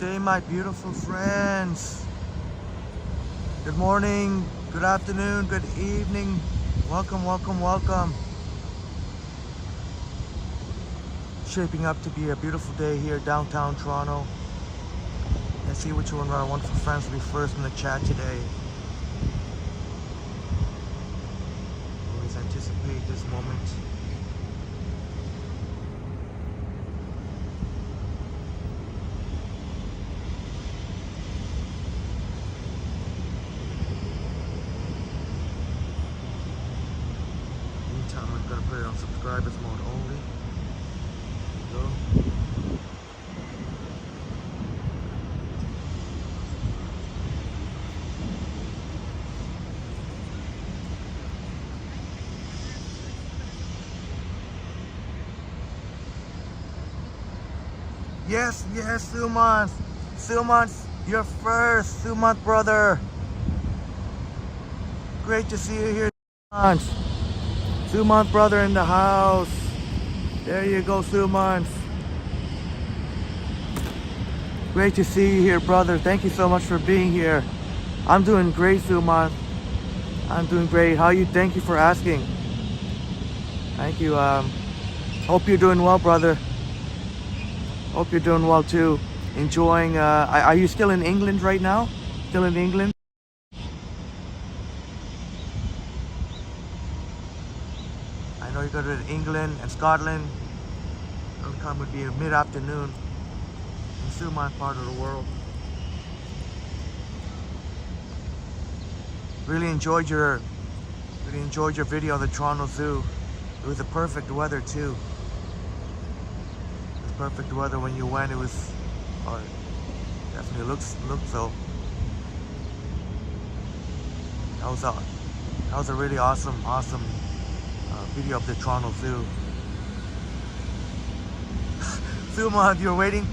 day, my beautiful friends. Good morning, good afternoon, good evening. Welcome, welcome, welcome. Shaping up to be a beautiful day here downtown Toronto. Let's see which one of our wonderful friends will be first in the chat today. Always anticipate this moment. Meantime, I'm gonna put it on subscribers mode only. There we go. Yes, yes, Sumant. Sumant, you're first. Sumant, brother. Great to see you here, Sumant. Sumant, brother, in the house. There you go, Sumant. Great to see you here, brother. Thank you so much for being here. I'm doing great, Sumant. I'm doing great. How are you? Thank you for asking. Thank you. Hope you're doing well, brother. Hope you're doing well too. Enjoying, are you still in England right now? Still in England? I know you go to England and Scotland. It'll come would be mid-afternoon in Sumant part of the world. Really enjoyed your video of the Toronto Zoo. It was the perfect weather too. Perfect weather when you went. It was, definitely looks so. That was a really awesome video of the Toronto Zoo. Sumant, you're waiting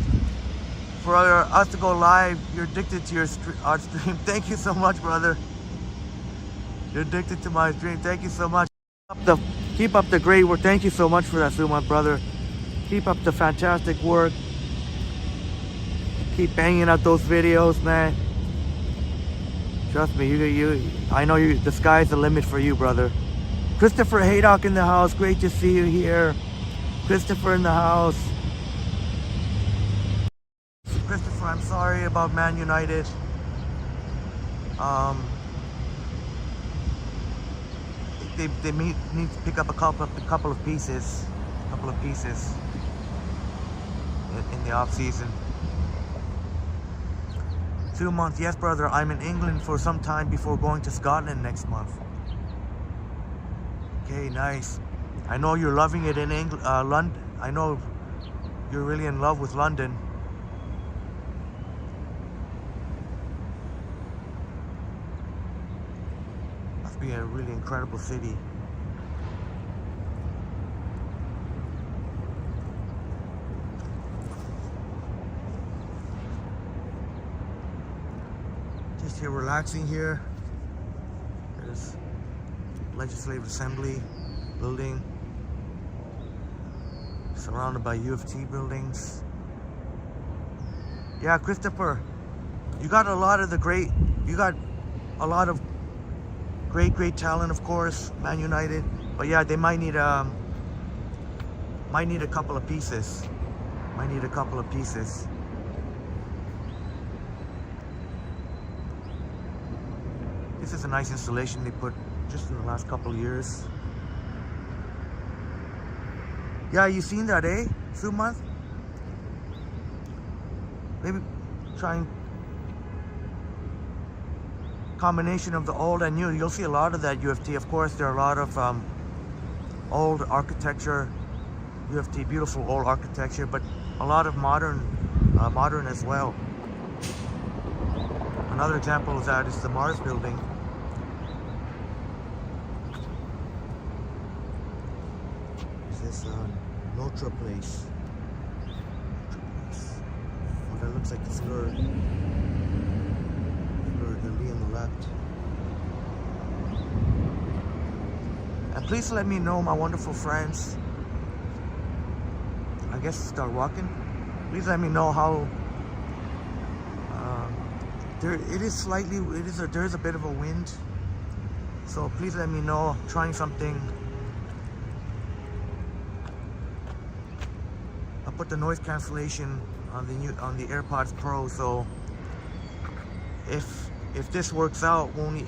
for us to go live. You're addicted to our stream. Thank you so much, brother. You're addicted to my stream. Thank you so much. Keep up the great work. Thank you so much for that, Sumant, brother. Keep up the fantastic work. Keep banging out those videos, man. Trust me, I know the sky's the limit for you, brother. Christopher Haydock in the house. Great to see you here. Christopher in the house. Christopher, I'm sorry about Man United. They need to pick up a couple of pieces. In the off season. 2 months, yes, brother. I'm in England for some time before going to Scotland next month. Okay, nice. I know you're loving it in England, London. I know you're really in love with London. Must be a really incredible city. Just here relaxing here. There's Legislative Assembly building, surrounded by U of T buildings. Yeah, Christopher, you got a lot of great talent, of course, Man United. But yeah, they might need a couple of pieces. This is a nice installation they put just in the last couple of years. Yeah, you seen that, eh? Sumant? Maybe trying combination of the old and new. You'll see a lot of that U of T. Of course, there are a lot of old architecture, U of T, beautiful old architecture, but a lot of modern as well. Another example of that is the Mars building. This Notre Place. Oh, that looks like the Fleur de Lis on the left. And please let me know, my wonderful friends. I guess start walking. Please let me know how It is slightly, there is a bit of a wind. So please let me know. I'm trying something. I put the noise cancellation on the AirPods Pro, so if this works out, won't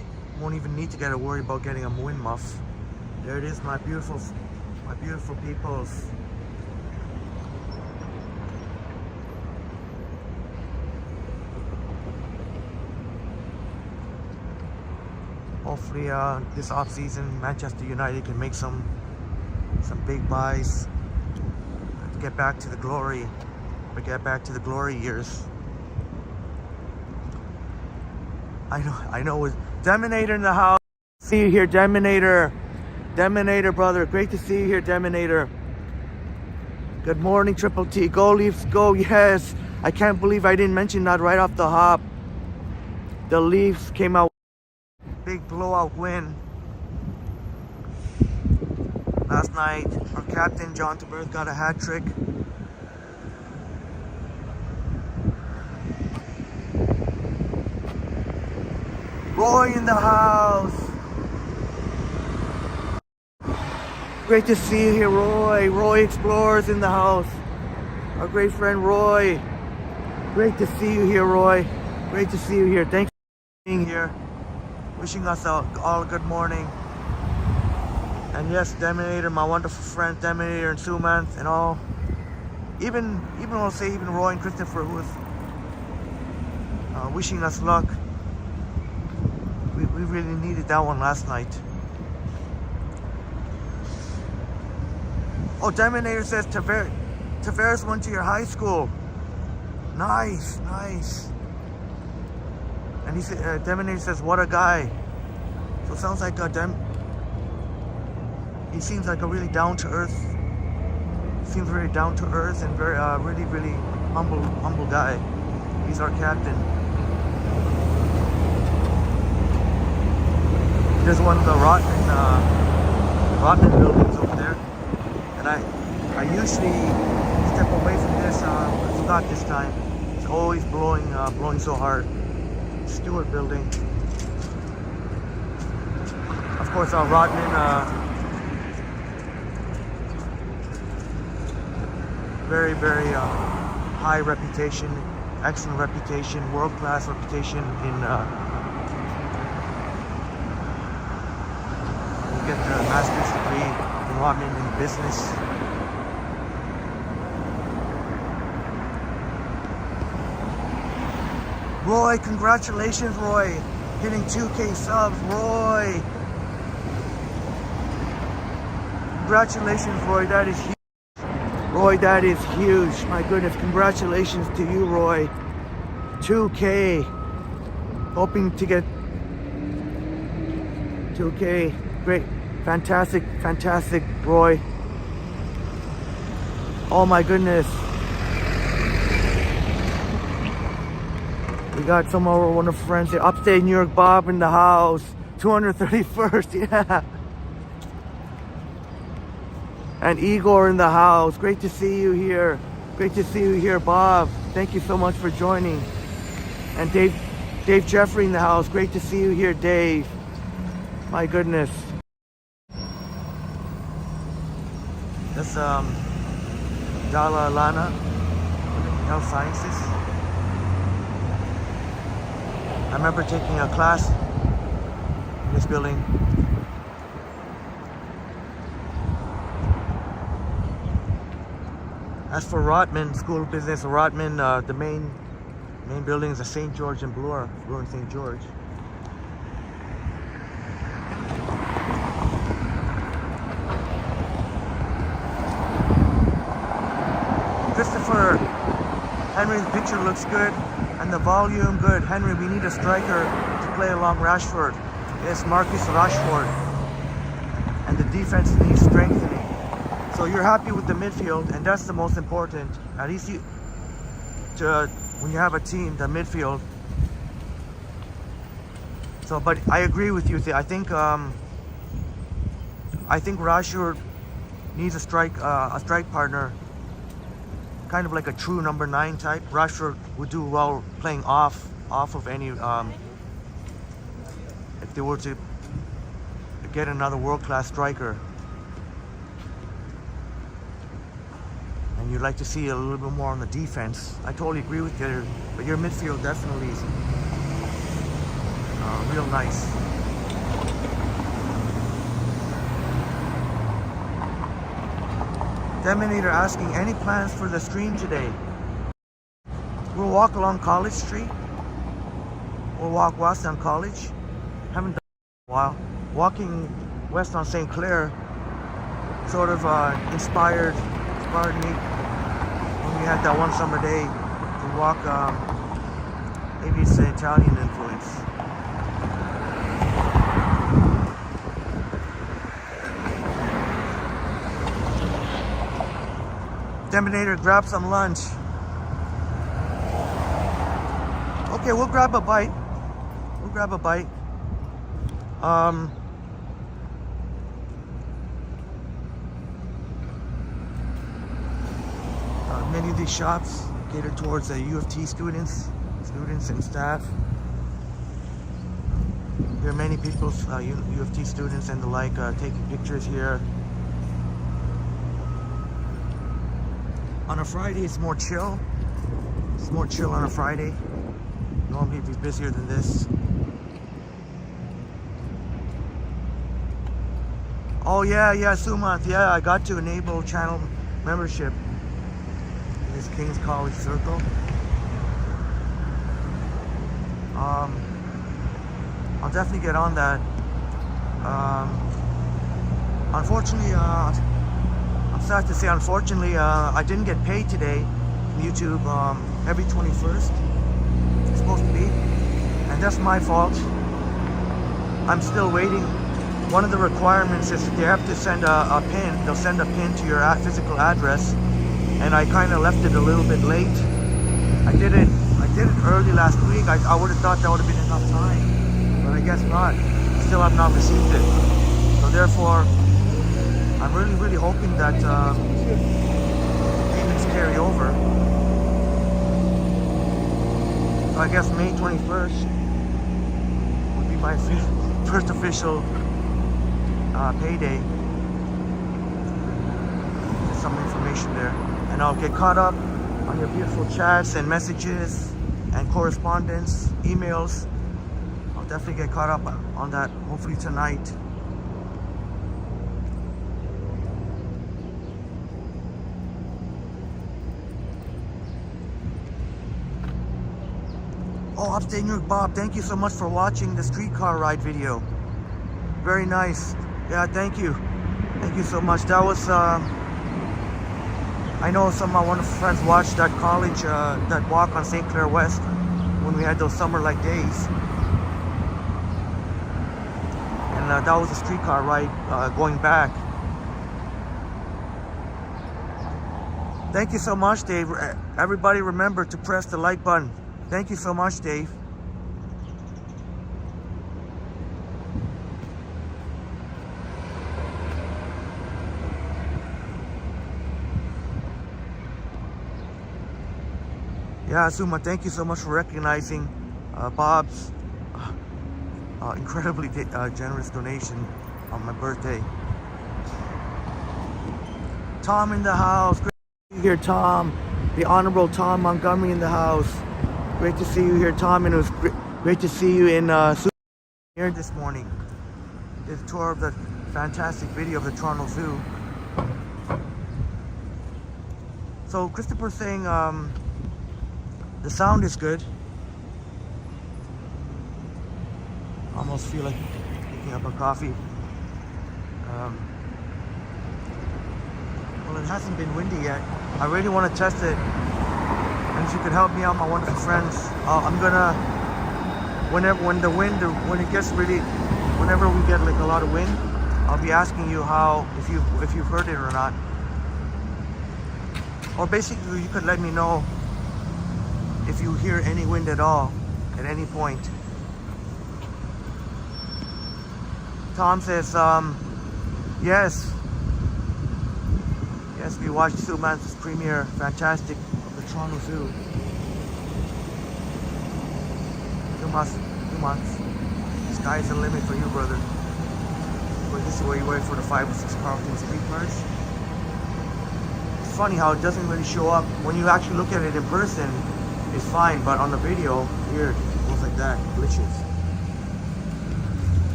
even need to get a worry about getting a wind muff. There it is, my beautiful peoples. Hopefully this off season Manchester United can make some big buys to get back to the glory, years. I know with Deminator in the house. See you here, Deminator, brother, great to see you here, Deminator. Good morning, Triple T. Go Leafs, go. Yes, I can't believe I didn't mention that right off the hop. The Leafs came out big blowout win last night. Our captain John Taberth got a hat trick. Roy in the house. Great to see you here, Roy. Roy Explorers in the house. Our great friend Roy. Great to see you here, Roy. Great to see you here. Thanks for being here. Wishing us all a good morning. And yes, Deminator, my wonderful friend Deminator and Sumanth and all. Even I'll say even Roy and Christopher, who was wishing us luck. We really needed that one last night. Oh, Deminator says Tavares went to your high school. Nice. And he said, Deminator says, what a guy. So it sounds like he seems like a really down to earth. Seems very down to earth and very really humble guy. He's our captain. There's one of the Rotman buildings over there, and I usually step away from this. It's not this time. It's always blowing so hard. Stewart Building. Of course, Rotman. Very high reputation, excellent reputation, world-class reputation in. Get a master's degree in Rotman in business. Roy, congratulations, Roy, hitting 2K subs, Roy. Congratulations, Roy, that is huge. Roy, that is huge. My goodness, congratulations to you, Roy. 2K. Hoping to get 2K. Great. Fantastic, Roy. Oh my goodness. We got some of our wonderful friends here. Upstate New York Bob in the house. 231st, yeah. And Igor in the house. Great to see you here. Great to see you here, Bob. Thank you so much for joining. And Dave Jeffrey in the house. Great to see you here, Dave. My goodness. That's Dalla Lana, Health Sciences. I remember taking a class in this building. As for Rotman School of Business, Rotman, the main building is the St. George in Bloor and St. George. Christopher, Henry's picture looks good and the volume good. Henry, we need a striker to play along Rashford. Yes, Marcus Rashford. And the defense needs strengthening. So you're happy with the midfield, and that's the most important. At least when you have a team, the midfield. So, but I agree with you. I think Rashford needs a strike partner. Kind of like a true number 9 type. Rashford would do well playing off off of any, if they were to get another world-class striker. And you'd like to see a little bit more on the defense. I totally agree with you, but your midfield definitely is real nice. Deminator asking, any plans for the stream today? We'll walk along College Street. We'll walk west on College. Haven't done it in a while. Walking west on St. Clair sort of inspired me when we had that one summer day to walk. Maybe it's the Italian influence. Deminator, grab some lunch. Okay, we'll grab a bite. We'll grab a bite. Many of these shops cater towards the U of T students and staff. There are many people, U of T students and the like, taking pictures here. On a Friday, it's more chill. It's more chill on a Friday. Normally it'd be busier than this. Oh yeah, Sumanth. Yeah, I got to enable channel membership. This King's College Circle. I'll definitely get on that. Unfortunately, I'm sad to say, unfortunately, I didn't get paid today from YouTube. Every 21st it's supposed to be, and that's my fault. I'm still waiting. One of the requirements is they have to send a pin. They'll send a pin to your physical address, and I kind of left it a little bit late. I did it early last week. I would have thought that would have been enough time, but I guess not. Still have not received it. So therefore, I'm really hoping that payments carry over. So I guess May 21st would be my first official payday. Just some information there. And I'll get caught up on your beautiful chats and messages and correspondence, emails. I'll definitely get caught up on that, hopefully tonight. Oh, Upstate New York Bob, thank you so much for watching the streetcar ride video. Very nice. Yeah, thank you. Thank you so much. That was, I know some of my wonderful friends watched that college, that walk on St. Clair West when we had those summer-like days. And that was a streetcar ride going back. Thank you so much, Dave. Everybody remember to press the like button. Thank you so much, Dave. Yeah, Suma, thank you so much for recognizing Bob's incredibly generous donation on my birthday. Tom in the house. Great to see you here, Tom. The Honorable Tom Montgomery in the house. Great to see you here, Tom, and it was great to see you in here this morning. Did a tour of the fantastic video of the Toronto Zoo. So Christopher's saying the sound is good. Almost feel like picking up a coffee. Well, it hasn't been windy yet. I really want to test it. And if you could help me out, my wonderful friends, I'm gonna, when it gets really, whenever we get like a lot of wind, I'll be asking you how, if you've heard it or not. Or basically, you could let me know if you hear any wind at all, at any point. Tom says, yes, we watched Sumanth's premiere, fantastic, of the Toronto Zoo. 2 months. Sky's the limit for you, brother. But this is where you wait for the 5 or 6 Carlton Street merge. It's funny how it doesn't really show up. When you actually look at it in person, it's fine, but on the video, weird. It goes like that, glitches.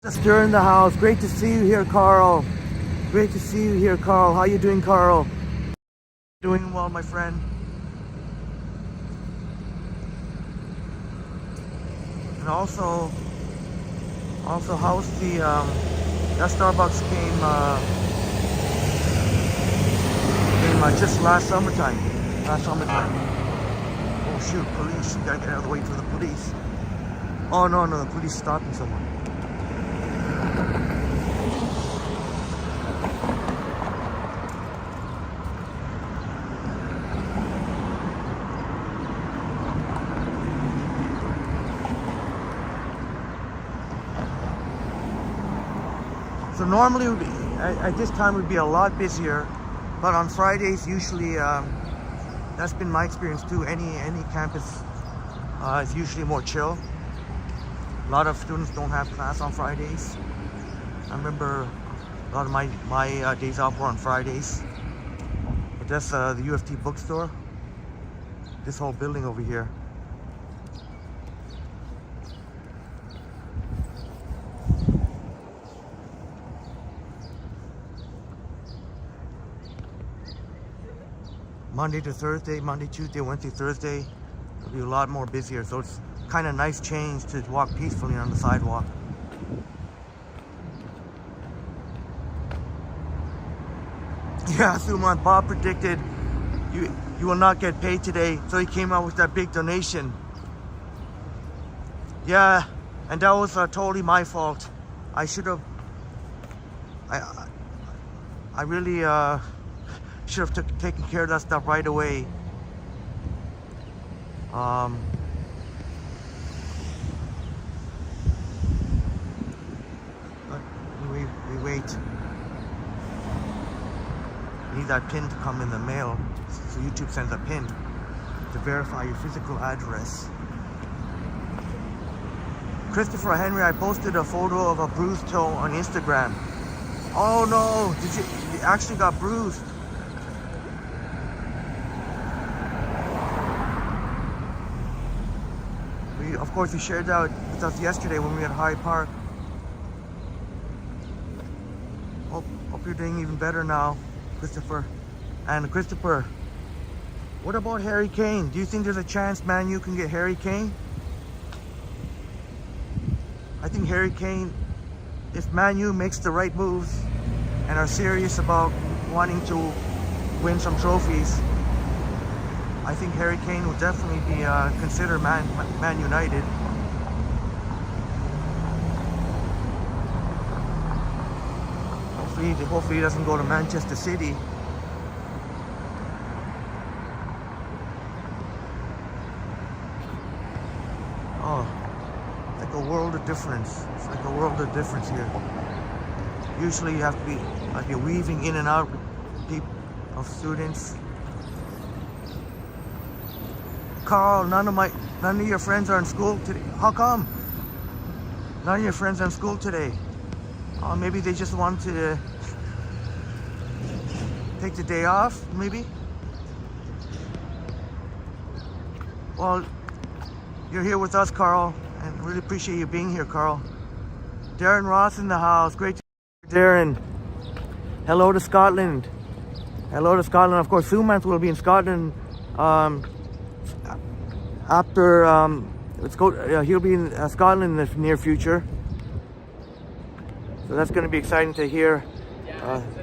Just in the house. Great to see you here, Carl. Great to see you here, Carl. How you doing, Carl? Doing well, my friend. And also how's the that Starbucks came just last summertime. Oh shoot, police! You gotta get out of the way for the police. Oh no, the police stopping someone. So normally at this time would be a lot busier, but on Fridays usually that's been my experience too. Any campus is usually more chill. A lot of students don't have class on Fridays. I remember a lot of my days off were on Fridays. But that's the U of T bookstore. This whole building over here. Monday to Thursday, Monday, Tuesday, Wednesday, Thursday, it'll be a lot more busier. So it's kind of nice change to walk peacefully on the sidewalk. Yeah, Suman, Bob predicted you will not get paid today, so he came out with that big donation. Yeah, and that was totally my fault. I should have. I really should have taken care of that stuff right away. But we wait. We need that pin to come in the mail. So YouTube sends a pin to verify your physical address. Christopher Henry, I posted a photo of a bruised toe on Instagram. Oh no, you actually got bruised? Of course, you shared that with us yesterday when we were at Hyde Park. Hope you're doing even better now, Christopher. And Christopher, what about Harry Kane? Do you think there's a chance Man U can get Harry Kane? I think Harry Kane, if Man U makes the right moves and are serious about wanting to win some trophies, I think Harry Kane will definitely be considered Man United. Hopefully he doesn't go to Manchester City. Oh, it's like a world of difference. It's like a world of difference here. Usually you have to be like you're weaving in and out of students. Carl, none of your friends are in school today. How come? None of your friends are in school today. Oh, maybe they just want to take the day off, maybe? Well, you're here with us, Carl, and really appreciate you being here, Carl. Darren Ross in the house. Great to see you, Darren. Hello to Scotland. Hello to Scotland. Of course, Sumant will be in Scotland after he'll be in Scotland in the near future, so that's going to be exciting to hear.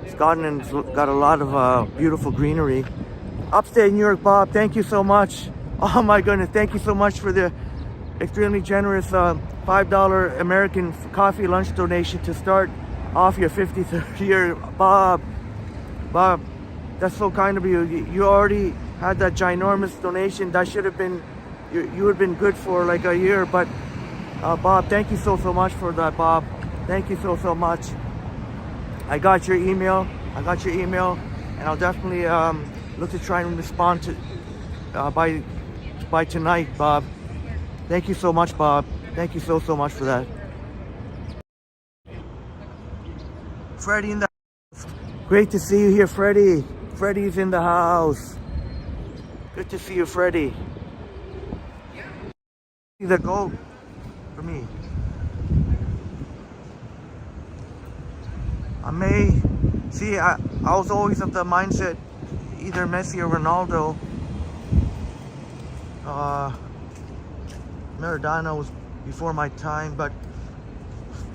Scotland's got a lot of beautiful greenery. Upstate New York, Bob, thank you so much. Oh my goodness, thank you so much for the extremely generous $5 American coffee lunch donation to start off your 53rd year. Bob, that's so kind of you. You already had that ginormous donation. That should have been, you would have been good for like a year. But Bob, thank you so much for that, Bob. Thank you so much. I got your email, and I'll definitely look to try and respond to by tonight, Bob. Thank you so much, Bob. Thank you so much for that. Freddie in the house. Great to see you here, Freddie. Freddie's in the house. Good to see you, Freddie. See the goal for me. I was always of the mindset either Messi or Ronaldo. Maradona was before my time, but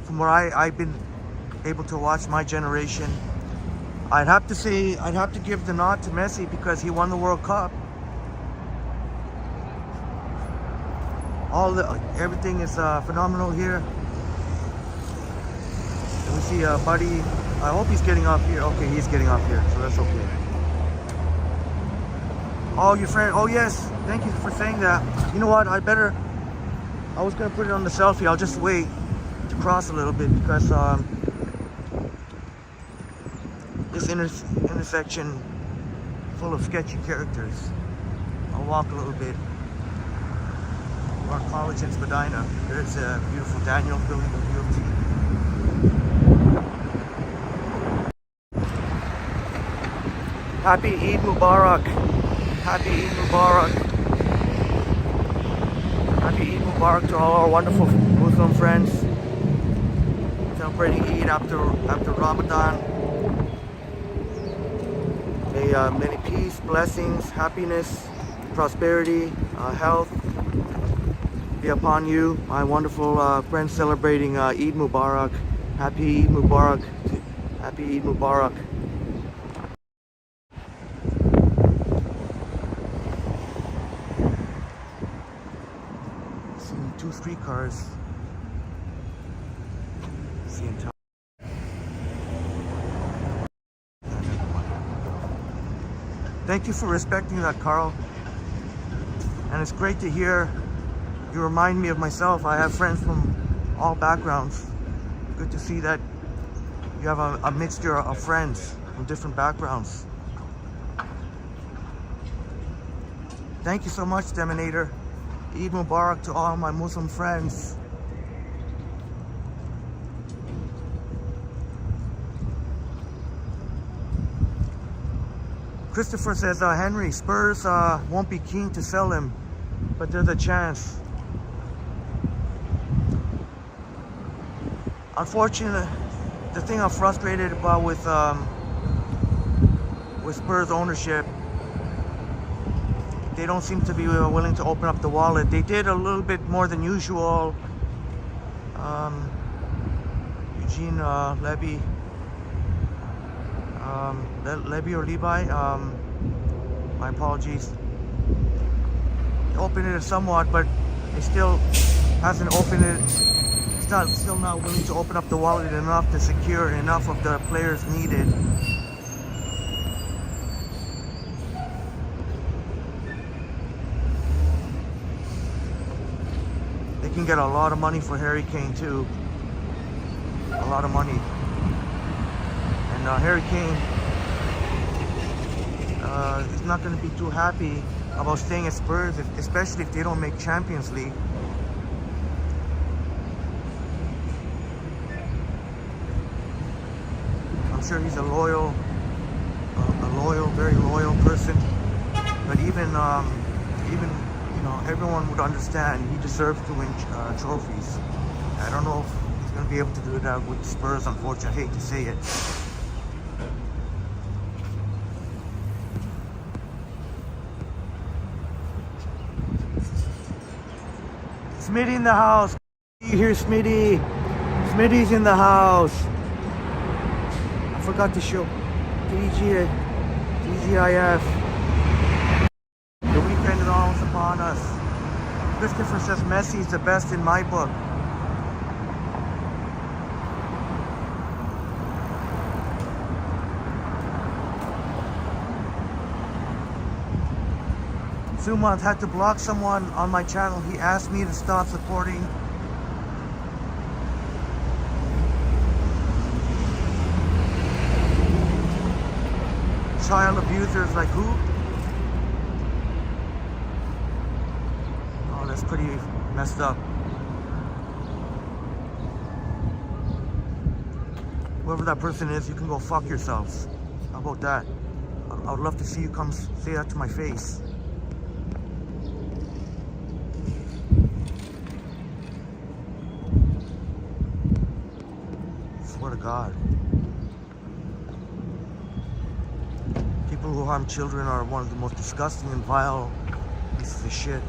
from what I've been able to watch my generation, I'd have to give the nod to Messi because he won the World Cup. Everything is phenomenal here. And we see Buddy. I hope he's getting off here. Okay, he's getting off here, so that's okay. Oh, your friend. Oh, yes. Thank you for saying that. You know what? I was gonna put it on the selfie. I'll just wait to cross a little bit because this intersection full of sketchy characters. I'll walk a little bit. We're on College in Spadina. There's a beautiful Daniel building of UFT. Happy Eid Mubarak. Happy Eid Mubarak. Happy Eid Mubarak to all our wonderful Muslim friends celebrating Eid after Ramadan. May many peace, blessings, happiness, prosperity, health be upon you, my wonderful friends celebrating Eid Mubarak. Happy Eid Mubarak. Happy Eid Mubarak. Seeing 2 streetcars. Seeing Thank you for respecting that, Carl. And it's great to hear you remind me of myself. I have friends from all backgrounds. Good to see that you have a mixture of friends from different backgrounds. Thank you so much, Deminator. Eid Mubarak to all my Muslim friends. Christopher says, Henry, Spurs won't be keen to sell him, but there's a chance. Unfortunately, the thing I'm frustrated about with Spurs ownership, they don't seem to be willing to open up the wallet. They did a little bit more than usual. Eugene Levy. Levy or Levi, my apologies. They opened it somewhat, but it still hasn't opened it. It's still not willing to open up the wallet enough to secure enough of the players needed. They can get a lot of money for Harry Kane too. A lot of money. And Harry Kane is not going to be too happy about staying at Spurs, especially if they don't make Champions League. I'm sure he's a loyal, very loyal person. But even everyone would understand he deserves to win trophies. I don't know if he's going to be able to do that with Spurs. Unfortunately, I hate to say it. Smitty in the house. You hear Smitty? Smitty's in the house. I forgot to show TGIF. The weekend is almost upon us. Christopher says Messi is the best in my book. Sumant had to block someone on my channel. He asked me to stop supporting child abusers. Like who? Oh, that's pretty Messed up. Whoever that person is, you can go fuck yourselves. How about that? I would love to see you come say that to my face. Swear to God. People who harm children are one of the most disgusting and vile pieces of shit.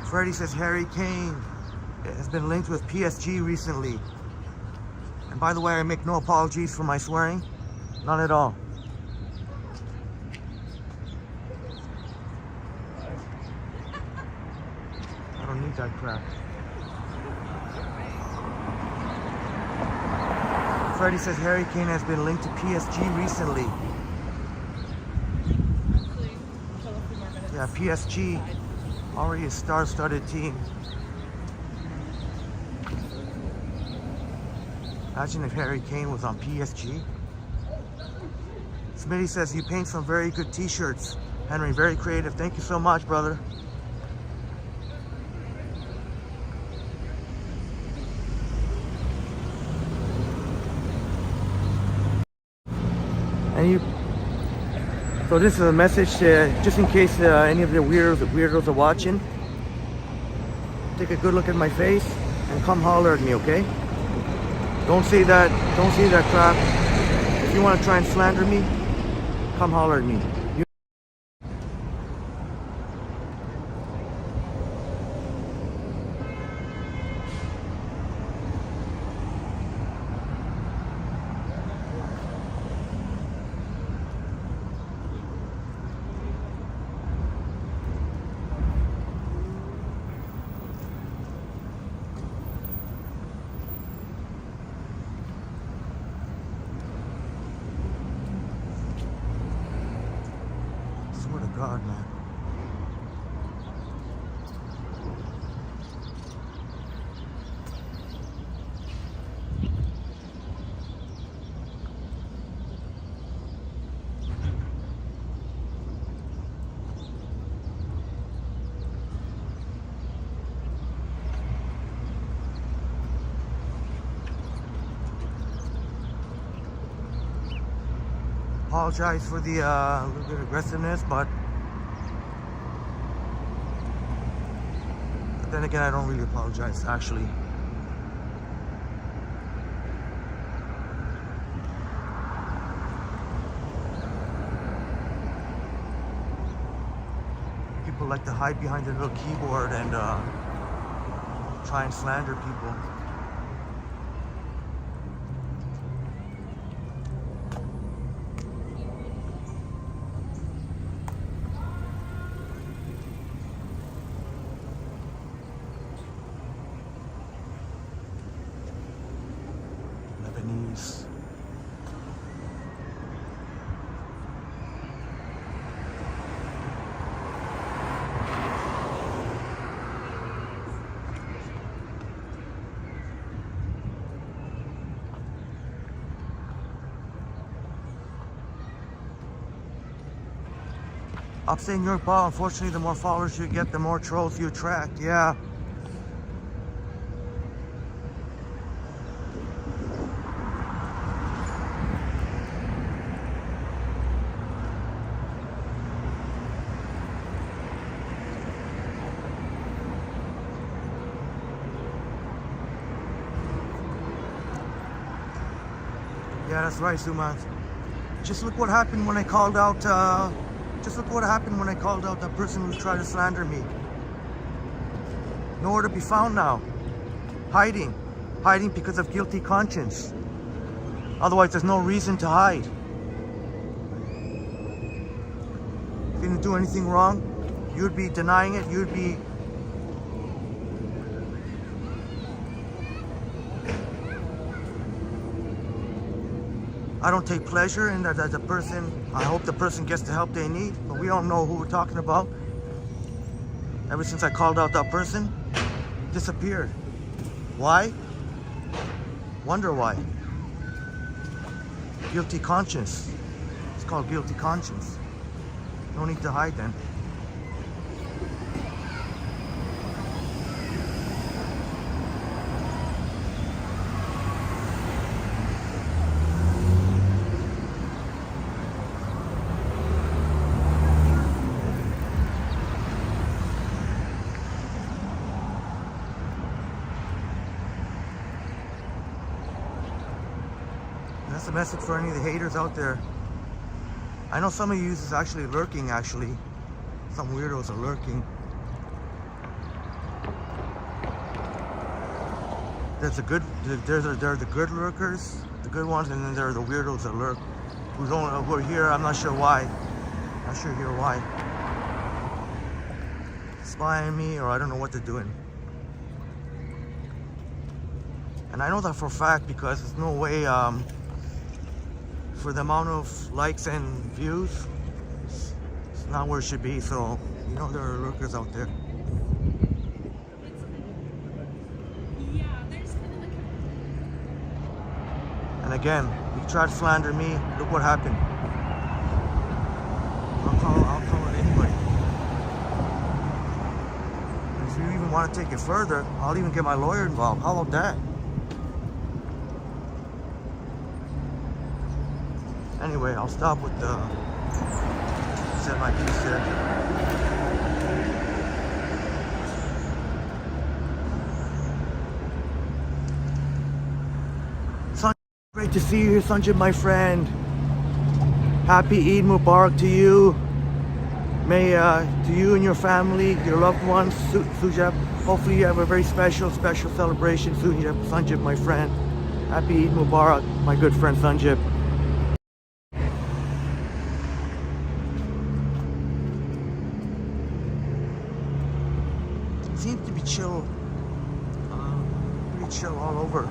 Freddie says Harry Kane has been linked with PSG recently. And by the way, I make no apologies for my swearing. None at all. I don't need that crap. Freddie says Harry Kane has been linked to PSG recently. Yeah, PSG. Already a star-studded team. Imagine if Harry Kane was on PSG. Smitty says you paint some very good t-shirts. Henry, very creative. Thank you so much, brother. So this is a message just in case any of the weirdos are watching. Take a good look at my face and come holler at me, okay? Don't say that crap. If you want to try and slander me, come holler at me. Swear to God, man. Apologize for the little bit of aggressiveness, but then again, I don't really apologize, actually. People like to hide behind their little keyboard and try and slander people. Lebanese. Upstate New York ball, unfortunately, the more followers you get, the more trolls you attract. Yeah. Yeah, that's right, Suman. Just look what happened when I called out, that person who tried to slander me. Nowhere to be found now. Hiding because of guilty conscience. Otherwise, there's no reason to hide. If you didn't do anything wrong, you'd be denying it, you'd be I don't take pleasure in that the person, I hope the person gets the help they need, but we don't know who we're talking about. Ever since I called out that person, disappeared. Why? Wonder why. Guilty conscience. It's called guilty conscience. No need to hide then. That's a message for any of the haters out there. I know some of you is actually lurking, actually. Some weirdos are lurking. There are the good lurkers, the good ones, and then there are the weirdos that lurk, who are here. I'm not sure why. Not sure here why. Spying me, or I don't know what they're doing. And I know that for a fact because there's no way. For the amount of likes and views, it's not where it should be. So you know there are lurkers out there. And again, you tried to slander me. Look what happened. I'll call it anybody. And if you even want to take it further, I'll even get my lawyer involved. How about that? Anyway, I'll stop with the said my piece there. Sanjib, great to see you here, Sanjib, my friend. Happy Eid Mubarak to you. May to you and your family, your loved ones, Sujab. Hopefully you have a very special celebration, Sanjib, my friend. Happy Eid Mubarak, my good friend Sanjib. Seems to be chill, pretty chill all over.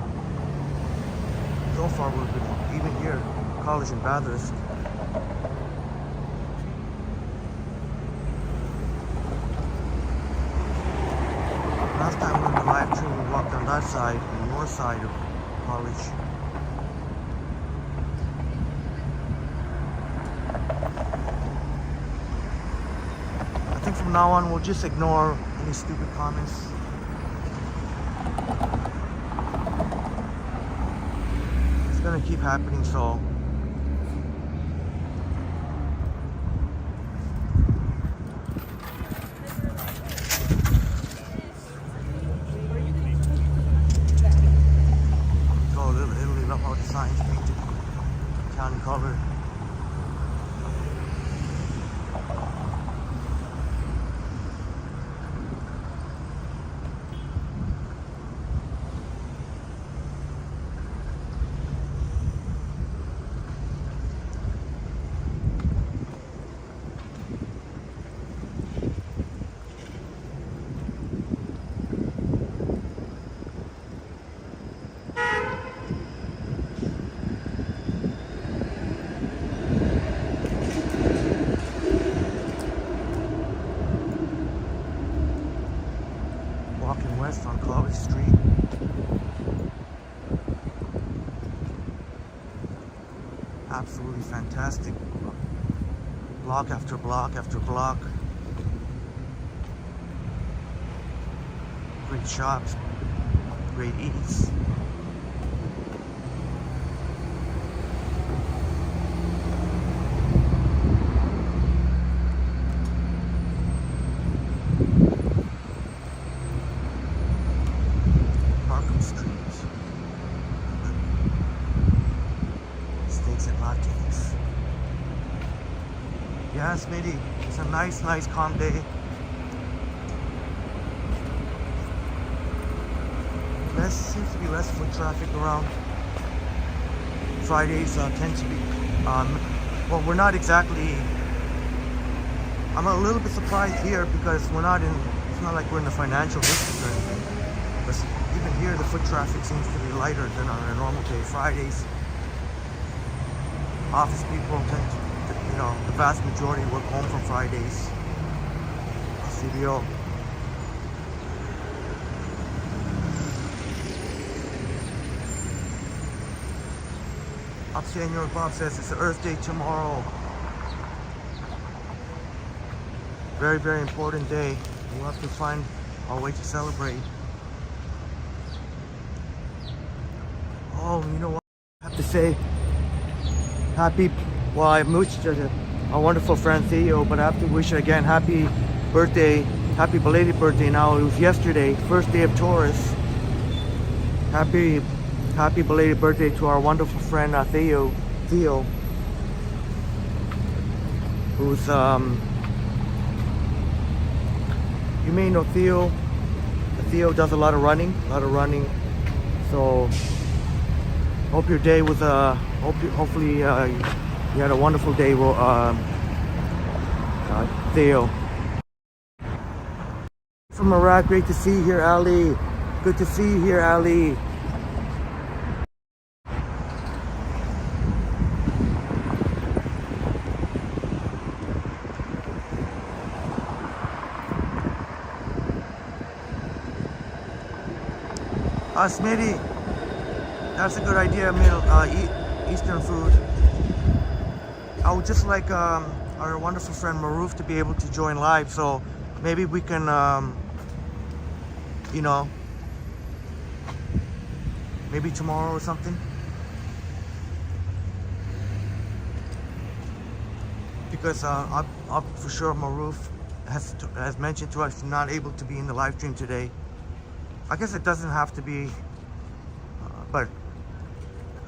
So far we've been, even here, college in Bathurst. Last time when we live stream, we walked on that side, the north side of college. I think from now on we'll just ignore any stupid comments. It's gonna keep happening, so go Little Italy, love how the signs painted county color. Walking west on College Street. Absolutely fantastic. Block after block after block. Great shops, great eats. Yes, Smitty, it's a nice calm day. Seems to be less foot traffic around. Fridays tend to be, well, we're not exactly, I'm a little bit surprised here because we're not in, it's not like we're in the financial district or anything. But even here, the foot traffic seems to be lighter than on a normal day. Fridays, office people tend to, the vast majority work home from Fridays. CBO. Upstate New York Bob says it's Earth Day tomorrow. Very, very important day. We'll have to find our way to celebrate. Oh, you know what? I have to say I wished a wonderful friend Theo, but I have to wish again happy birthday, happy belated birthday now. It was yesterday, first day of Taurus. Happy belated birthday to our wonderful friend Theo, who's you may know Theo. Theo does a lot of running, so hope your day was hopefully you had a wonderful day, Theo. From Iraq, great to see you here, Ali. Good to see you here, Ali. Smitty, that's a good idea, Eastern food. I would just like our wonderful friend Maruf to be able to join live, so maybe we can, maybe tomorrow or something. Because for sure Maruf has mentioned to us he's not able to be in the live stream today. I guess it doesn't have to be, but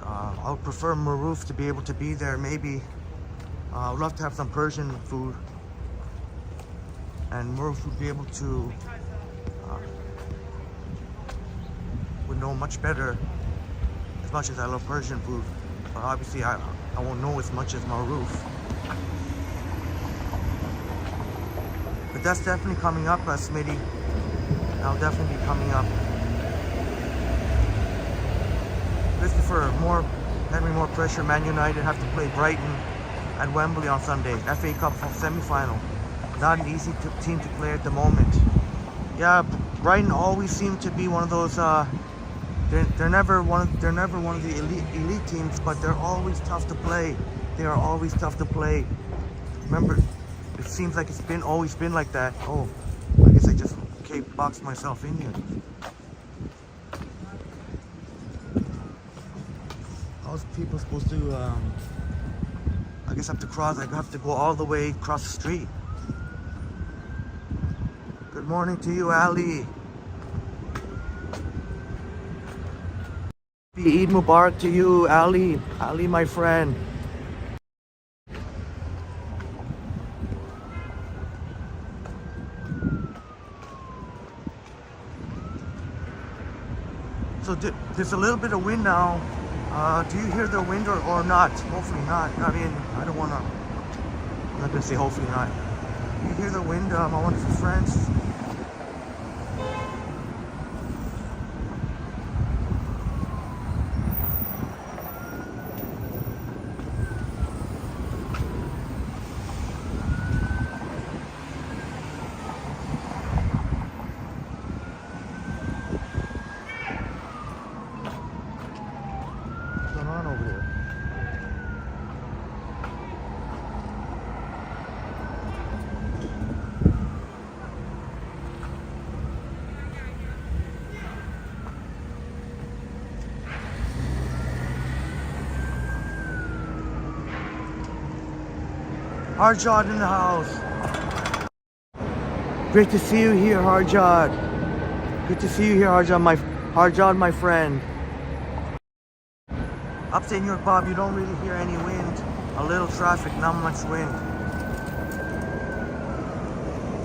I would prefer Maruf to be able to be there. Maybe I would love to have some Persian food, and Maruf would be able to would know much better, as much as I love Persian food. But obviously I won't know as much as Maruf. But that's definitely coming up, Smitty. That'll definitely be coming up. Christopher, Henry, more pressure. Man United have to play Brighton at Wembley on Sunday. FA Cup semi-final. Not an easy team to play at the moment. Yeah, Brighton always seem to be one of those. They're never one of the elite teams, but they're always tough to play. They are always tough to play. Remember, it seems like it's always been like that. Oh, I guess I just boxed myself in here. How's people supposed to? I guess I have to go all the way across the street. Good morning to you, Ali. Eid Mubarak to you, Ali. Ali, my friend. So there's a little bit of wind now. Do you hear the wind or not? Hopefully not. I mean, I don't want to. I'm not gonna say hopefully not. You hear the wind, my wonderful friends? What's going on over there? Harjad in the house. Great to see you here, Harjad. Good to see you here, Harjad, my friend. Upstate New York, Bob, you don't really hear any wind. A little traffic, not much wind.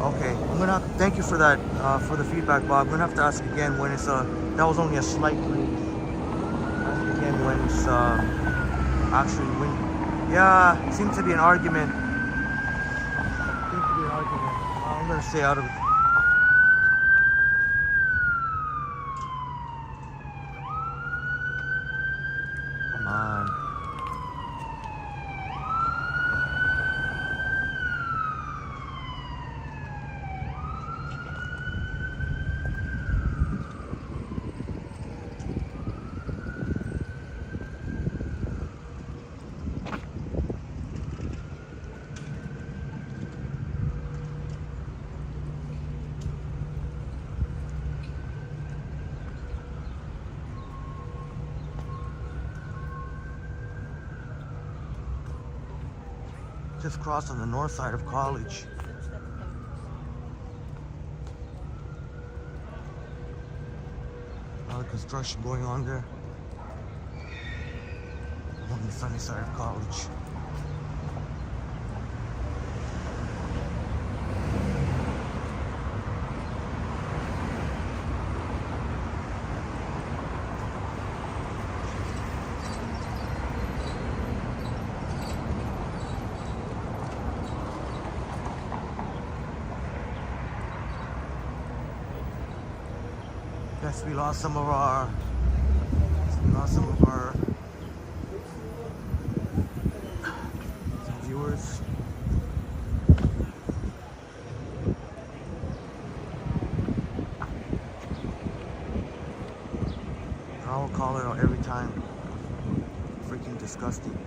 Okay, I'm gonna thank you for that, for the feedback, Bob. I'm gonna have to ask again when it's that was only a slight breeze. Ask again when it's actually wind. Yeah, it seems to be an argument. I'm gonna stay out of it. Come on. Marcus Cross on the north side of College. A lot of construction going on there. On the sunny side of College. Yes, we lost some of our viewers. I will call it out every time. Freaking disgusting.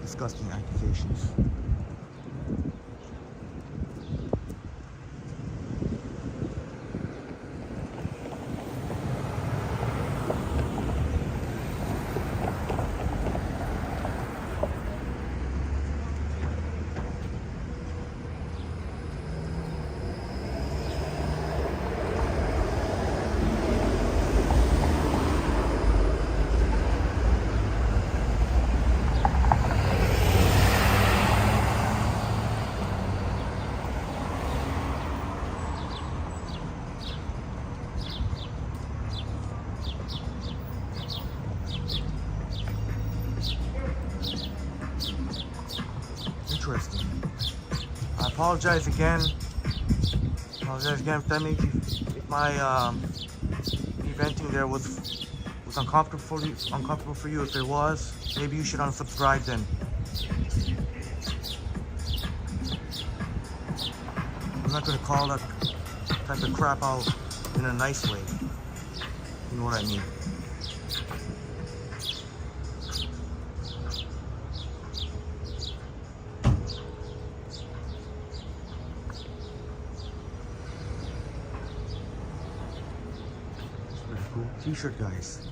Disgusting accusations. Interesting. I apologize again. If that made you, if my venting there was uncomfortable for you. If it was, maybe you should unsubscribe then. I'm not gonna call that type of crap out in a nice way. You know what I mean? Cool t-shirt, guys.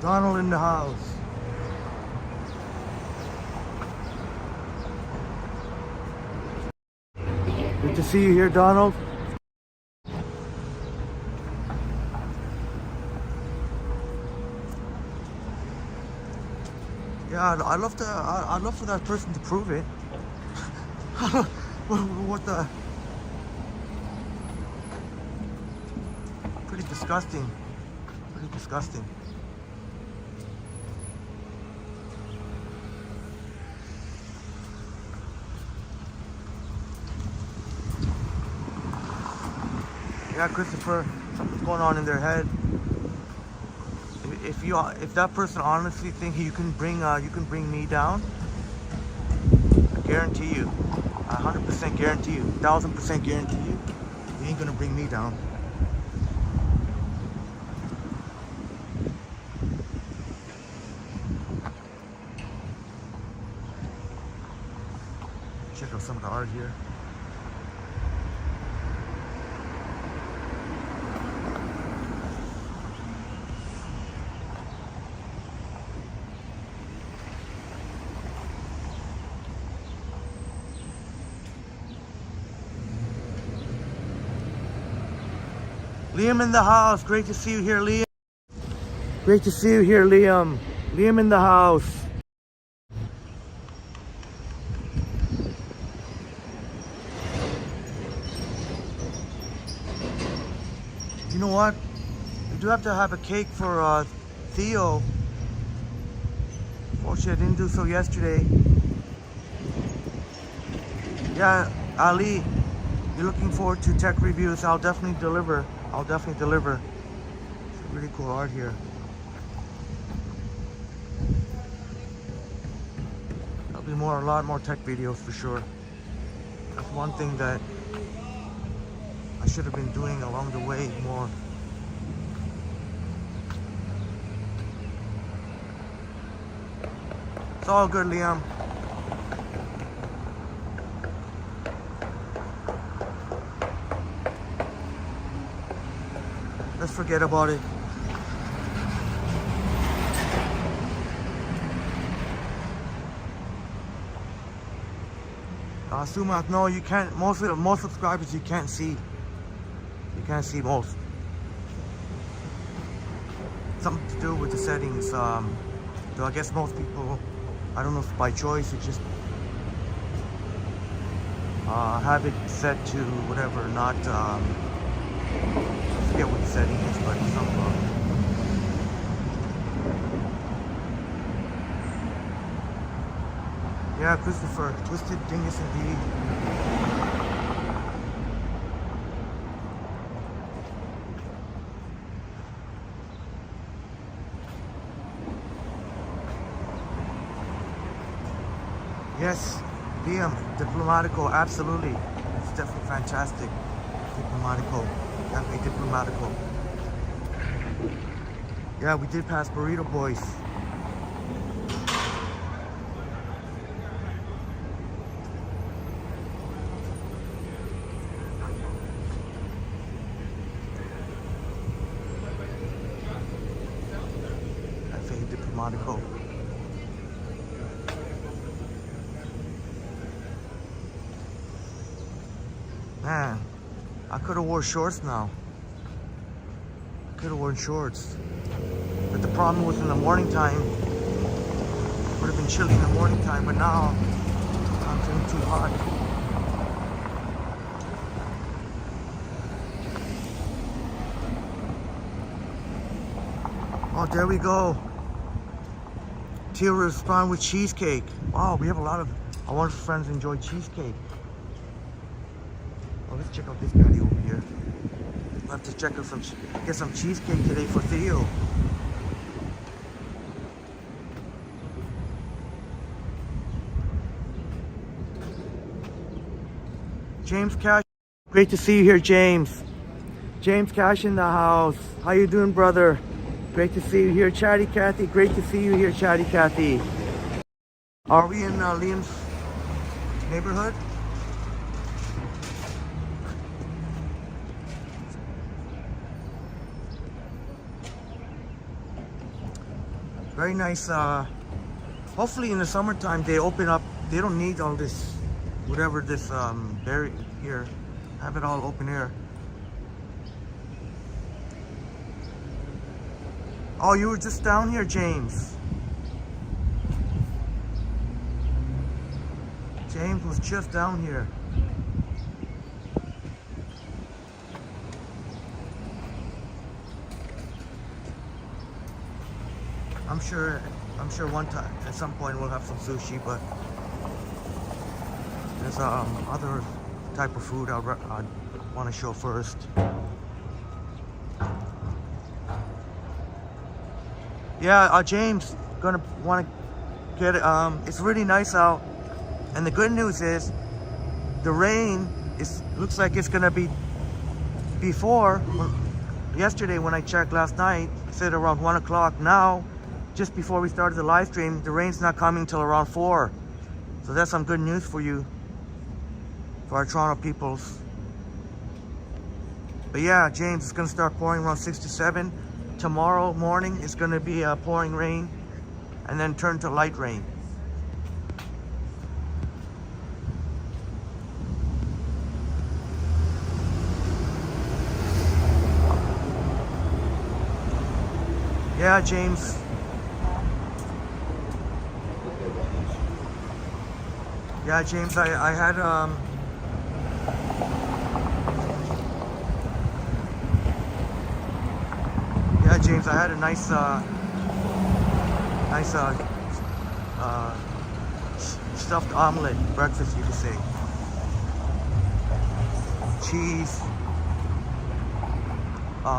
Donald in the house. Good to see you here, Donald. Yeah, I'd love for that person to prove it. What the? Pretty disgusting. Pretty disgusting. Yeah, Christopher, something's going on in their head. If that person honestly thinks you can bring me down, I guarantee you, 100% guarantee you, 1000% guarantee you, he ain't gonna bring me down. Check out some of the art here. Liam in the house. Great to see you here, Liam. Great to see you here, Liam. Liam in the house. You know what? We do have to have a cake for Theo. Unfortunately, I didn't do so yesterday. Yeah, Ali, you're looking forward to tech reviews. I'll definitely deliver. It's really cool art here. There'll be a lot more tech videos for sure. That's one thing that I should have been doing along the way more. It's all good, Liam. forget about it. Sumac, no, you can't. Most subscribers you can't see. You can't see most. Something to do with the settings. So I guess most people, I don't know if by choice, it just have it set to whatever, not I forget what the setting is, but some yeah, Christopher, Twisted Dingus indeed. Yes, Liam, Diplomatico, absolutely. It's definitely fantastic. Diplomatico, definitely Diplomatico. Yeah, we did pass Burrito Boys. Cafe Diplomatico. Man, I could have wore shorts now. I could have worn shorts. But the problem was in the morning time. It would have been chilly in the morning time, but now I'm feeling too hot. Oh, there we go. Tia respond with cheesecake. Wow, we have a lot of our friends enjoy cheesecake. Oh, let's check out this patty over here. I'll have to check out get some cheesecake today for Theo. James Cash, great to see you here, James. James Cash in the house. How you doing, brother? Great to see you here, Chatty Cathy. Great to see you here, Chatty Cathy. Are we in Liam's neighborhood? Very nice. Hopefully in the summertime they open up. They don't need all this, whatever this berry here. Have it all open air. Oh, you were just down here, James. James was just down here. I'm sure one time, at some point, we'll have some sushi, but there's other type of food I'd want to show first. Yeah, James, gonna want to get it. It's really nice out, and the good news is the rain looks like it's gonna be yesterday when I checked last night. It said around 1 o'clock. Now, just before we started the live stream, the rain's not coming till around 4. So that's some good news for you, for our Toronto peoples. But yeah, James, it's gonna start pouring around 6 to 7. Tomorrow morning it's gonna be pouring rain, and then turn to light rain. Yeah, James. Yeah, James, I had yeah, James, I had a nice stuffed omelet breakfast, you could say. Cheese,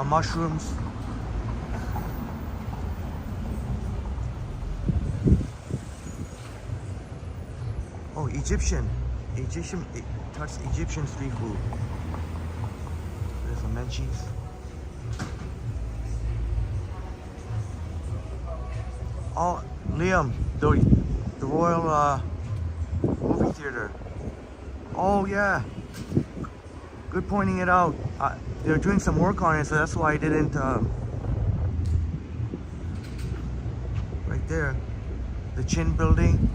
mushrooms. Oh, Egyptian street food. There's some menchies. Oh, Liam, the Royal movie theater. Oh yeah, Good pointing it out. They're doing some work on it, so that's why I didn't. Right there, the Chin Building.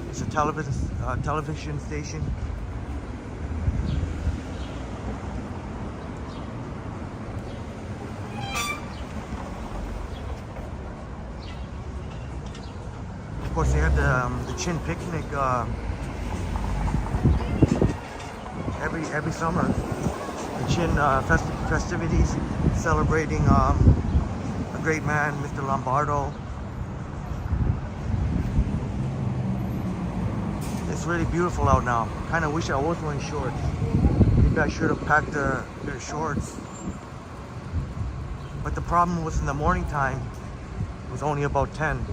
It's a television station. Of course, they have the Chin picnic every summer. The Chin festivities celebrating a great man, Mr. Lombardo. It's really beautiful out now. Kind of wish I was wearing shorts. Maybe I should have packed a pair of shorts. But the problem was in the morning time, it was only about 10.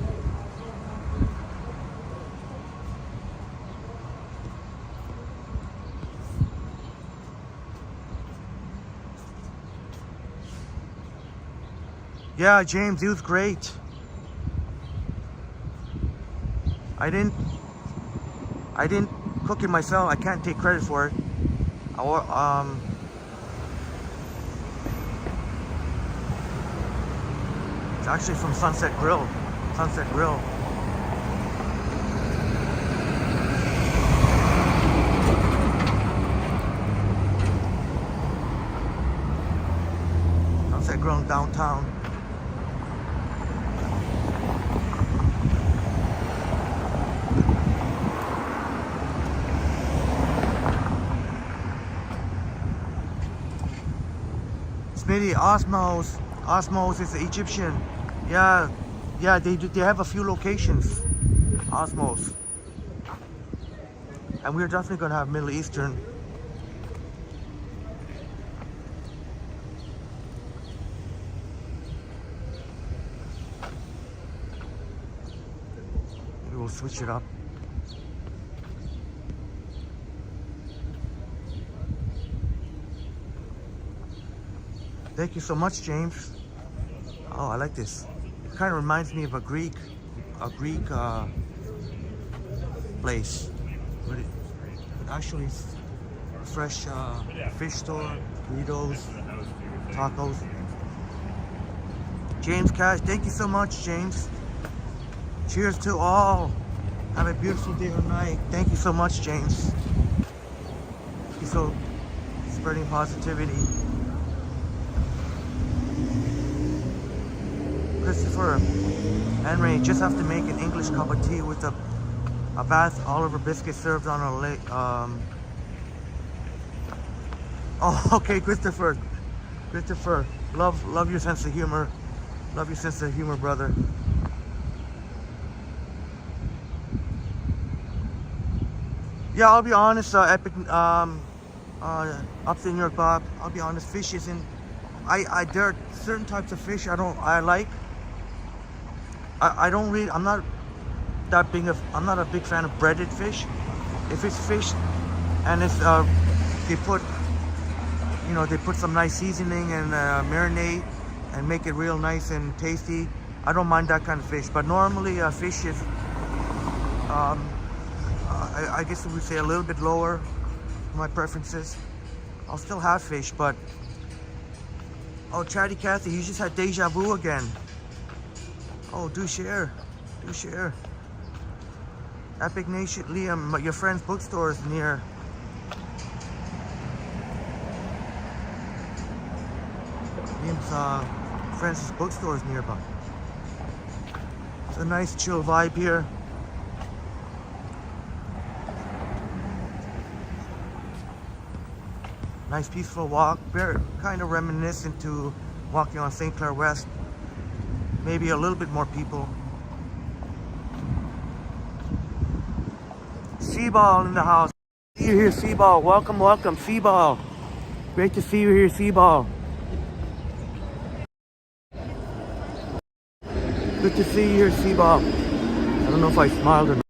Yeah, James, he was great. I didn't cook it myself. I can't take credit for it. It's actually from Sunset Grill. Sunset Grill. Sunset Grill in downtown. Smitty, Osmos is Egyptian. Yeah, they have a few locations. Osmos. And we're definitely gonna have Middle Eastern. Maybe we'll switch it up. Thank you so much, James. Oh, I like this. It kind of reminds me of a Greek place. But it actually is a fresh fish store, burritos, tacos. James Cash, thank you so much, James. Cheers to all. Have a beautiful day or night. Thank you so much, James. Thank you so spreading positivity. Christopher Henry, just have to make an English cup of tea with a Bath Oliver biscuit served on a lake. Oh, okay, Christopher. Love your sense of humor. Love your sense of humor, brother. Yeah, I'll be honest, Epic, upstate New York Bob, I'll be honest, fish isn't, there are certain types of fish I like. I'm not a big fan of breaded fish. If it's fish and it's, they put some nice seasoning and marinade and make it real nice and tasty, I don't mind that kind of fish. But normally fish is, I guess we would say a little bit lower for my preferences. I'll still have fish, but oh, Chatty Cathy, you just had deja vu again. Oh, do share. Epic Nation, Liam, your friend's bookstore is near. Liam's friend's bookstore is nearby. It's a nice chill vibe here. Nice peaceful walk, very kind of reminiscent to walking on St. Clair West. Maybe a little bit more people. Seaball in the house. See you here, Seaball. Welcome, Seaball. Great to see you here, Seaball. Good to see you here, Seaball. I don't know if I smiled or not.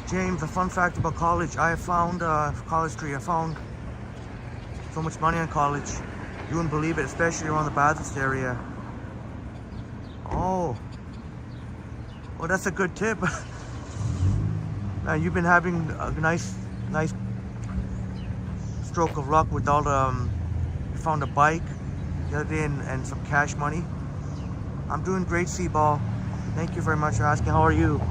James, a fun fact about college. I found College Tree. I found so much money on college. You wouldn't believe it, especially around the Bathurst area. Oh, well, that's a good tip. You've been having a nice stroke of luck with all the, you found a bike the other day and some cash money. I'm doing great, Seaball. Thank you very much for asking. How are you?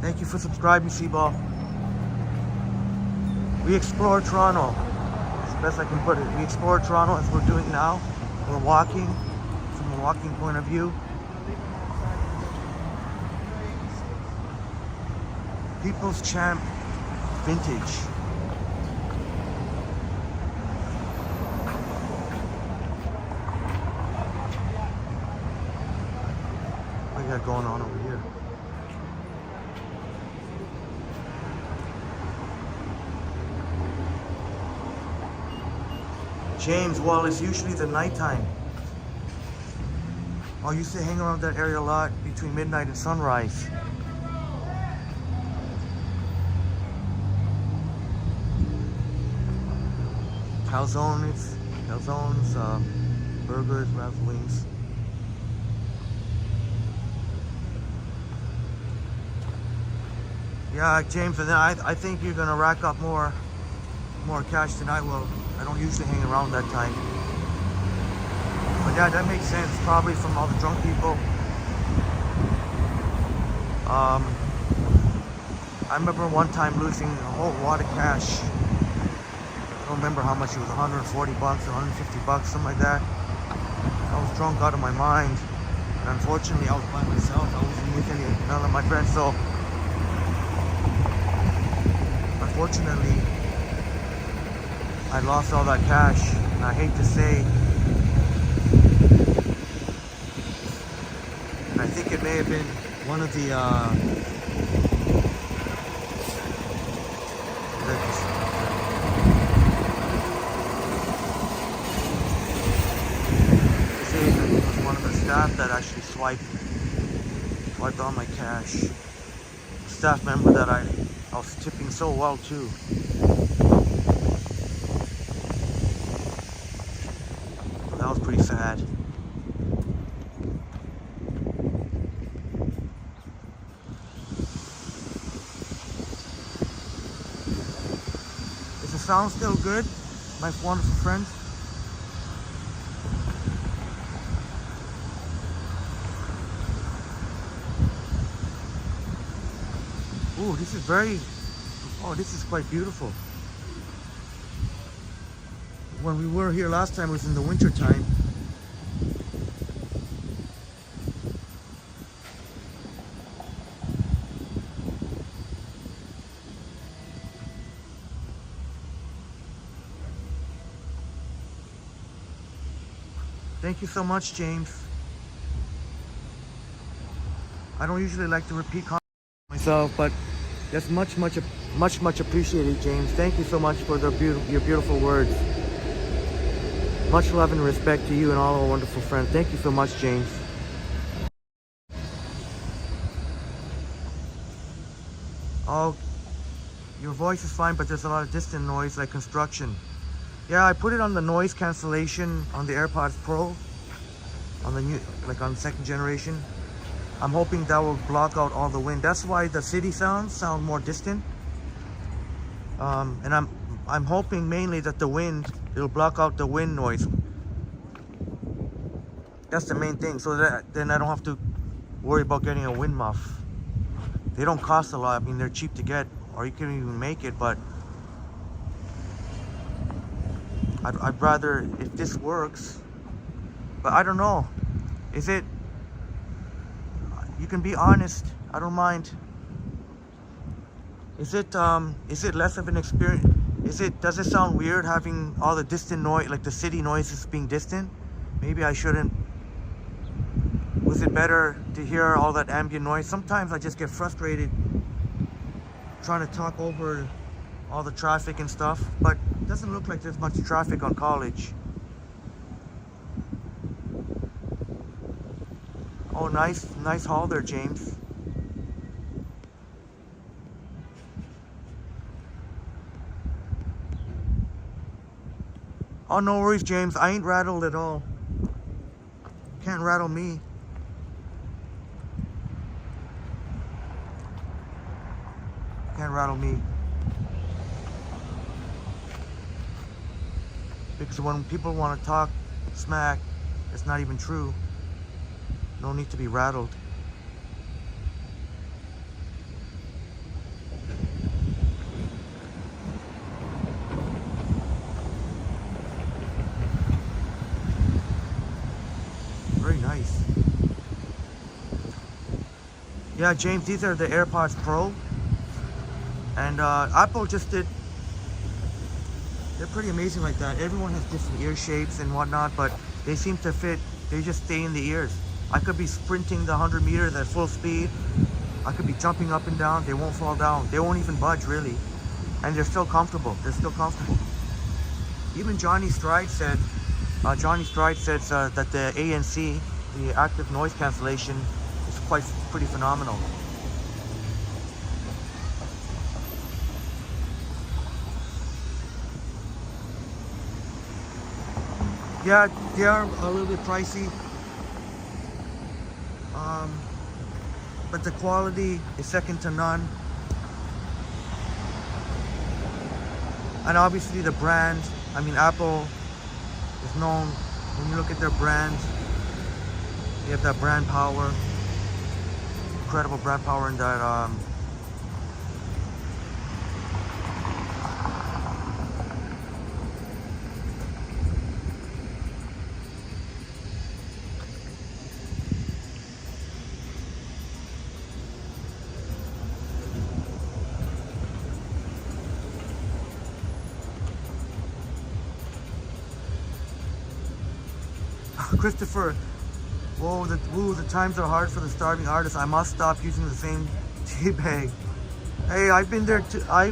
Thank you for subscribing, Seaball. We explore Toronto. That's the best I can put it. We explore Toronto as we're doing now. We're walking from a walking point of view. People's Champ Vintage. What do you got going on over here? James, well, it's usually the nighttime. I used to hang around that area a lot between midnight and sunrise. Calzones, burgers, wraps, wings. Yeah, James, and then I think you're gonna rack up more cash than I will. I don't usually hang around that time. But yeah, that makes sense. Probably from all the drunk people. I remember one time losing a whole lot of cash. I don't remember how much it was, 140 bucks, 150 bucks, something like that. I was drunk out of my mind. And unfortunately, I was by myself. I wasn't with none of my friends, so unfortunately, I lost all that cash, and I hate to say, and I think it may have been one of the, staff that actually swiped all my cash. Staff member that I was tipping so well too. That was pretty sad. Is the sound still good, my wonderful friends? Oh, this is quite beautiful. When we were here last time, it was in the winter time. Thank you so much, James. I don't usually like to repeat comments myself, but that's much appreciated, James. Thank you so much for your beautiful words. Much love and respect to you and all our wonderful friends. Thank you so much, James. Oh, your voice is fine, but there's a lot of distant noise, like construction. Yeah, I put it on the noise cancellation on the AirPods Pro, on the new, like on second generation. I'm hoping that will block out all the wind. That's why the city sounds sound more distant. And I'm hoping mainly that the wind, it'll block out the wind noise. That's the main thing, so that then I don't have to worry about getting a wind muff. They don't cost a lot. I mean, they're cheap to get, or you can even make it, but I'd rather, if this works, but I don't know. Is it, you can be honest, I don't mind. Is it less of an experience? Does it sound weird having all the distant noise, like the city noises being distant? Maybe I shouldn't. Was it better to hear all that ambient noise? Sometimes I just get frustrated trying to talk over all the traffic and stuff, but it doesn't look like there's much traffic on College. Oh, nice haul there, James. Oh, no worries, James. I ain't rattled at all. Can't rattle me. Can't rattle me. Because when people want to talk smack, it's not even true. No need to be rattled. Very nice. Yeah, James, these are the AirPods Pro. And Apple just did, they're pretty amazing like that. Everyone has different ear shapes and whatnot, but they seem to fit. They just stay in the ears. I could be sprinting the 100 meters at full speed. I could be jumping up and down. They won't fall down. They won't even budge, really. And they're still comfortable. They're still comfortable. Even Johnny Stride said that the ANC, the active noise cancellation, is pretty phenomenal. Yeah, they are a little bit pricey, but the quality is second to none. And obviously the brand, I mean, Apple is known, when you look at their brand, you have that brand power, incredible brand power in that Christopher, the times are hard for the starving artist. I must stop using the same tea bag. Hey, I've been there too. I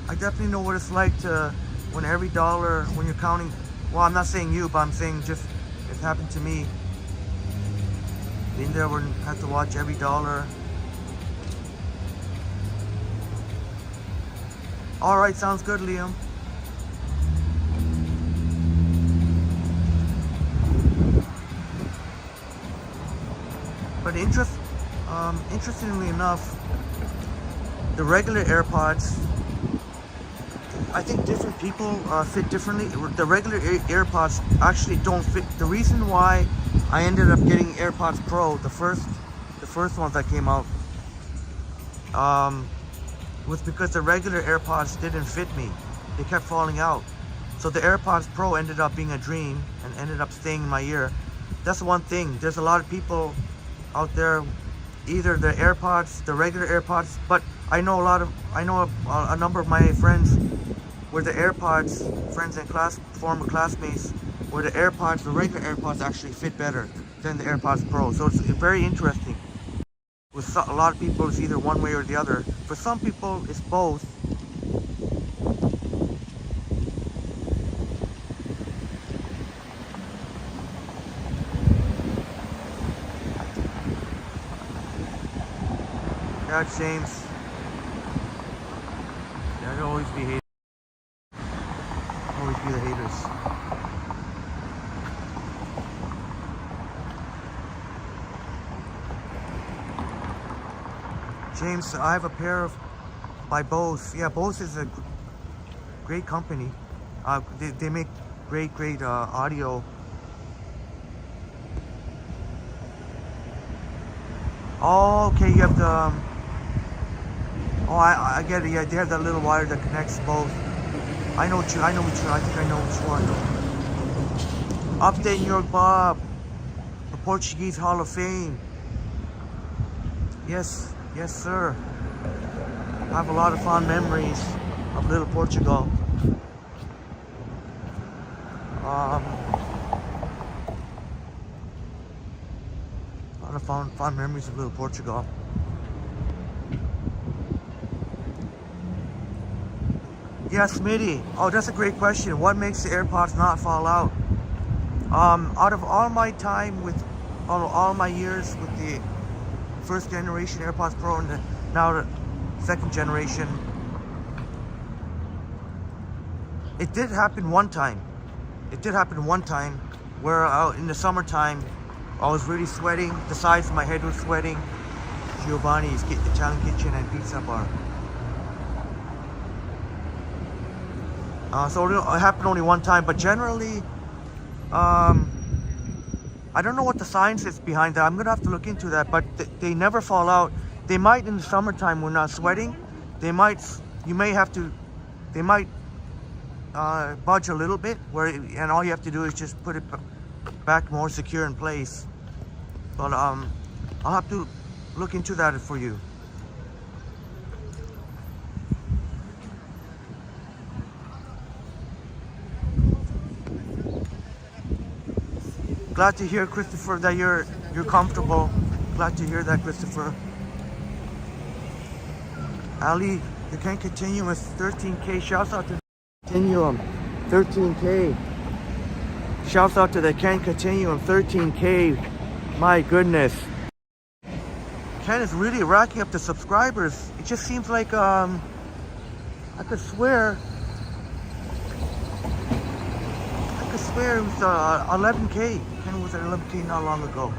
definitely know what it's like to, when every dollar, when you're counting, well, I'm not saying you, but I'm saying just, it happened to me. Been there when I had to watch every dollar. All right, sounds good, Liam. But interestingly enough, the regular AirPods, I think different people fit differently. The regular AirPods actually don't fit. The reason why I ended up getting AirPods Pro, the first ones that came out, was because the regular AirPods didn't fit me. They kept falling out. So the AirPods Pro ended up being a dream and ended up staying in my ear. That's one thing. There's a lot of people out there, either the AirPods, the regular AirPods, but I know a number of my friends where the AirPods, friends and former classmates, where the AirPods, the regular AirPods actually fit better than the AirPods Pro. So it's very interesting. With a lot of people, it's either one way or the other. For some people, it's both. Yeah, James. There'll always be haters. Always be the haters. James, I have a pair by Bose. Yeah, Bose is a great company. They make great audio. Oh, okay, you have the... Oh, I get it. Yeah, they have that little wire that connects both. I think I know which one. Upstate New York Bob, the Portuguese Hall of Fame. Yes, sir. I have a lot of fond memories of Little Portugal. A lot of fond memories of Little Portugal. Yeah, Smitty. Oh, that's a great question. What makes the AirPods not fall out? Out of all my time with all my years with the first generation AirPods Pro and now the second generation, It did happen one time. It did happen one time where in the summertime I was really sweating. The sides of my head was sweating. Giovanni's Italian Kitchen and Pizza Bar. So it happened only one time, but generally, I don't know what the science is behind that. I'm gonna have to look into that, but they never fall out. They might in the summertime when not sweating. They might budge a little bit, and all you have to do is just put it back more secure in place. But I'll have to look into that for you. Glad to hear, Christopher, that you're comfortable. Glad to hear that, Christopher. Ali, you can continue with 13K. Shouts out to Continuum, 13K. Shouts out to the Ken Continuum, 13K. My goodness. Ken is really racking up the subscribers. It just seems like I could swear it was 11K. Ken was at 11K not long ago.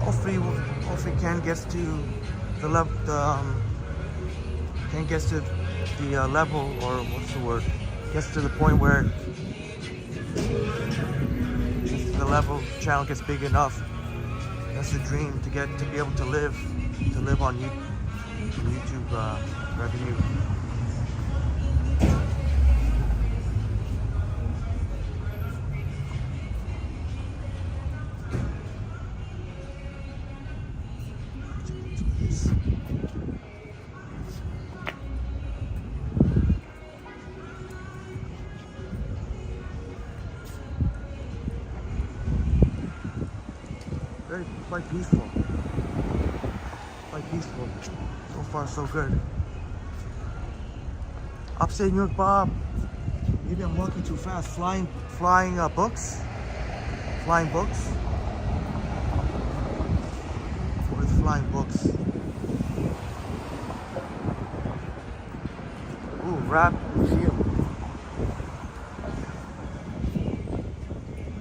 Hopefully Ken gets to the level. Ken gets to the level, or what's the word? Gets to the point where the level channel gets big enough. That's the dream, to be able to live on YouTube revenue. Quite peaceful. Quite peaceful. So far, so good. Upstate New York, Bob. Maybe I'm walking too fast. Flying books. Flying books. What is flying books? Ooh, rap museum.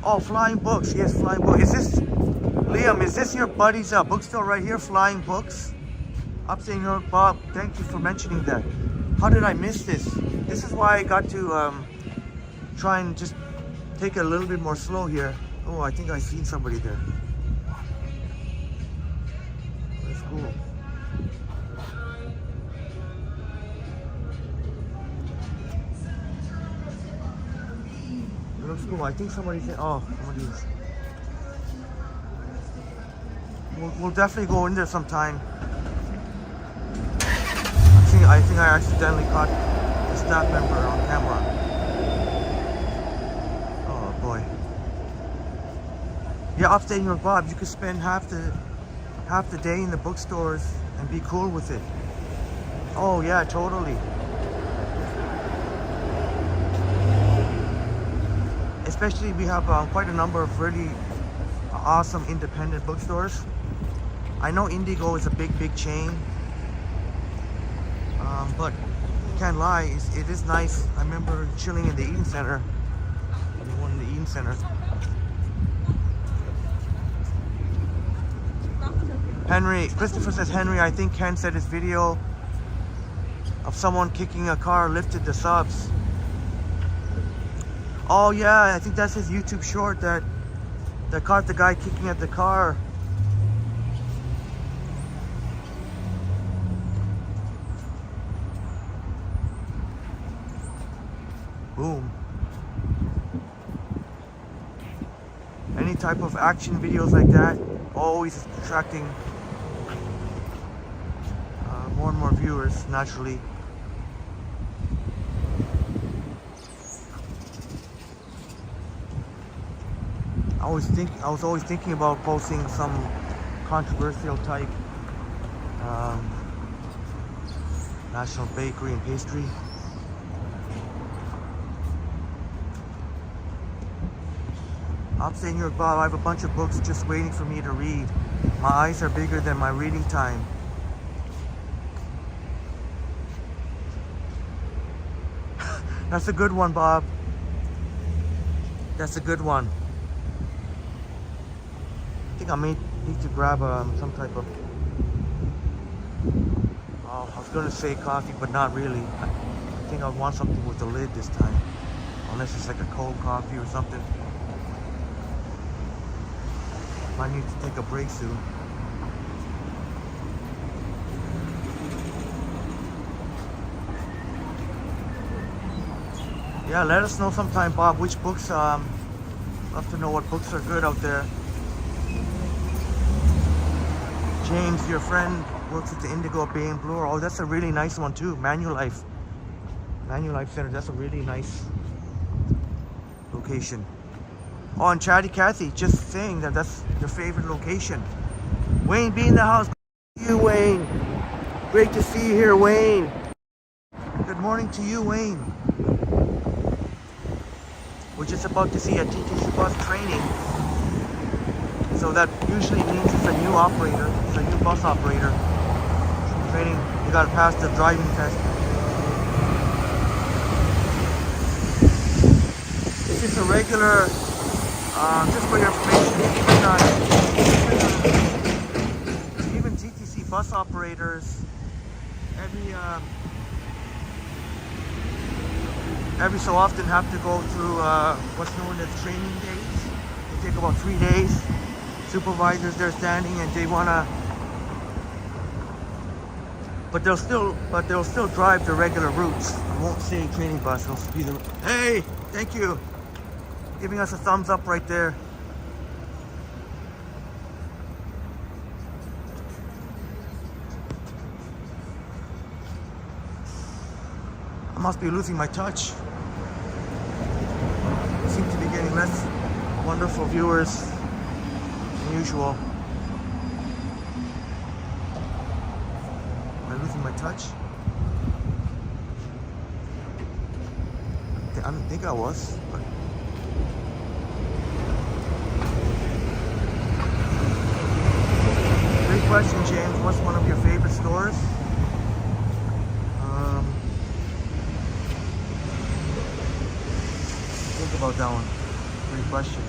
Oh, flying books. Yes, flying books. Is this Liam, is this your buddy's bookstore right here, Flying Books? Upstate New York, Bob, thank you for mentioning that. How did I miss this? This is why I got to try and just take it a little bit more slow here. Oh, I think I seen somebody there. That's cool. It looks cool. I think somebody's in. Oh, somebody's. We'll definitely go in there sometime. I think I accidentally caught a staff member on camera. Oh boy. Yeah, Upstate New York, Bob, you could spend half the day in the bookstores and be cool with it. Oh yeah, totally. Especially we have quite a number of really awesome independent bookstores. I know Indigo is a big chain, but I can't lie, it is nice. I remember chilling in the Eden Center, one in the Eden Center. Henry, Christopher says, Henry, I think Ken said his video of someone kicking a car lifted the subs. Oh yeah, I think that's his YouTube short that caught the guy kicking at the car. Boom. Any type of action videos like that, always attracting more and more viewers, naturally. I was always thinking about posting some controversial type National Bakery and Pastry. I'm saying here, Bob, I have a bunch of books just waiting for me to read. My eyes are bigger than my reading time. That's a good one, Bob. That's a good one. I think I may need to grab some type of... Oh, I was going to say coffee, but not really. I think I want something with a lid this time. Unless it's like a cold coffee or something. Might need to take a break soon. Yeah, let us know sometime, Bob, which books, love to know what books are good out there. James, your friend works at the Indigo Bay and Bloor. Oh, that's a really nice one too. Manulife Center, that's a really nice location. Oh, and Chatty Cathy, just saying that that's your favorite location. Wayne, be in the house. You, Wayne. Great to see you here, Wayne. Good morning to you, Wayne. We're just about to see a TTC bus training. So that usually means it's a new operator. It's a new bus operator. Training, you gotta pass the driving test. This is a regular, just for your information, even TTC bus operators, every so often have to go through what's known as training days. They take about 3 days. Supervisors, they're standing and they wanna, but they'll still drive the regular routes. I won't say training bus. It'll be the, hey, thank you, giving us a thumbs up right there. I must be losing my touch. I seem to be getting less wonderful viewers than usual. Am I losing my touch? I don't think I was. But... Great question, James. What's one of your favorite stores? Think about that one. Great question.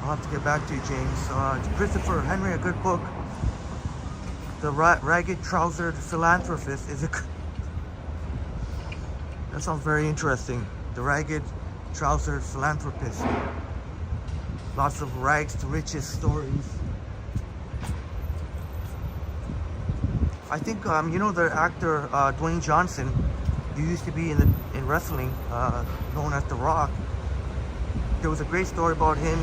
I'll have to get back to you, James. Christopher Henry, a good book. The Ragged Trousered Philanthropist is a... That sounds very interesting. The Ragged Trousered Philanthropist. Lots of rags to riches stories. I think you know the actor Dwayne Johnson. He used to be in wrestling, known as The Rock. There was a great story about him.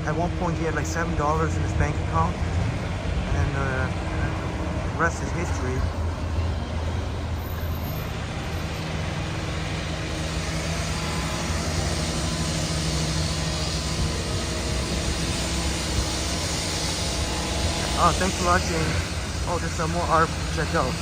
At one point he had like $7 in his bank account, and the rest is history. Oh, thanks a lot, James. Oh, there's some more art to check out.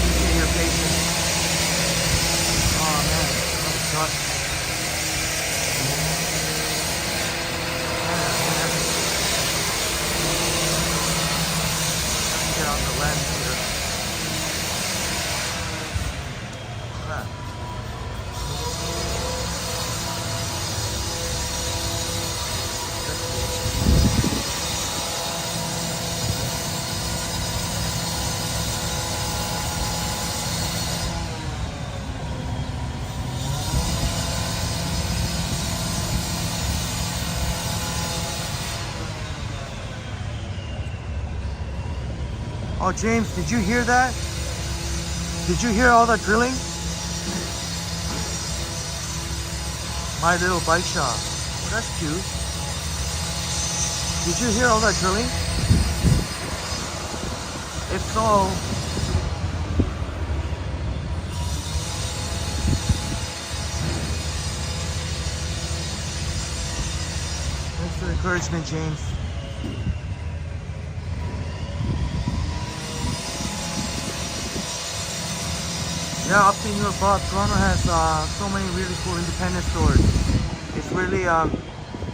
Appreciate your patience. Oh man, that was tough. Get on the lens here. Oh, James, did you hear that? Did you hear all that drilling? My little bike shop. Oh, that's cute. Did you hear all that drilling? If so, if you encouragement, James. Yeah, upstate New York, Toronto has so many really cool independent stores. It's really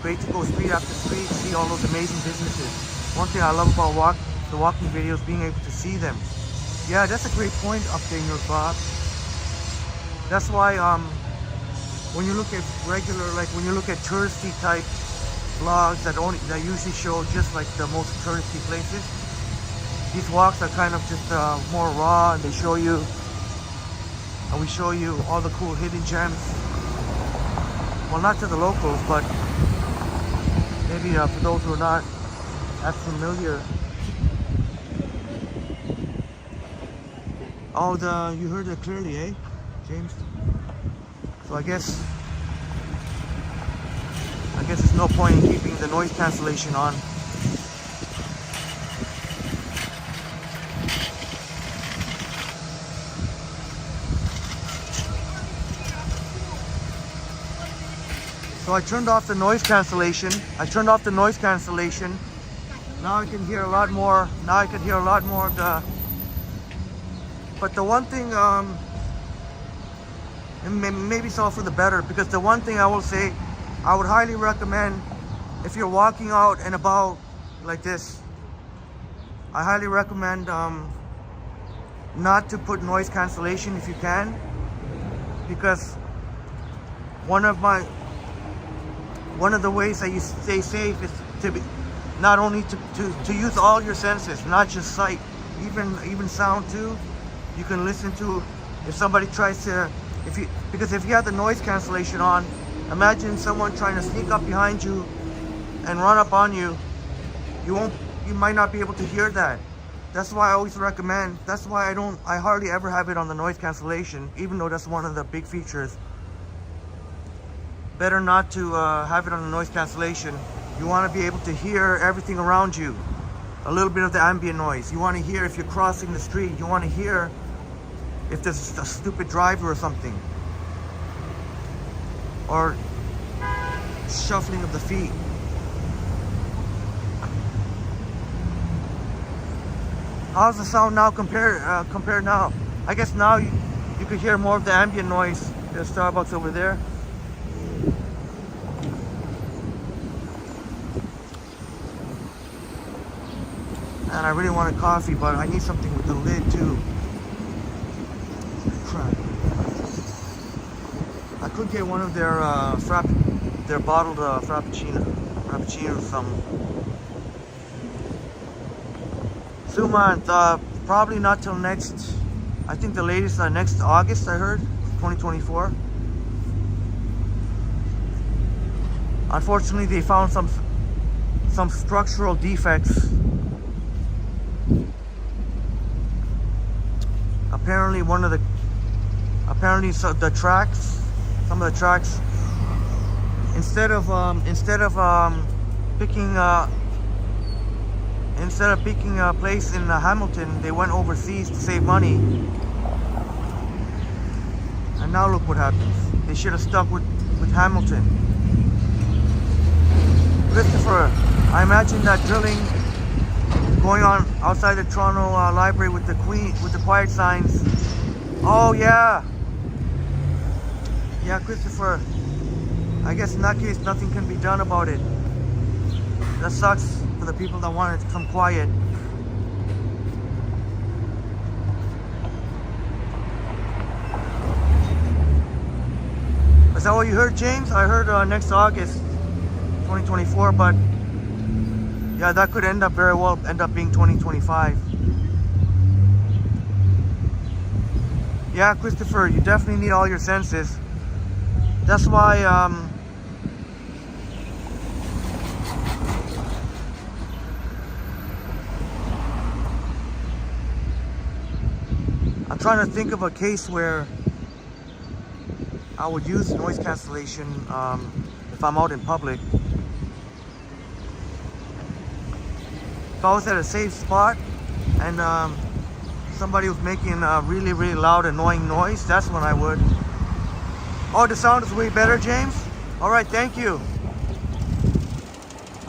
great to go street after street, see all those amazing businesses. One thing I love about the walking videos, being able to see them. Yeah, that's a great point, upstate New York, Bob. That's why when you look at regular, like when you look at touristy type vlogs that usually show just like the most touristy places, these walks are kind of just more raw, and they show you. And we show you all the cool hidden gems. Well, not to the locals, but maybe for those who are not as familiar. Oh, you heard it clearly, eh, James? So I guess there's no point in keeping the noise cancellation on. So I turned off the noise cancellation. Now I can hear a lot more. Of the. But the one thing, and maybe it's all for the better, because the one thing I will say, I would highly recommend, if you're walking out and about like this, I highly recommend not to put noise cancellation if you can, because one of the ways that you stay safe is to be not only to use all your senses, not just sight, even sound too. You can listen to if somebody tries to, because if you have the noise cancellation on, imagine someone trying to sneak up behind you and run up on you. You might not be able to hear that. That's why I always recommend. That's why I hardly ever have it on the noise cancellation, even though that's one of the big features. Better not to have it on the noise cancellation. You want to be able to hear everything around you. A little bit of the ambient noise. You want to hear if you're crossing the street. You want to hear if there's a stupid driver or something. Or shuffling of the feet. How's the sound now compared now? I guess now you could hear more of the ambient noise. There's Starbucks over there. And I really want a coffee, but I need something with the lid too. Crap. I could get one of their bottled frappuccino or something. Sumonth, probably not till next. I think the latest next August. I heard 2024. Unfortunately, they found some structural defects. Apparently some of the tracks, instead of picking a place in Hamilton, they went overseas to save money. And now look what happens. They should have stuck with Hamilton. Christopher, I imagine that drilling going on outside the Toronto Library with the quiet signs. Oh yeah. Yeah, Christopher. I guess in that case, nothing can be done about it. That sucks for the people that wanted to come quiet. Is that what you heard, James? I heard next August 2024, but yeah, that could end up being 2025. Yeah, Christopher, you definitely need all your senses. That's why I'm trying to think of a case where I would use noise cancellation if I'm out in public. If I was at a safe spot and somebody was making a really, really loud, annoying noise, that's when I would. Oh, the sound is way better, James? All right, thank you.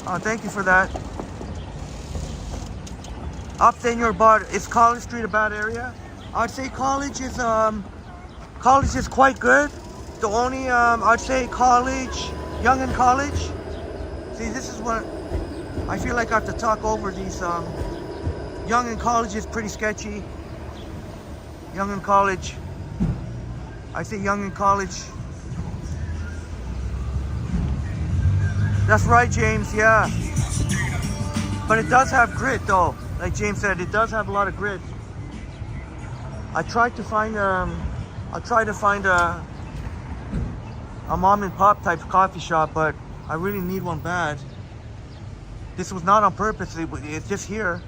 Thank you for that. Upstate New York, but is College Street a bad area? I'd say College is quite good. The only I'd say College, Young and College. See, this is what I feel like I have to talk over these. Young and College is pretty sketchy. Young and College. I say Young and College. That's right, James. Yeah. But it does have grit, though. Like James said, it does have a lot of grit. I tried to find a mom and pop type coffee shop, but I really need one bad. This was not on purpose. It's just here.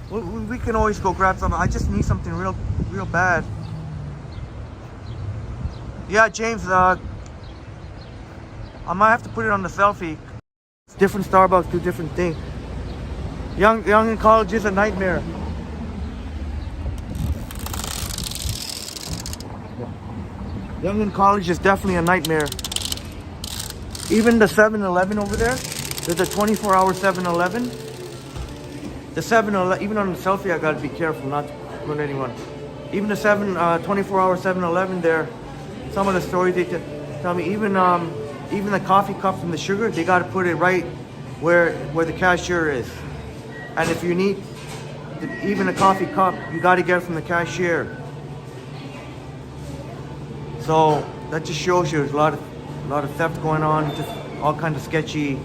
We can always go grab something. I just need something real bad. Yeah, James. I might have to put it on the selfie. Different Starbucks do different things. Young in College is a nightmare. Young in College is definitely a nightmare. Even the 7-Eleven over there, there's a 24-hour 7-Eleven. The 7-Eleven, even on the selfie, I gotta be careful not to put anyone. Even the 24-hour 7-Eleven there, some of the stories they tell me, even the coffee cups and the sugar, they gotta put it right where the cashier is. And if you need even a coffee cup, you gotta get it from the cashier. So that just shows you there's a lot of theft going on, just all kinds of sketchy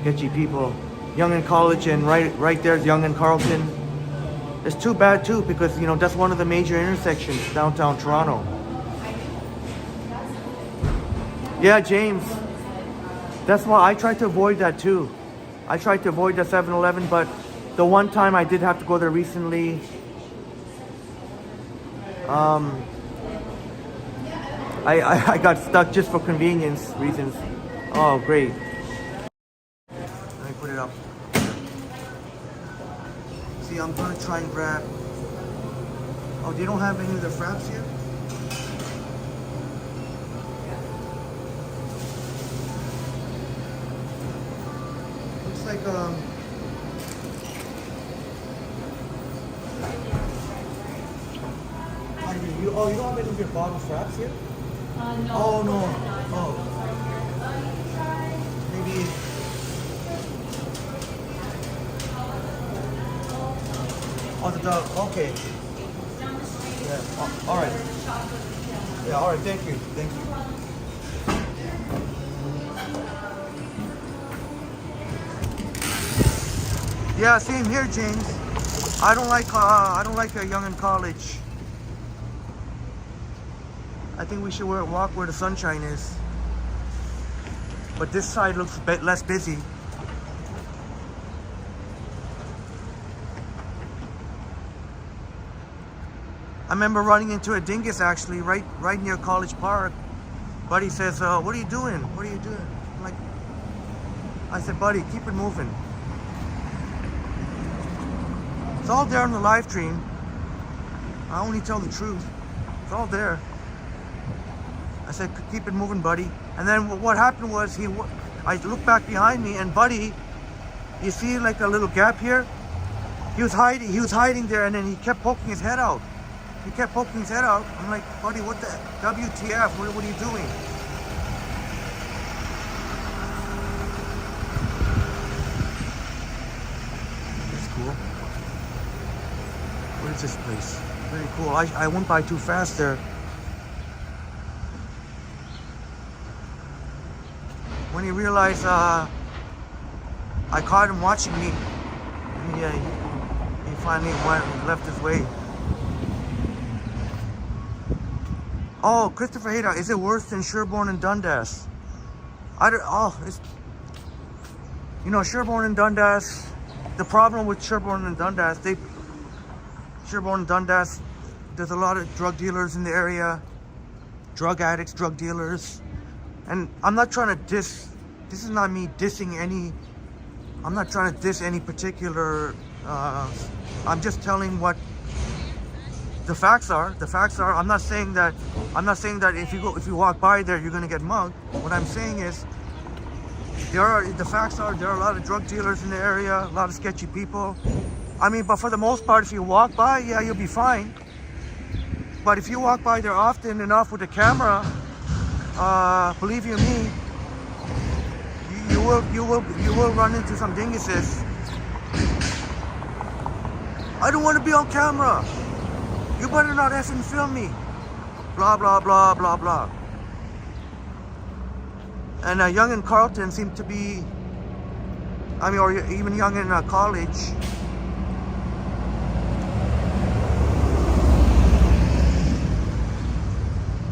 people. Young in College and right there's Young and Carlton. It's too bad too because that's one of the major intersections downtown Toronto. Yeah, James. That's why I tried to avoid that too. I tried to avoid the 7-Eleven, but the one time I did have to go there recently, I got stuck just for convenience reasons. Oh, great. Let me put it up. See, I'm gonna try and grab. Oh, they don't have any of the fraps here? Looks like, you don't have any of your bottle fraps here? No. Oh, no. Oh. Maybe. Oh, the dog. Okay. Yeah. Oh, all right. Yeah, all right. Thank you. Thank you. Yeah, same here, James. I don't like a Young in College. I think we should walk where the sunshine is. But this side looks a bit less busy. I remember running into a dingus actually right near College Park. Buddy says, what are you doing? What are you doing? I said, buddy, keep it moving. It's all there on the live stream. I only tell the truth. It's all there. I said, keep it moving, buddy. And then what happened was I looked back behind me and buddy, you see like a little gap here? He was hiding there and then he kept poking his head out. I'm like, buddy, what the WTF? What are you doing? That's cool. What is this place? Very cool. I went by too fast there. When he realized I caught him watching me, and he finally left his way. Oh, Christopher Haydock, is it worse than Sherbourne and Dundas? Sherbourne and Dundas, the problem with Sherbourne and Dundas, there's a lot of drug dealers in the area, drug addicts, drug dealers. And I'm not trying to this is not me dissing I'm not trying to diss any particular, I'm just telling what the facts are. I'm not saying that if you walk by there, you're gonna get mugged. What I'm saying is, The facts are there are a lot of drug dealers in the area, a lot of sketchy people. I mean, but for the most part, if you walk by, yeah, you'll be fine. But if you walk by there often enough with a camera, believe you me, you will run into some dinguses. I don't want to be on camera. You better not effing film me. Blah blah blah blah blah. And Young and Carlton seem to be, I mean, or even Young in college.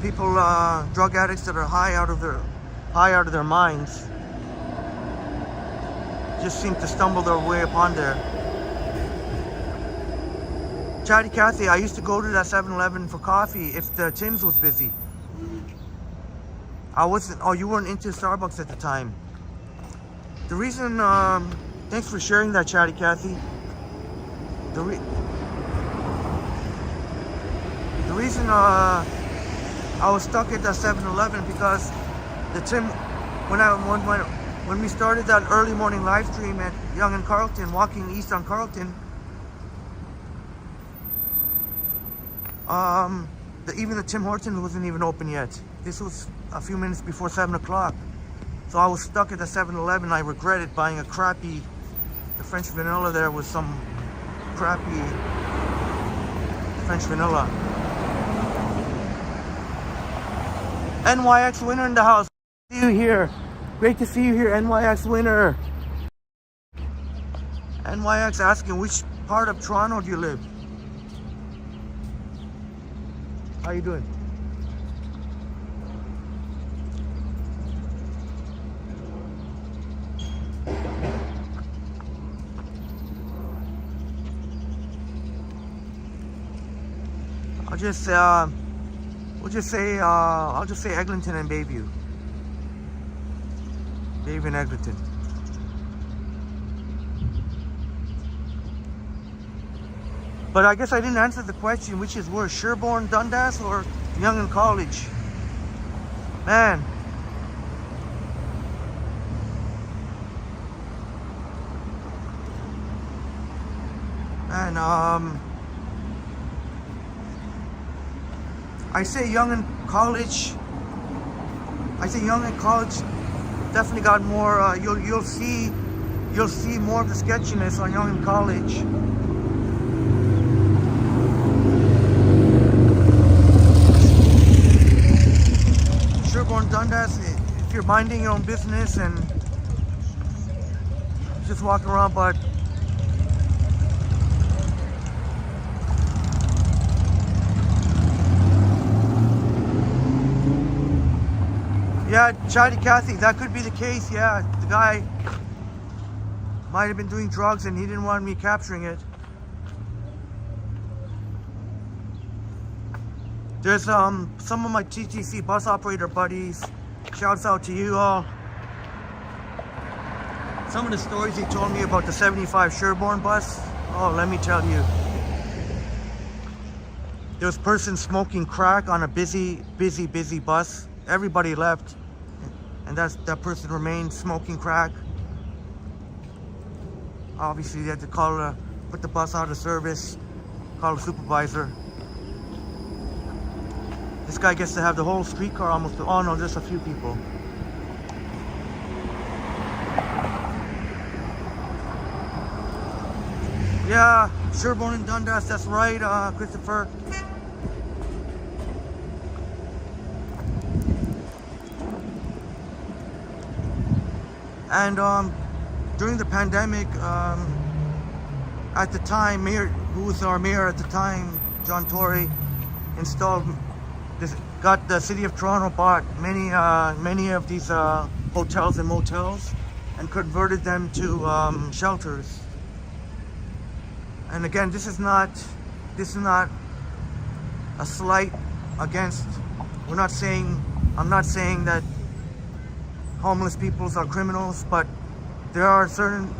People, drug addicts that are high out of their minds, just seem to stumble their way upon there. Chatty Cathy, I used to go to that 7-Eleven for coffee if the Tim's was busy. I wasn't. Oh, you weren't into Starbucks at the time. The reason, thanks for sharing that, Chatty Cathy. The reason I was stuck at that 7-Eleven because the Tim, when we started that early morning live stream at Young and Carlton, walking east on Carlton, even the Tim Hortons wasn't even open yet. This was a few minutes before 7 o'clock. So I was stuck at the 7-Eleven. I regretted buying the French vanilla there was some crappy French vanilla. NYX winner in the house. See you here. Great to see you here, NYX winner. NYX asking, which part of Toronto do you live? How you doing? I'll just say Eglinton and Bayview. Bayview and Eglinton. But I guess I didn't answer the question, which is worse, Sherbourne, Dundas, or Young and College? Man. I say Young and College. Definitely got more. You'll see more of the sketchiness on Young and College. Sherbourne, Dundas. If you're minding your own business and just walking around, but. Yeah, Chatty Cathy, that could be the case, yeah. The guy might have been doing drugs and he didn't want me capturing it. There's some of my TTC bus operator buddies. Shouts out to you all. Some of the stories he told me about the 75 Sherbourne bus. Oh, let me tell you. There was a person smoking crack on a busy bus. Everybody left, and that person remained smoking crack. Obviously, they had to put the bus out of service, call a supervisor. This guy gets to have the whole streetcar almost. Oh no, just a few people. Yeah, Sherbourne and Dundas. That's right, Christopher. And during the pandemic, at the time, who was our mayor at the time, John Tory, got the city of Toronto bought many of these hotels and motels and converted them to shelters. And again, this is not a slight against. I'm not saying that homeless people are criminals, but there are certain,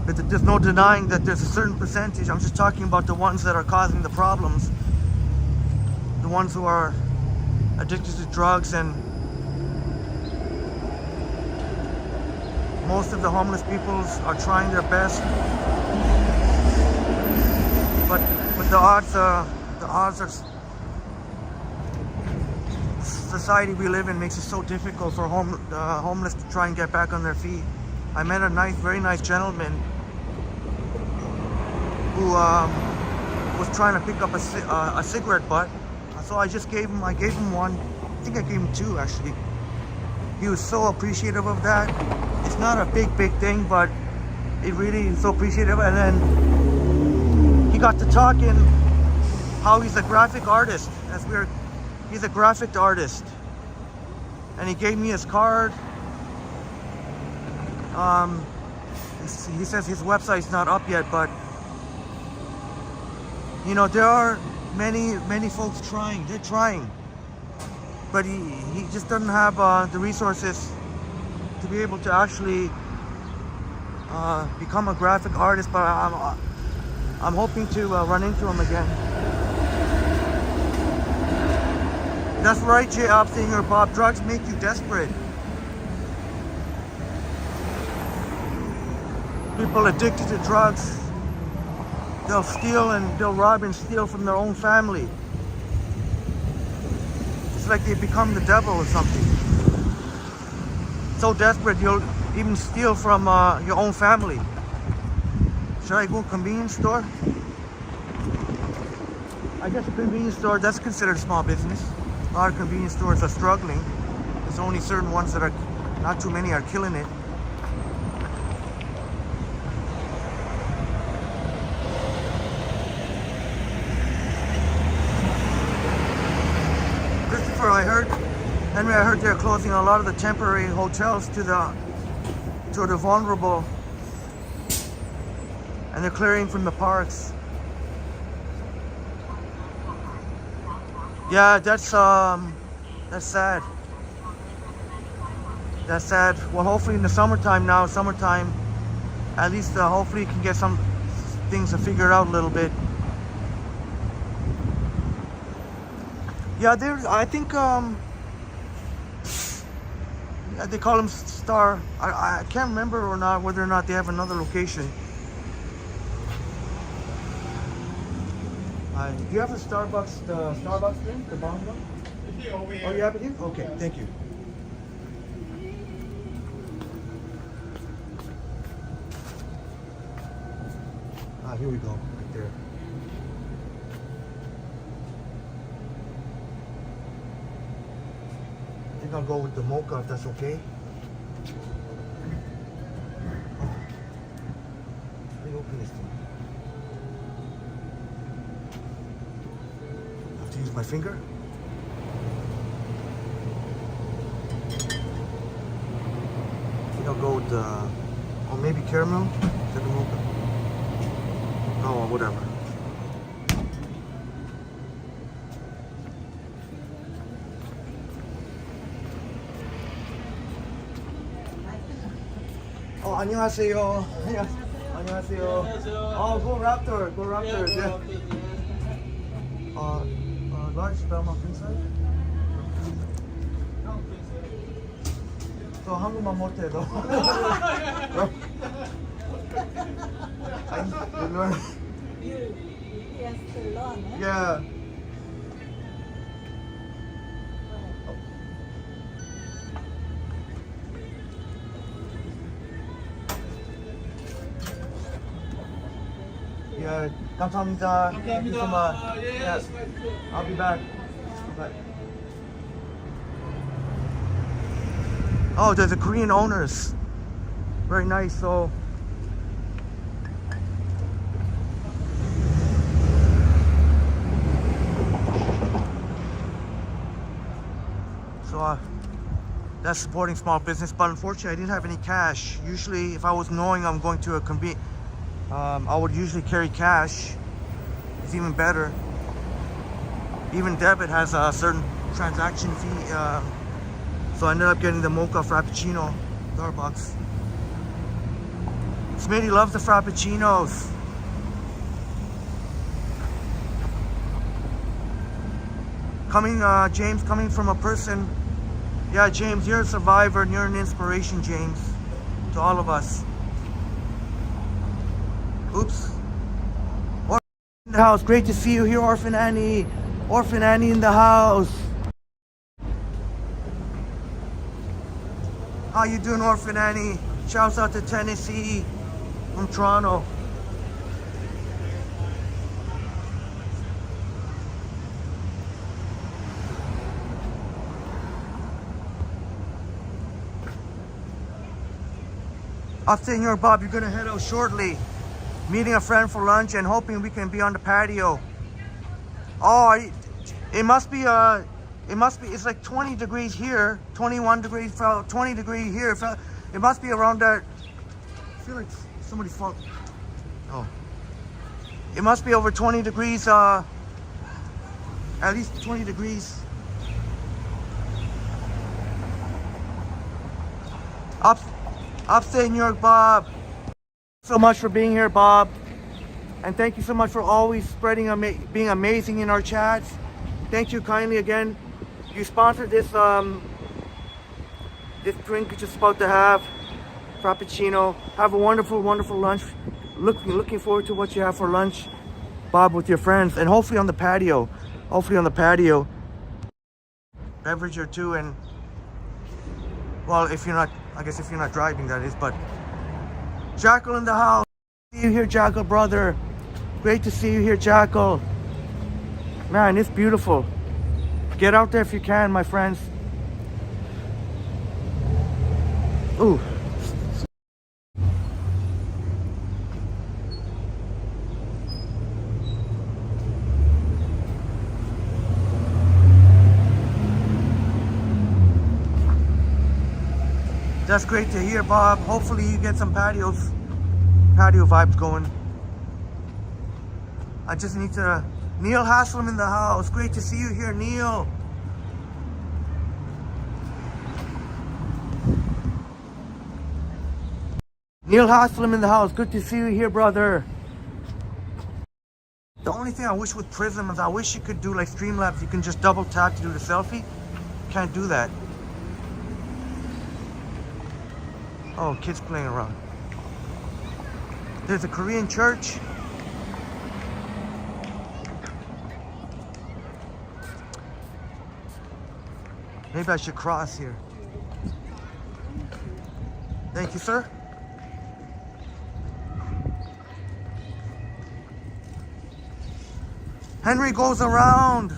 but there's no denying that there's a certain percentage. I'm just talking about the ones that are causing the problems, the ones who are addicted to drugs and Most of the homeless people are trying their best, but the odds are, society we live in makes it so difficult for homeless to try and get back on their feet. I met a very nice gentleman who was trying to pick up a cigarette butt. So I gave him one. I think I gave him two actually. He was so appreciative of that. It's not a big thing, but it really is so appreciative. And then he got to talking how he's a graphic artist. He's a graphic artist, and he gave me his card. He says his website's not up yet, but you know, there are many folks trying. They're trying, but he just doesn't have the resources to be able to actually become a graphic artist. But I'm hoping to run into him again. That's right, J-Op singer Bob. Drugs make you desperate. People addicted to drugs, they'll steal and they'll rob and steal from their own family. It's like they become the devil or something. So desperate you'll even steal from your own family. Should I go to a convenience store? I guess a convenience store, that's considered a small business. A lot of convenience stores are struggling. There's only certain ones that are, not too many are killing it. Christopher, Henry, I heard they're closing a lot of the temporary hotels to the vulnerable, and they're clearing from the parks. Yeah, that's sad. That's sad. Well, hopefully in the summertime, at least hopefully you can get some things to figure out a little bit. Yeah, I think they call them Star. I can't remember whether or not they have another location. Do you have the Starbucks drink, the bomb one? Oh, you have it here? Okay, thank you. Here we go, right there. I think I'll go with the mocha if that's okay. Let me open this thing. Use my finger. I think I'll go with or maybe caramel. Is that the mocha? Oh, whatever. Oh, 안녕하세요. 안녕하세요. Oh, go Raptor. Go Raptor. Yeah. Large Belmont inside? 저 한국말 못해 너. Yeah. Yeah, 감사합니다. Thank you so much. Yes, I'll be back. Bye. Oh, there's the Korean owners. Very nice. So that's supporting small business, but unfortunately I didn't have any cash. Usually if I was knowing I'm going to a I would usually carry cash. It's even better. Even debit has a certain transaction fee. So I ended up getting the mocha frappuccino, Starbucks. Smitty loves the frappuccinos. James, coming from a person. Yeah, James, you're a survivor and you're an inspiration, James. to all of us. Oops. Orphan in the house. Great to see you here, Orphan Annie. Orphan Annie in the house. How you doing, Orphan Annie? Shouts out to Tennessee from Toronto. Upstate New York, Bob, you're gonna head out shortly. Meeting a friend for lunch and hoping we can be on the patio. Oh, it must be, it's like 20 degrees here, 21 degrees, 20 degrees here. It must be around that. I feel like somebody fought. Oh. It must be over 20 degrees, at least 20 degrees. Upstate New York, Bob. So much for being here, Bob. And thank you so much for always spreading, being amazing in our chats. Thank you kindly again. You sponsored this this drink you're just about to have, Frappuccino. Have a wonderful, wonderful lunch. Looking forward to what you have for lunch, Bob, with your friends, and hopefully on the patio. Hopefully on the patio. Beverage or two, and well, if you're not, I guess if you're not driving, that is. But Jackal in the house. See you here, Jackal, brother. Great to see you here, Jackal. Man, it's beautiful. Get out there if you can, my friends. Ooh. That's great to hear, Bob. Hopefully you get some patio vibes going. I just need to... Neil Haslam in the house. Great to see you here, Neil. Neil Haslam in the house. Good to see you here, brother. The only thing I wish with Prism is I wish you could do like Streamlabs. You can just double tap to do the selfie. Can't do that. Oh, kids playing around. There's a Korean church. Maybe I should cross here. Thank you, sir. Henry goes around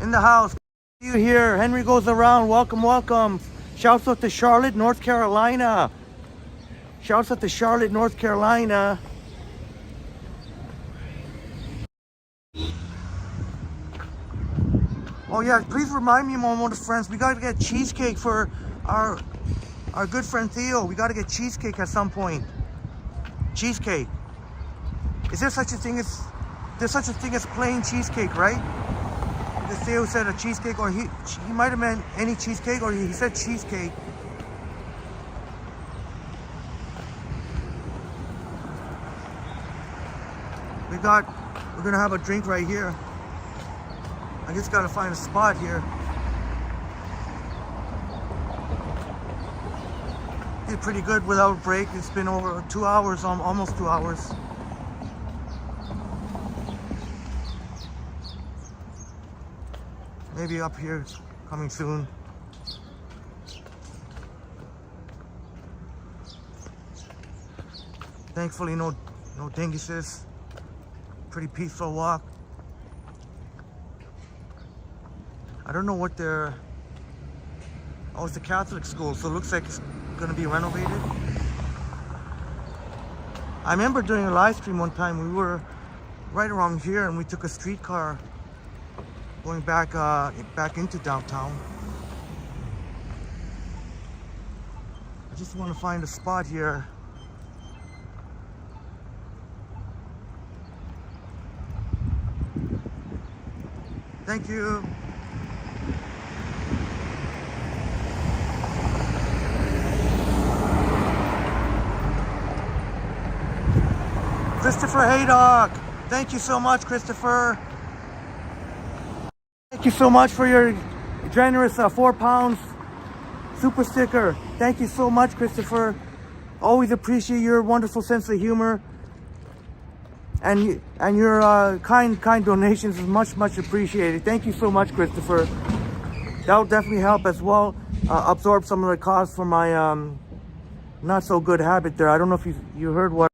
in the house. You here? Henry goes around. Welcome, welcome. Shouts out to Charlotte, North Carolina. Shouts out to Charlotte, North Carolina. Oh yeah, please remind me, Momo's friends, we gotta get cheesecake for our good friend Theo. We gotta get cheesecake at some point. Cheesecake. Is there such a thing as plain cheesecake, right? Because Theo said a cheesecake, or he might have meant any cheesecake, or he said cheesecake. We're gonna have a drink right here. I just gotta find a spot here. Did pretty good without a break. It's been over 2 hours, almost 2 hours. Maybe up here, coming soon. Thankfully, no dinguses. Pretty peaceful walk. I don't know what they're... Oh, it's a Catholic school, so it looks like it's gonna be renovated. I remember doing a live stream one time. We were right around here, and we took a streetcar going back into downtown. I just want to find a spot here. Thank you. Christopher Haydock. Thank you so much, Christopher. Thank you so much for your generous 4 pounds super sticker. Thank you so much, Christopher. Always appreciate your wonderful sense of humor. And your kind donations is much appreciated. Thank you so much, Christopher. That'll definitely help as well. Absorb some of the costs for my not so good habit there. I don't know if you heard what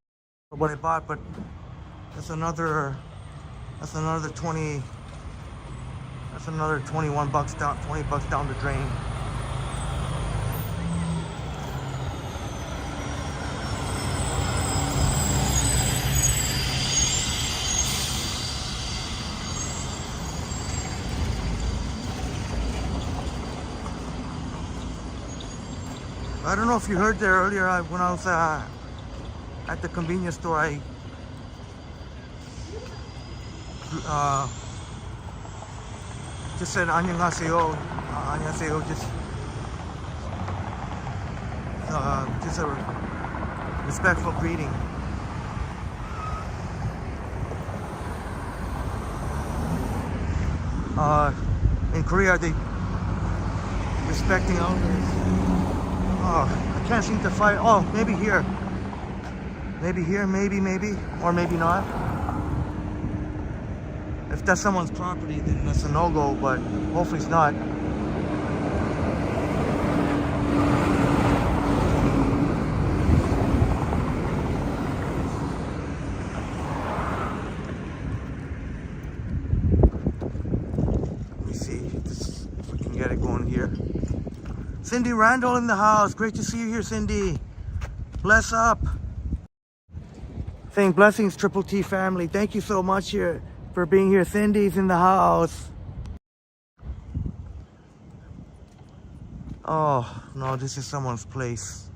I bought, but that's another 20. That's another 21 bucks down, 20 bucks down the drain. I don't know if you heard there earlier when I was at the convenience store. I just said 안녕하세요, just a respectful greeting. In Korea, they respecting elders. Oh, I can't seem to find. Oh, maybe here. Maybe here, maybe, or maybe not. If that's someone's property, then that's a no-go, but hopefully it's not. Let me see if we can get it going here. Cindy Randall in the house. Great to see you here, Cindy. Bless up. Saying blessings, Triple T family. Thank you so much here for being here. Cindy's in the house. Oh, no, this is someone's place.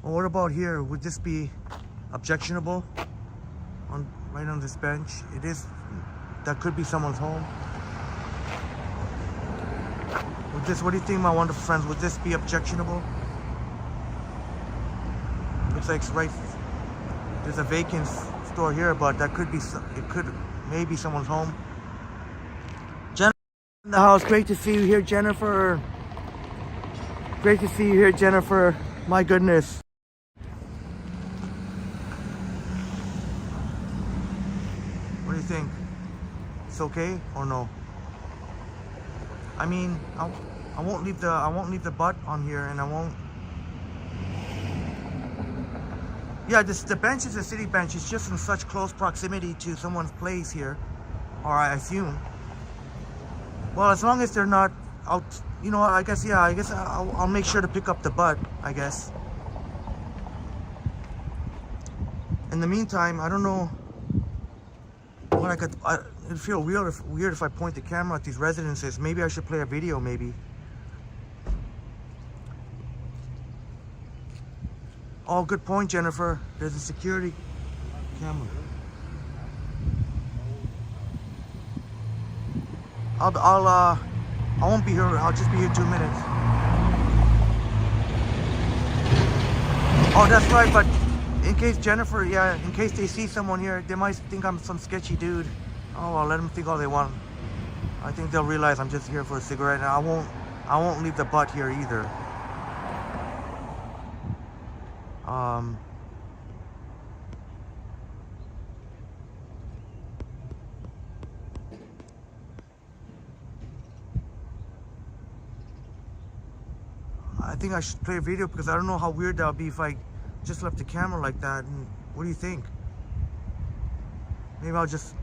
Well, what about here? Would this be objectionable? Right on this bench? It is. That could be someone's home. What do you think, my wonderful friends? Would this be objectionable? Looks like it's right. There's a vacant store here, but that could be. It could maybe someone's home. Jennifer in the house. Great to see you here, Jennifer. Great to see you here, Jennifer. My goodness. What do you think? It's okay or no? I mean, I won't leave the butt on here, and I won't. Yeah, the bench is a city bench. It's just in such close proximity to someone's place here, or I assume. Well, as long as they're not out, you know. I guess I'll make sure to pick up the butt. I guess. In the meantime, I don't know what I could. It'd feel weird if I point the camera at these residences. Maybe I should play a video, maybe. Oh, good point, Jennifer. There's a security camera. I won't be here. I'll just be here 2 minutes. Oh, that's right. But in case Jennifer, in case they see someone here, they might think I'm some sketchy dude. Oh, I'll let them think all they want. I think they'll realize I'm just here for a cigarette, and I won't leave the butt here either. I think I should play a video because I don't know how weird that would be if I just left the camera like that. And what do you think? Maybe I'll just.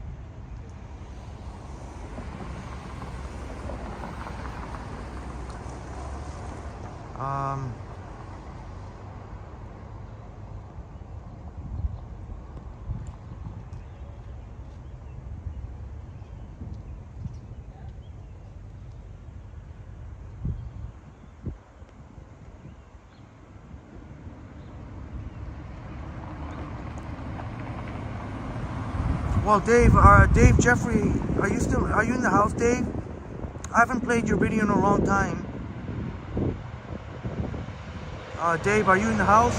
Well, Dave Jeffrey, are you in the house, Dave? I haven't played your video in a long time. Dave, are you in the house?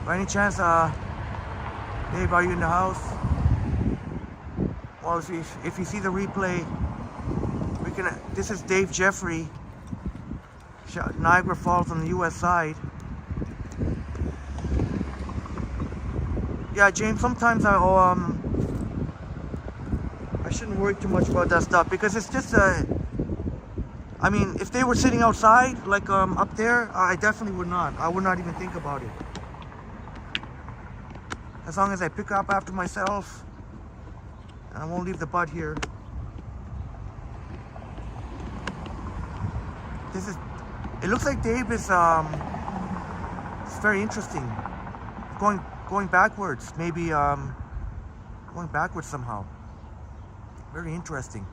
By any chance, Dave, are you in the house? Well, if you see the replay, we This is Dave Jeffrey, Niagara Falls on the U.S. side. Yeah, James. Sometimes I shouldn't worry too much about that stuff because it's just I mean, if they were sitting outside, like up there, I definitely would not. I would not even think about it. As long as I pick up after myself, and I won't leave the butt here. It looks like Dave is, it's very interesting. Going backwards, maybe going backwards somehow. Very interesting.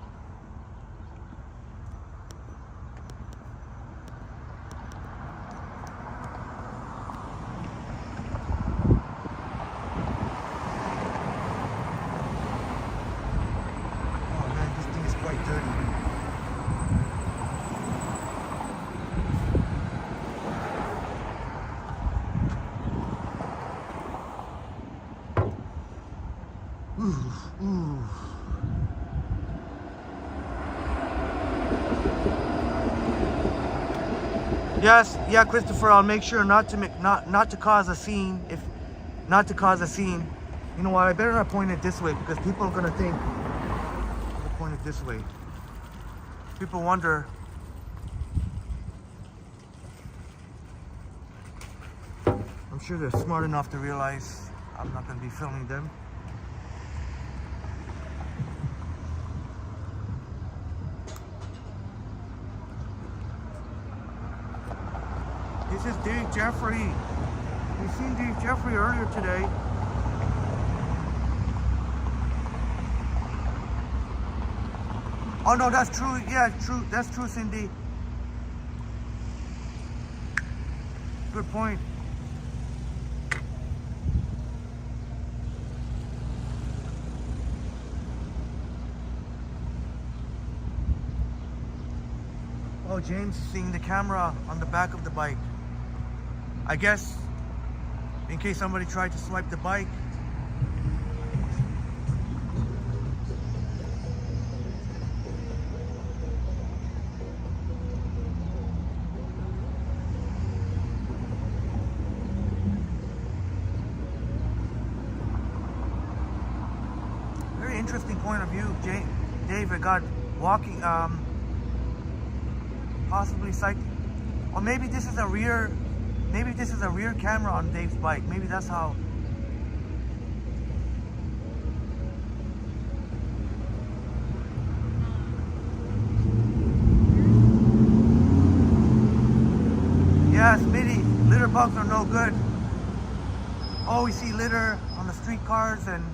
Yes, yeah, Christopher. I'll make sure not to cause a scene. Not to cause a scene. You know what? I better not point it this way because people are gonna think I'll point it this way. People wonder. I'm sure they're smart enough to realize I'm not gonna be filming them. This is Dave Jeffrey. We've seen Dave Jeffrey earlier today. Oh no, that's true. Yeah, true. That's true, Cindy. Good point. Oh, James is seeing the camera on the back of the bike. I guess in case somebody tried to swipe the bike. Very interesting point of view, Dave. I got walking, possibly cycling, or maybe this is a rear. Maybe this is a rear camera on Dave's bike. Maybe that's how. Yeah, Smitty, litter bugs are no good. Oh, we see litter on the streetcars and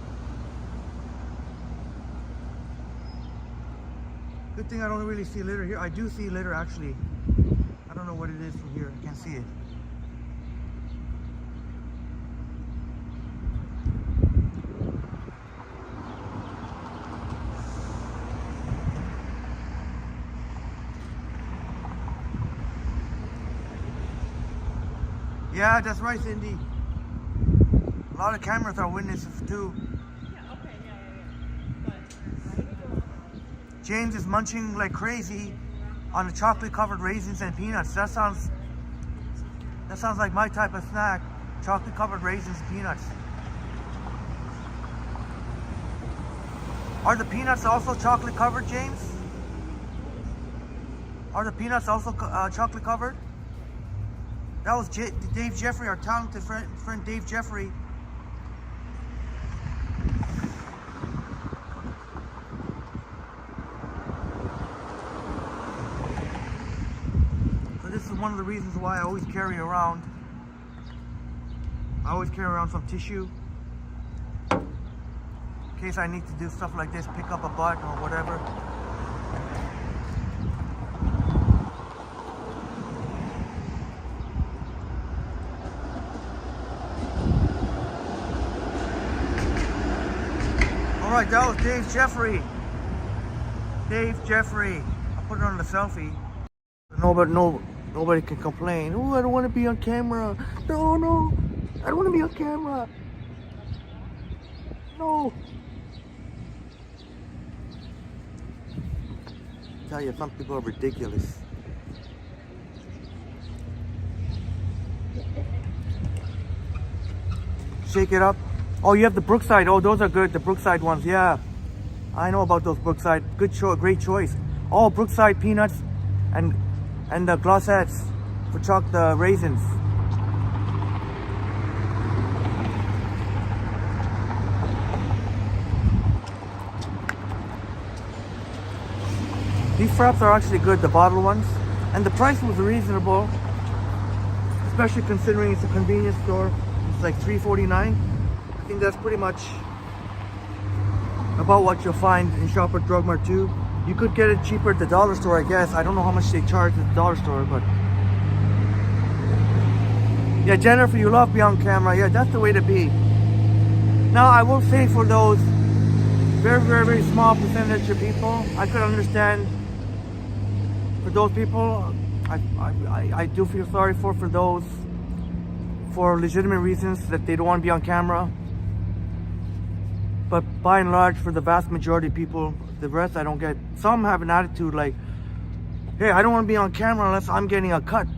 good thing I don't really see litter here. I do see litter actually. I don't know what it is from here. I can't see it. Yeah, that's right, Cindy. A lot of cameras are witnesses too. Yeah, okay, yeah. But, James is munching like crazy on the chocolate-covered raisins and peanuts. That sounds like my type of snack. Chocolate-covered raisins and peanuts. Are the peanuts also chocolate-covered, James? Are the peanuts also chocolate-covered? That was Dave Jeffrey, our talented friend Dave Jeffrey. So this is one of the reasons why I always carry around some tissue. In case I need to do stuff like this, pick up a butt or whatever. Alright, that was Dave Jeffrey. Dave Jeffrey. I'll put it on the selfie. Nobody can complain. Oh, I don't want to be on camera. No, I don't want to be on camera. No. I tell you, some people are ridiculous. Shake it up. Oh, you have the Brookside. Oh, those are good. The Brookside ones. Yeah, I know about those Brookside. Good choice. Great choice. Oh, Brookside peanuts and the glossettes for the raisins. These fraps are actually good, the bottle ones, and the price was reasonable, especially considering it's a convenience store. It's like $3.49. I think that's pretty much about what you'll find in Shoppers Drug Mart too. You could get it cheaper at the dollar store, I guess. I don't know how much they charge at the dollar store, but yeah, Jennifer, you love being on camera. Yeah, that's the way to be. Now, I will say for those very, very, very small percentage of people, I could understand. For those people, I do feel sorry for those for legitimate reasons that they don't want to be on camera. But by and large, for the vast majority of people, the rest I don't get. Some have an attitude like, hey, I don't want to be on camera unless I'm getting a cut.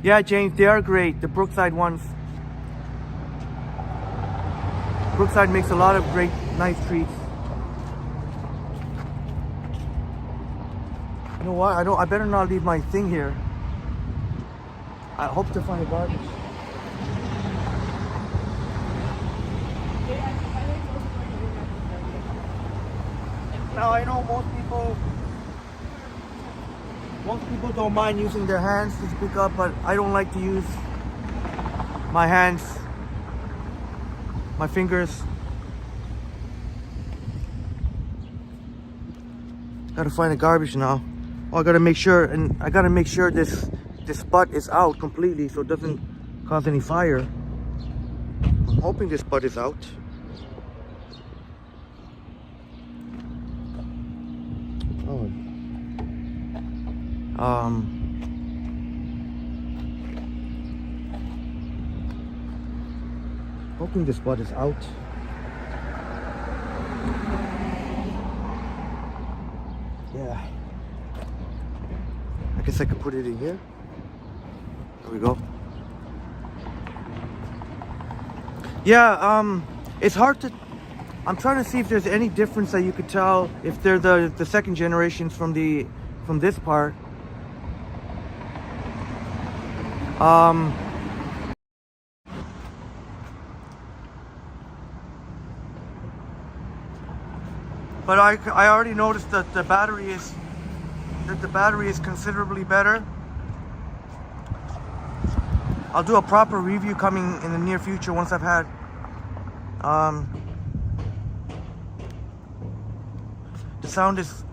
Yeah, James, they are great, the Brookside ones. Brookside makes a lot of great, nice treats. You know what? I better not leave my thing here. I hope to find a garbage. Now I know most people don't mind using their hands to pick up, but I don't like to use my hands, my fingers. Gotta find the garbage now. Oh, I gotta make sure, and I gotta make sure this butt is out completely so it doesn't cause any fire. I'm hoping this butt is out. Oh. Hoping this butt is out. Yeah. I guess I could put it in here. There we go. Yeah, it's hard to... I'm trying to see if there's any difference that you could tell if they're the second generations from this part. But I already noticed that the battery is considerably better. I'll do a proper review coming in the near future once I've had the sound is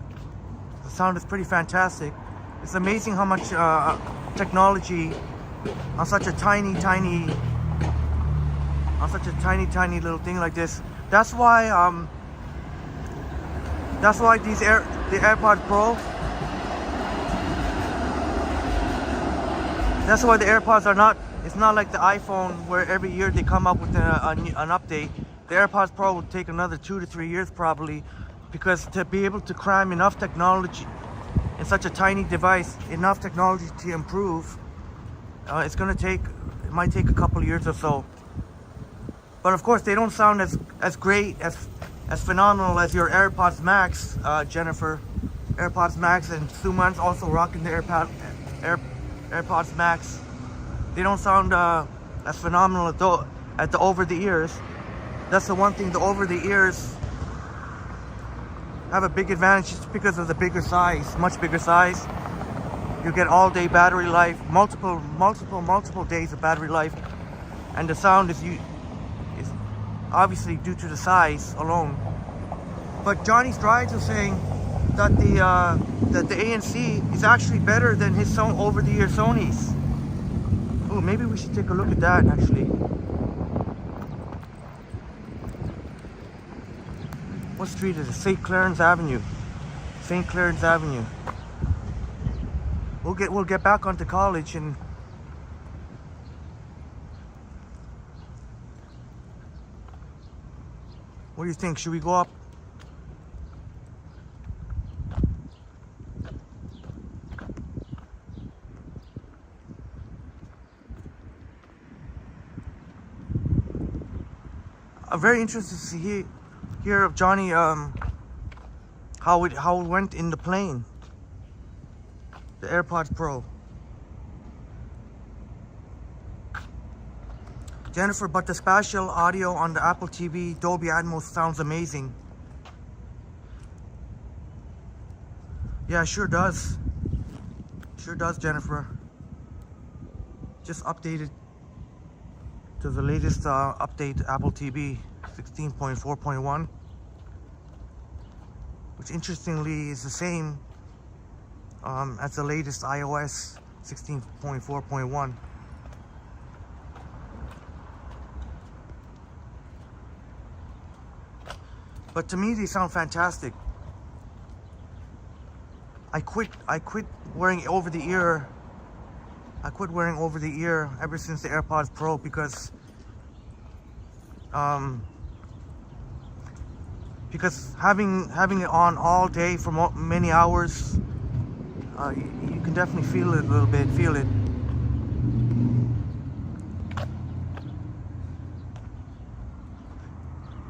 pretty fantastic. It's amazing how much technology on such a tiny little thing like this. That's why the AirPods Pro. That's why the AirPods are not. It's not like the iPhone where every year they come up with an update. The AirPods Pro will take another 2 to 3 years probably, because to be able to cram enough technology in such a tiny device, enough technology to improve, it might take a couple of years or so. But of course, they don't sound as great, as phenomenal as your AirPods Max, Jennifer. AirPods Max, and Suman's also rocking the AirPods Max. They don't sound as phenomenal at the over-the-ears. That's the one thing, the over-the-ears have a big advantage just because of the bigger size, much bigger size. You get all day battery life, multiple days of battery life, and the sound is obviously due to the size alone. But Johnny Strides was saying that the ANC is actually better than his over-the-ear Sony's. Oh, maybe we should take a look at that actually. What street is it? St. Clarence Avenue. St. Clarence Avenue. We'll get back onto college and what do you think? Should we go up I'm very interested to hear of Johnny, how it went in the plane, the AirPods Pro. Jennifer, but the spatial audio on the Apple TV Dolby Atmos sounds amazing. Yeah, sure does. Sure does, Jennifer. Just updated to the latest update, Apple TV 16.4.1, which interestingly is the same as the latest iOS 16.4.1. But to me, they sound fantastic. I quit wearing over the ear. I quit wearing over the ear ever since the AirPods Pro because having it on all day for many hours, you can definitely feel it a little bit. Feel it.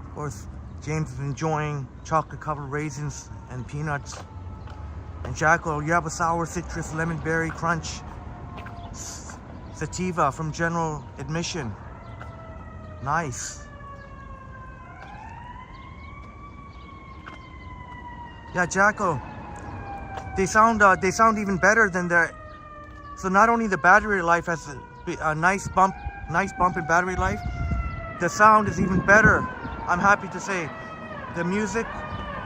Of course, James is enjoying chocolate-covered raisins and peanuts. And Jacko, you have a sour citrus lemon berry crunch sativa from General Admission. Nice. Yeah, Jacko, they sound even better than the. So not only the battery life has a nice bump in battery life, the sound is even better. I'm happy to say the music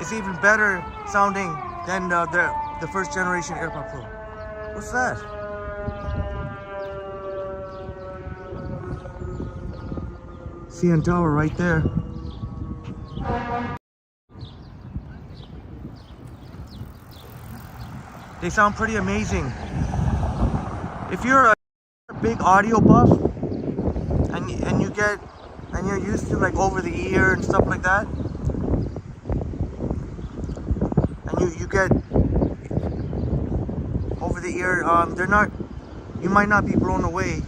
is even better sounding than the first generation AirPods Pro. What's that? CN Tower right there. They sound pretty amazing. If you're a big audio buff and you're used to like over the ear and stuff like that, and you get over the ear, you might not be blown away,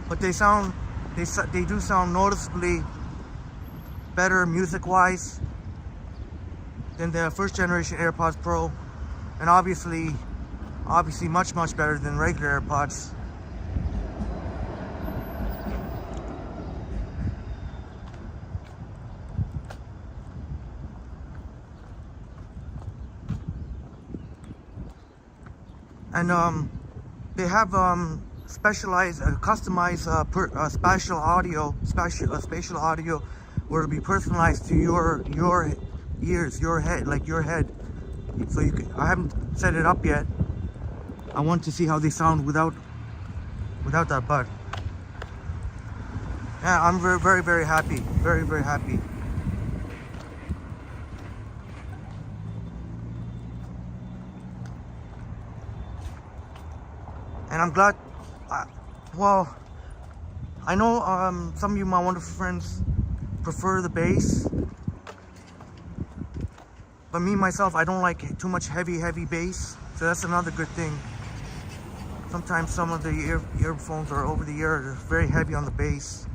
but they do sound noticeably better music wise than the first generation AirPods Pro, and obviously much better than regular AirPods. And they have specialized, customized spatial audio, where it'll be personalized to your ears, your head, like your head. So I haven't set it up yet. I want to see how they sound without that, but yeah, I'm very happy, very happy. And I'm glad. Well, I know some of you, my wonderful friends, prefer the bass, but me myself, I don't like too much heavy bass. So that's another good thing. Sometimes some of the earphones are over the ear, they're very heavy on the bass,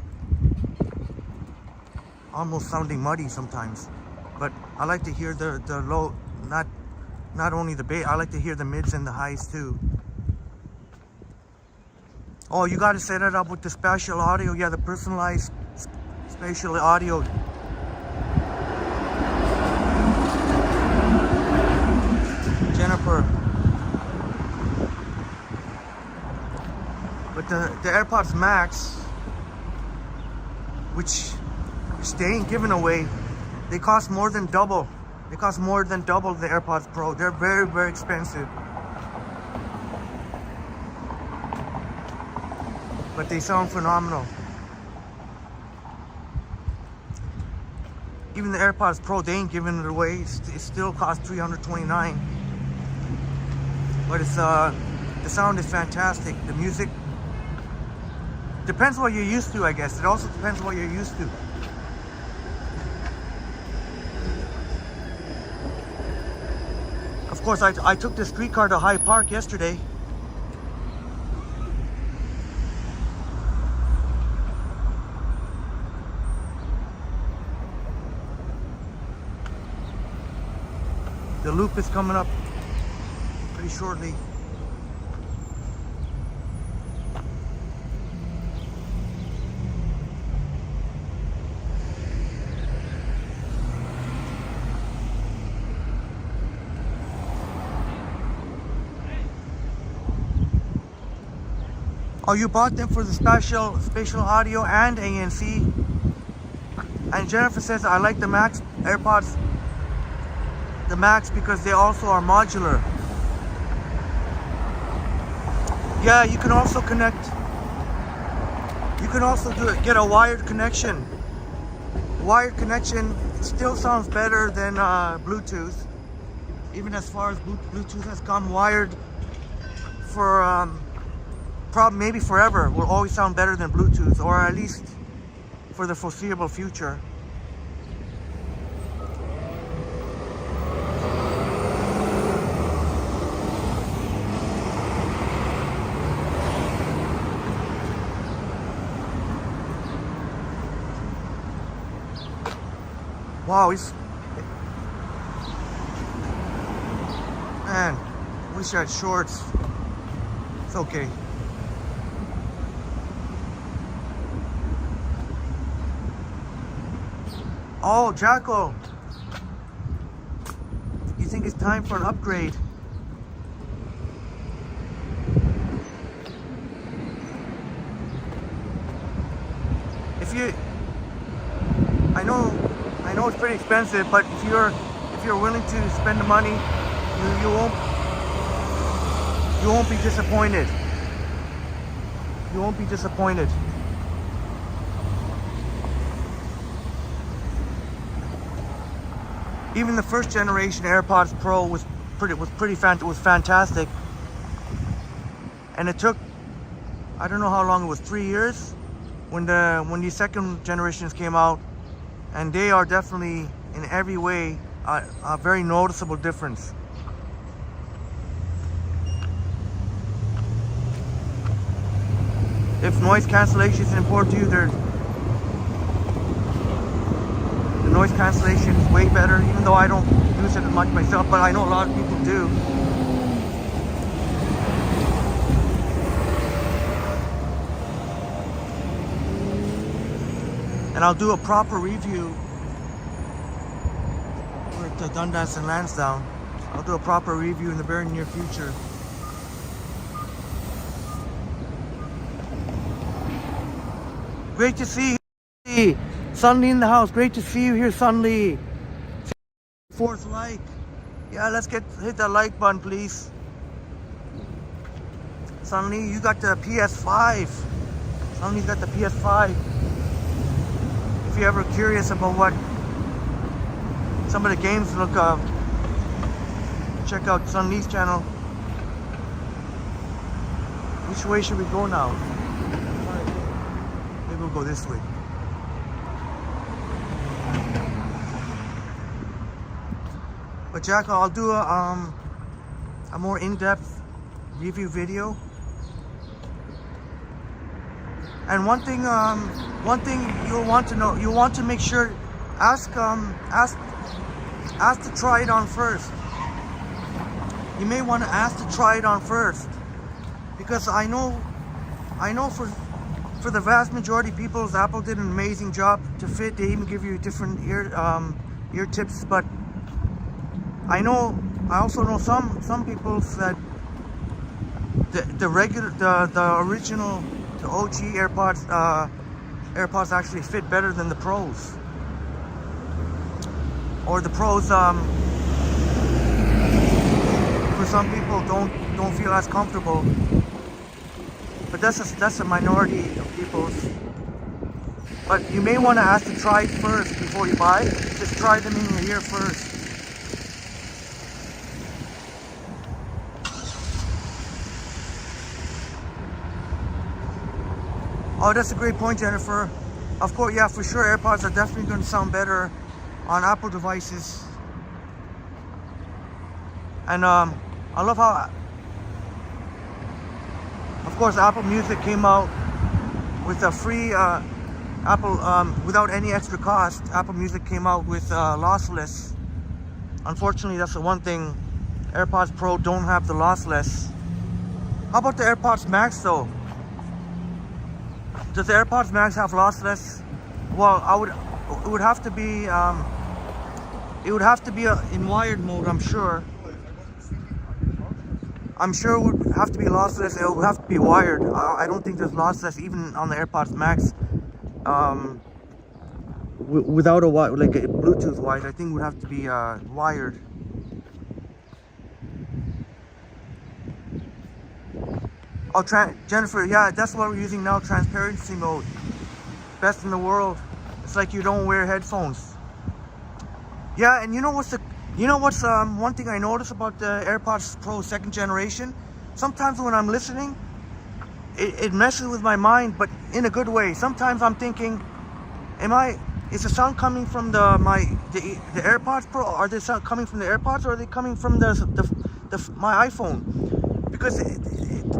almost sounding muddy sometimes. But I like to hear the low, not only the bass. I like to hear the mids and the highs too. Oh, you got to set it up with the spatial audio. Yeah, the personalized spatial audio. Jennifer. But the AirPods Max, which they ain't giving away, they cost more than double. They cost more than double the AirPods Pro. They're very expensive. But they sound phenomenal. Even the AirPods Pro, they ain't giving it away. It still costs $329. But it's the sound is fantastic. The music depends what you're used to, I guess. It also depends what you're used to. Of course, I took the streetcar to Hyde Park yesterday. The loop is coming up pretty shortly. Oh, you bought them for the spatial audio and ANC. And Jennifer says, I like the Max AirPods, the Max, because they also are modular. Yeah, you can also connect. You can also get a wired connection. Wired connection still sounds better than Bluetooth. Even as far as Bluetooth has come, wired for probably maybe forever will always sound better than Bluetooth, or at least for the foreseeable future. Wow, man, wish I had shorts. It's okay. Oh, Jacko, you think it's time for an upgrade? If you, I know it's pretty expensive, but if you're willing to spend the money, you won't be disappointed. You won't be disappointed. Even the first generation AirPods Pro was fantastic, and it took, I don't know how long it was, 3 years when the second generations came out, and they are definitely in every way a very noticeable difference. If noise cancellation is important to you, the noise cancellation is way better, even though I don't use it as much myself, but I know a lot of people do. And I'll do a proper review with the Dundas and Lansdowne. I'll do a proper review in the very near future. Great to see you. Sun Lee in the house. Great to see you here, Sun Lee. Fourth like. Yeah, let's hit that like button, please. Sun Lee, you got the PS5. Sun Lee's got the PS5. If you're ever curious about what some of the games look of, check out Sun Lee's channel. Which way should we go now? Maybe we'll go this way. But Jack, I'll do a more in-depth review video. And one thing you'll want to know, you want to make sure, ask to try it on first. You may want to ask to try it on first, because I know for the vast majority of people, Apple did an amazing job to fit. They even give you different ear tips, but I also know some people that the original, the OG AirPods actually fit better than the Pros. Or the Pros, for some people, don't feel as comfortable. But that's a minority of people. But you may want to ask to try it first before you buy. Just try them in your ear first. Oh, that's a great point, Jennifer. Of course, yeah, for sure, AirPods are definitely going to sound better on Apple devices. And I love how, of course, Apple Music came out with a free Apple, without any extra cost. Apple Music came out with lossless Unfortunately, that's the one thing. AirPods Pro don't have the lossless. How about the AirPods Max though? Does the AirPods Max have lossless? Well, it would have to be in wired mode, I'm sure. I'm sure it would have to be lossless. It would have to be wired. I don't think there's lossless even on the AirPods Max. Without a Bluetooth wise, I think it would have to be wired. Oh, Jennifer, yeah, that's what we're using now, transparency mode. Best in the world. It's like you don't wear headphones. Yeah, and you know what's one thing I noticed about the AirPods Pro 2nd generation? Sometimes when I'm listening, it messes with my mind, but in a good way. Sometimes I'm thinking, is the sound coming from the AirPods Pro? Are they coming from the AirPods, or are they coming from my iPhone? Because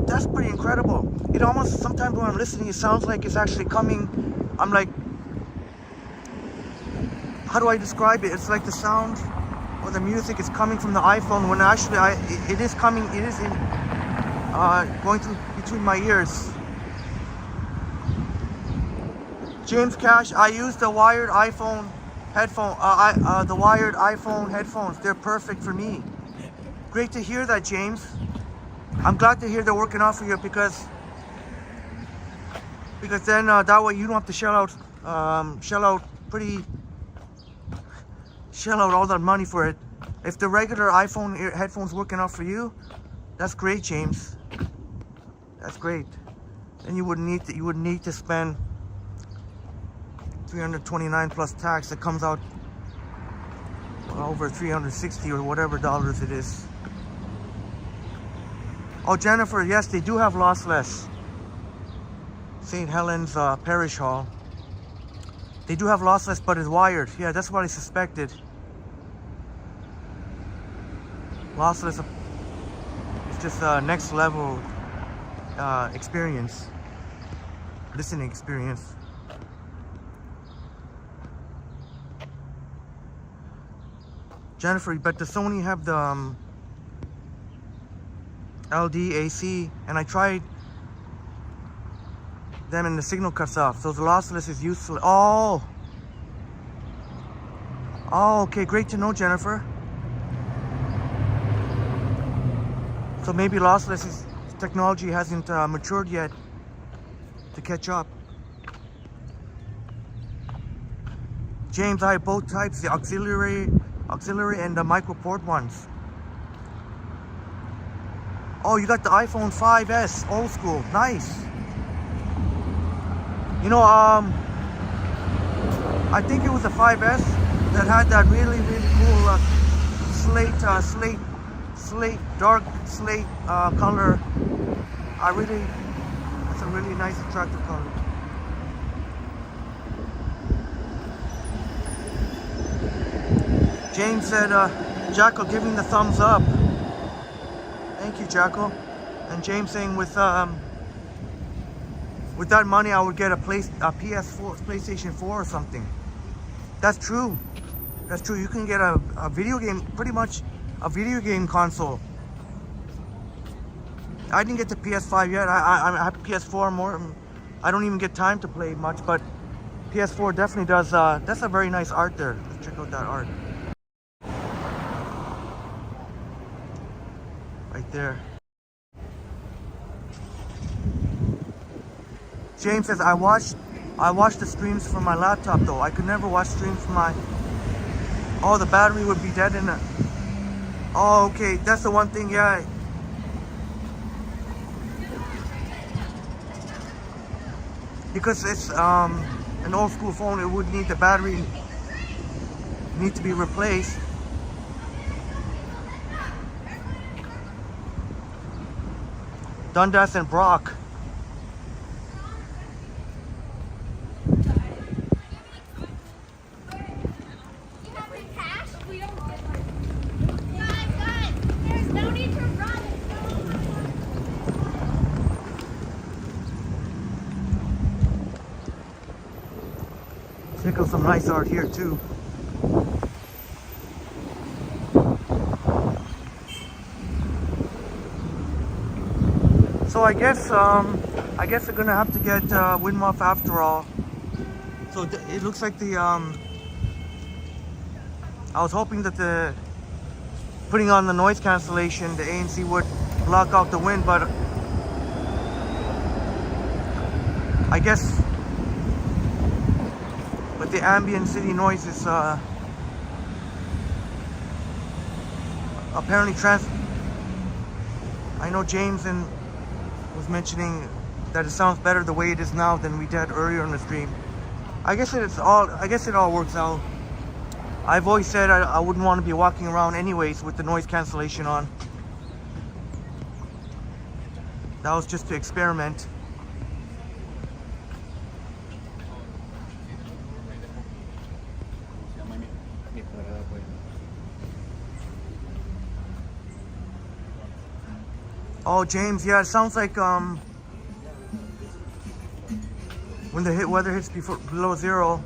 that's pretty incredible. It almost, sometimes when I'm listening, it sounds like it's actually coming. I'm like, how do I describe it? It's like the sound or the music is coming from the iPhone, when actually it is going through between my ears. James Cash, I use the wired iPhone headphones. They're perfect for me. Great to hear that, James. I'm glad to hear they're working out for you, because then that way you don't have to shell out all that money for it. If the regular iPhone headphones working out for you, that's great, James. That's great. Then you wouldn't need to spend $329 plus tax. That comes out over $360 or whatever dollars it is. Oh, Jennifer, yes, they do have lossless. St. Helens Parish Hall. They do have lossless, but it's wired. Yeah, that's what I suspected. Lossless, it's just next level experience, listening experience. Jennifer, but the Sony have the LDAC, and I tried them and the signal cuts off, so the lossless is useless. Oh, okay, great to know, Jennifer. So maybe lossless technology hasn't matured yet to catch up. James, I have both types, the auxiliary and the micro port ones. Oh, you got the iPhone 5S, old school, nice. You know, I think it was the 5S that had that really cool dark slate color. That's a really nice, attractive color. James said, Jackal giving the thumbs up. Thank you, Jackal. And James saying with that money I would get a PS4, PlayStation 4 or something. That's true. That's true. You can get a video game, pretty much a video game console. I didn't get the PS5 yet. I have PS4 more. I don't even get time to play much, but PS4 definitely does. That's a very nice art there. Let's check out that art. Right there. James says, I watched the streams from my laptop though. I could never watch streams from my... Oh, the battery would be dead in it. Oh, okay, that's the one thing, yeah. Because it's an old school phone, it would need the battery need to be replaced. Dundas and Brock. Check out some nice art here too. So I guess they're gonna have to get wind muff after all. So it looks like the I was hoping that the putting on the noise cancellation, the ANC would block out the wind, but I guess with the ambient city noise is apparently I know James was mentioning that it sounds better the way it is now than we did earlier in the stream. I guess it all works out. I've always said I wouldn't want to be walking around anyways with the noise cancellation on. That was just to experiment. Oh, James, yeah, it sounds like when the weather hits below zero,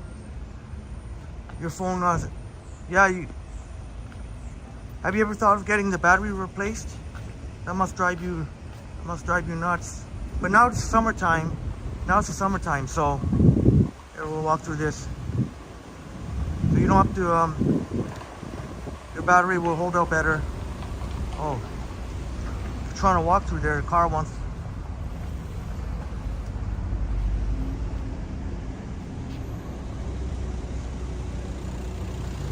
your phone yeah, have you ever thought of getting the battery replaced? That must drive you nuts. But now it's summertime. So here, we'll walk through this. So you don't have to your battery will hold out better. Oh, you're trying to walk through there, the car wants.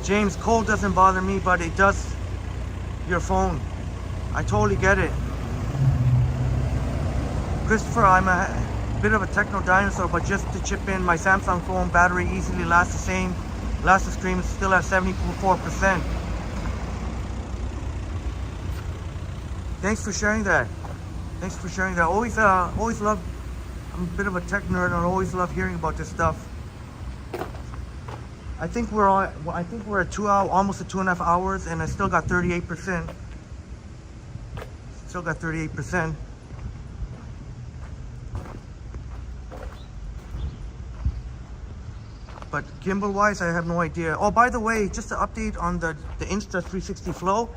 James, cold doesn't bother me, but it does your phone. I totally get it. Christopher, I'm a bit of a techno dinosaur, but just to chip in, my Samsung phone battery easily lasts the same. Last stream is still at 74%. Thanks for sharing that. Always love. I'm a bit of a tech nerd, and I always love hearing about this stuff. I think we're at almost 2.5 hours, and I still got 38%. But gimbal wise, I have no idea. Oh, by the way, just to update on the Insta360 Flow.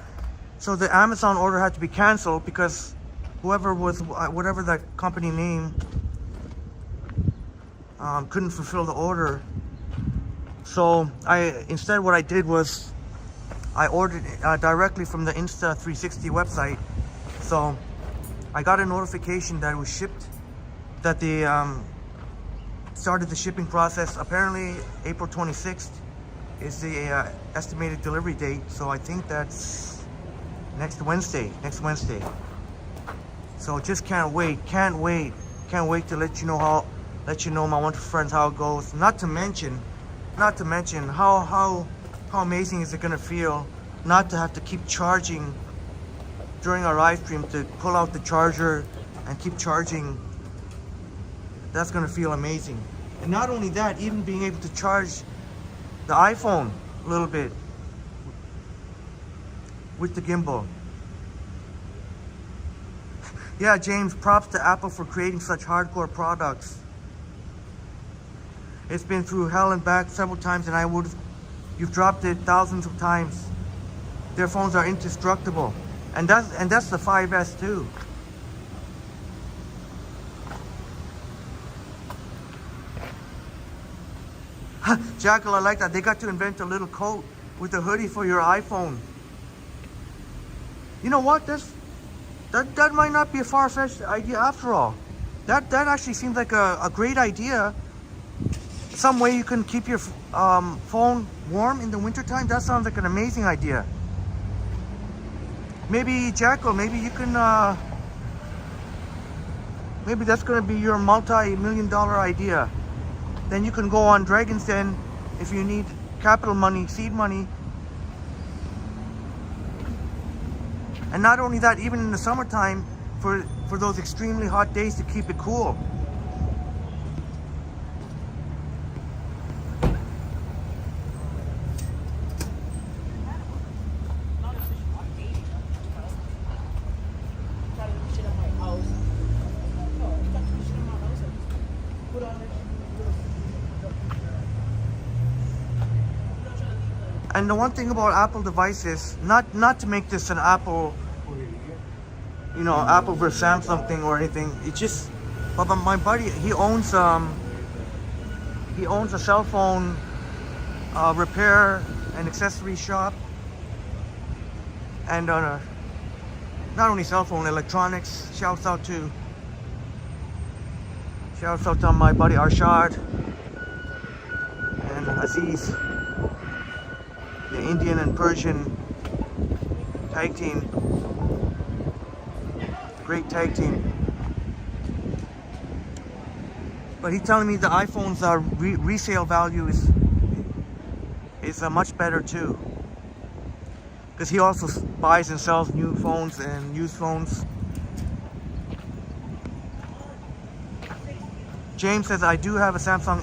So the Amazon order had to be canceled because whatever that company name couldn't fulfill the order. So instead what I did was I ordered directly from the Insta360 website. So I got a notification that it was shipped, that they started the shipping process. Apparently April 26th is the estimated delivery date. So I think that's next Wednesday. So just can't wait to let you know my wonderful friends how it goes. Not to mention how amazing is it gonna feel not to have to keep charging during our live stream, to pull out the charger and keep charging. That's gonna feel amazing. And not only that, even being able to charge the iPhone a little bit with the gimbal. Yeah, James, props to Apple for creating such hardcore products. It's been through hell and back several times, and you've dropped it thousands of times. Their phones are indestructible. And that's the 5S too. Jackal, I like that. They got to invent a little coat with a hoodie for your iPhone. You know what? That might not be a far-fetched idea after all. That actually seems like a great idea. Some way you can keep your phone warm in the wintertime. That sounds like an amazing idea. Maybe Jackal, maybe you can maybe that's gonna be your multi-million-dollar idea. Then you can go on Dragon's Den if you need capital money, seed money. And not only that, even in the summertime, for those extremely hot days, to keep it cool. And the one thing about Apple devices, not to make this an Apple you know, Apple versus Samsung thing or anything. It's just, but my buddy, he owns a cell phone repair and accessory shop, and not only cell phone, electronics. Shouts out to my buddy Arshad and Aziz, the Indian and Persian tag team. Great tag team. But he's telling me the iPhone's resale value is much better too, because he also buys and sells new phones and used phones. James says, I do have a Samsung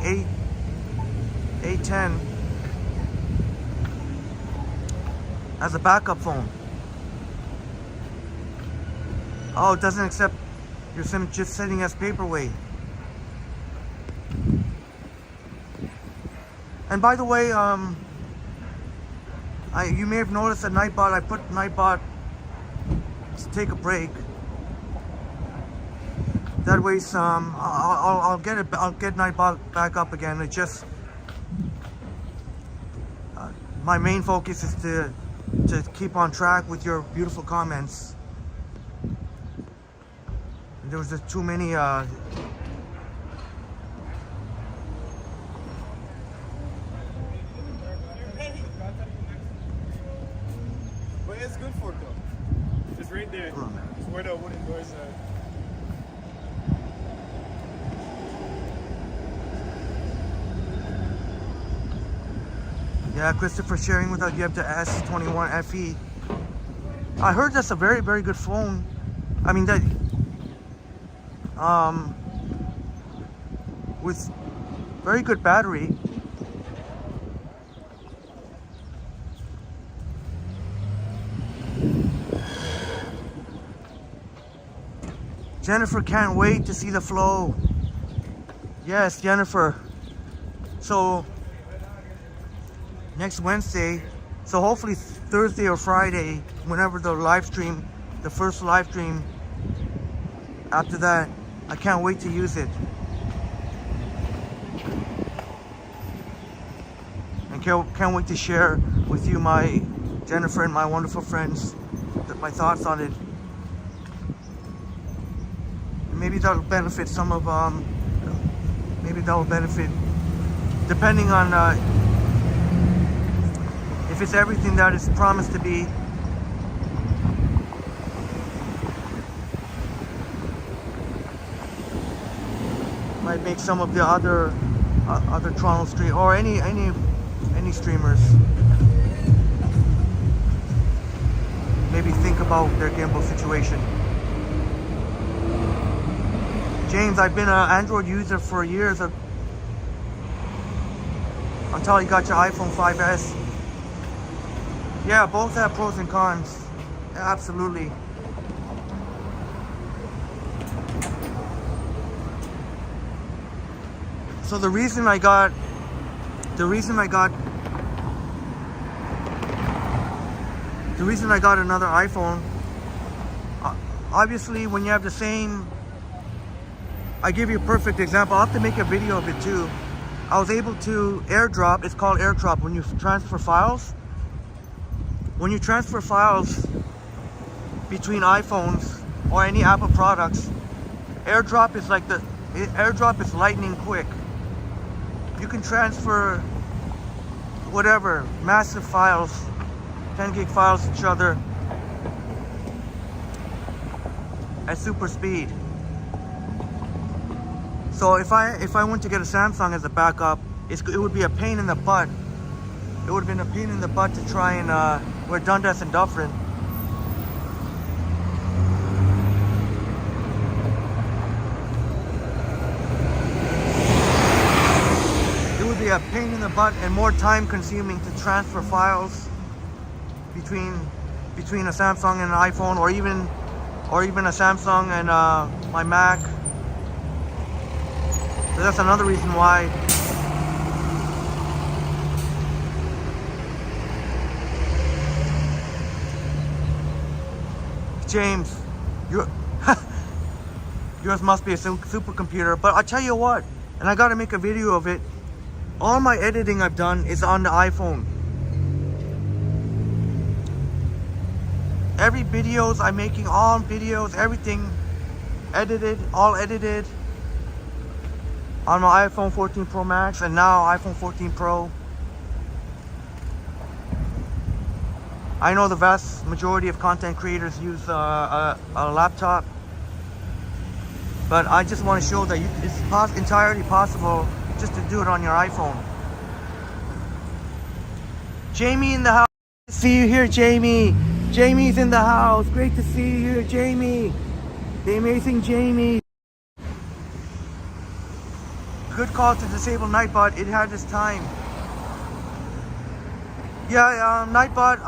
810 as a backup phone. Oh, it doesn't accept your SIM, just sitting as paperweight. And by the way, you may have noticed at Nightbot, I put Nightbot to take a break. That way, I'll get Nightbot back up again. It just my main focus is to keep on track with your beautiful comments. There was just too many. But it's good for it though. It's right there. It's where the wooden doors are. Yeah, Christopher sharing with us, you have the S21 FE. I heard that's a very, very good phone. I mean, that with very good battery. Jennifer can't wait to see the flow. Yes, Jennifer. So next Wednesday, so hopefully Thursday or Friday, whenever the first live stream, after that, I can't wait to use it. And can't wait to share with you, my Jennifer and my wonderful friends, my thoughts on it. Maybe that'll benefit some of, maybe that'll benefit, depending on if it's everything that it's promised to be. Might make some of the other Toronto stream or any streamers maybe think about their gimbal situation. James, I've been an Android user for years until you got your iPhone 5S. Yeah, both have pros and cons. Yeah, absolutely. So the reason I got another iPhone, obviously when you have the same, I give you a perfect example. I'll have to make a video of it too. I was able to AirDrop, it's called AirDrop, when you transfer files. When you transfer files between iPhones or any Apple products, AirDrop is lightning quick. You can transfer whatever, massive files, 10 gig files to each other at super speed. So if I went to get a Samsung as a backup, it would be a pain in the butt. It would have been a pain in the butt to try and wear Dundas and Dufferin. It would be a pain in the butt and more time consuming to transfer files between a Samsung and an iPhone, or even a Samsung and my Mac. So that's another reason why Your yours must be a supercomputer. But I tell you what, and I gotta make a video of it. All my editing I've done is on the iPhone. Every videos I'm making, all videos, everything edited, all edited on my iPhone 14 Pro Max and now iPhone 14 Pro. I know the vast majority of content creators use a laptop, but I just want to show that it's entirely possible just to do it on your iPhone. Jamie in the house. See you here, Jamie. Jamie's in the house. Great to see you here, Jamie. The amazing Jamie. Good call to disable Nightbot. It had its time. Yeah, Nightbot,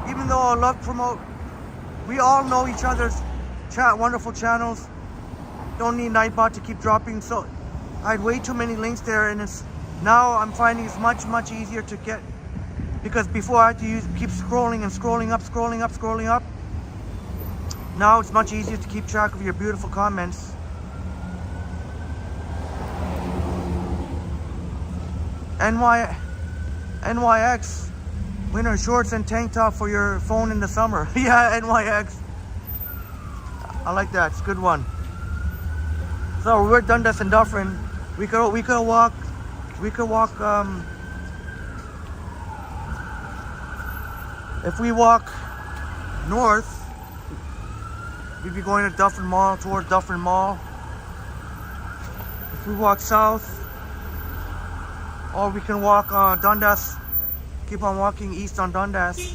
even though I love promote, we all know each other's wonderful channels. Don't need Nightbot to keep dropping. So I had way too many links there, and now I'm finding it's much easier to get, because before I had to keep scrolling and scrolling up. Now it's much easier to keep track of your beautiful comments. NYX, winter shorts and tank top for your phone in the summer. Yeah, NYX. I like that. It's a good one. So we're Dundas and Dufferin. We could walk. If we walk north, we'd be going to Dufferin Mall, toward Dufferin Mall. If we walk south, or we can walk Dundas, keep on walking east on Dundas.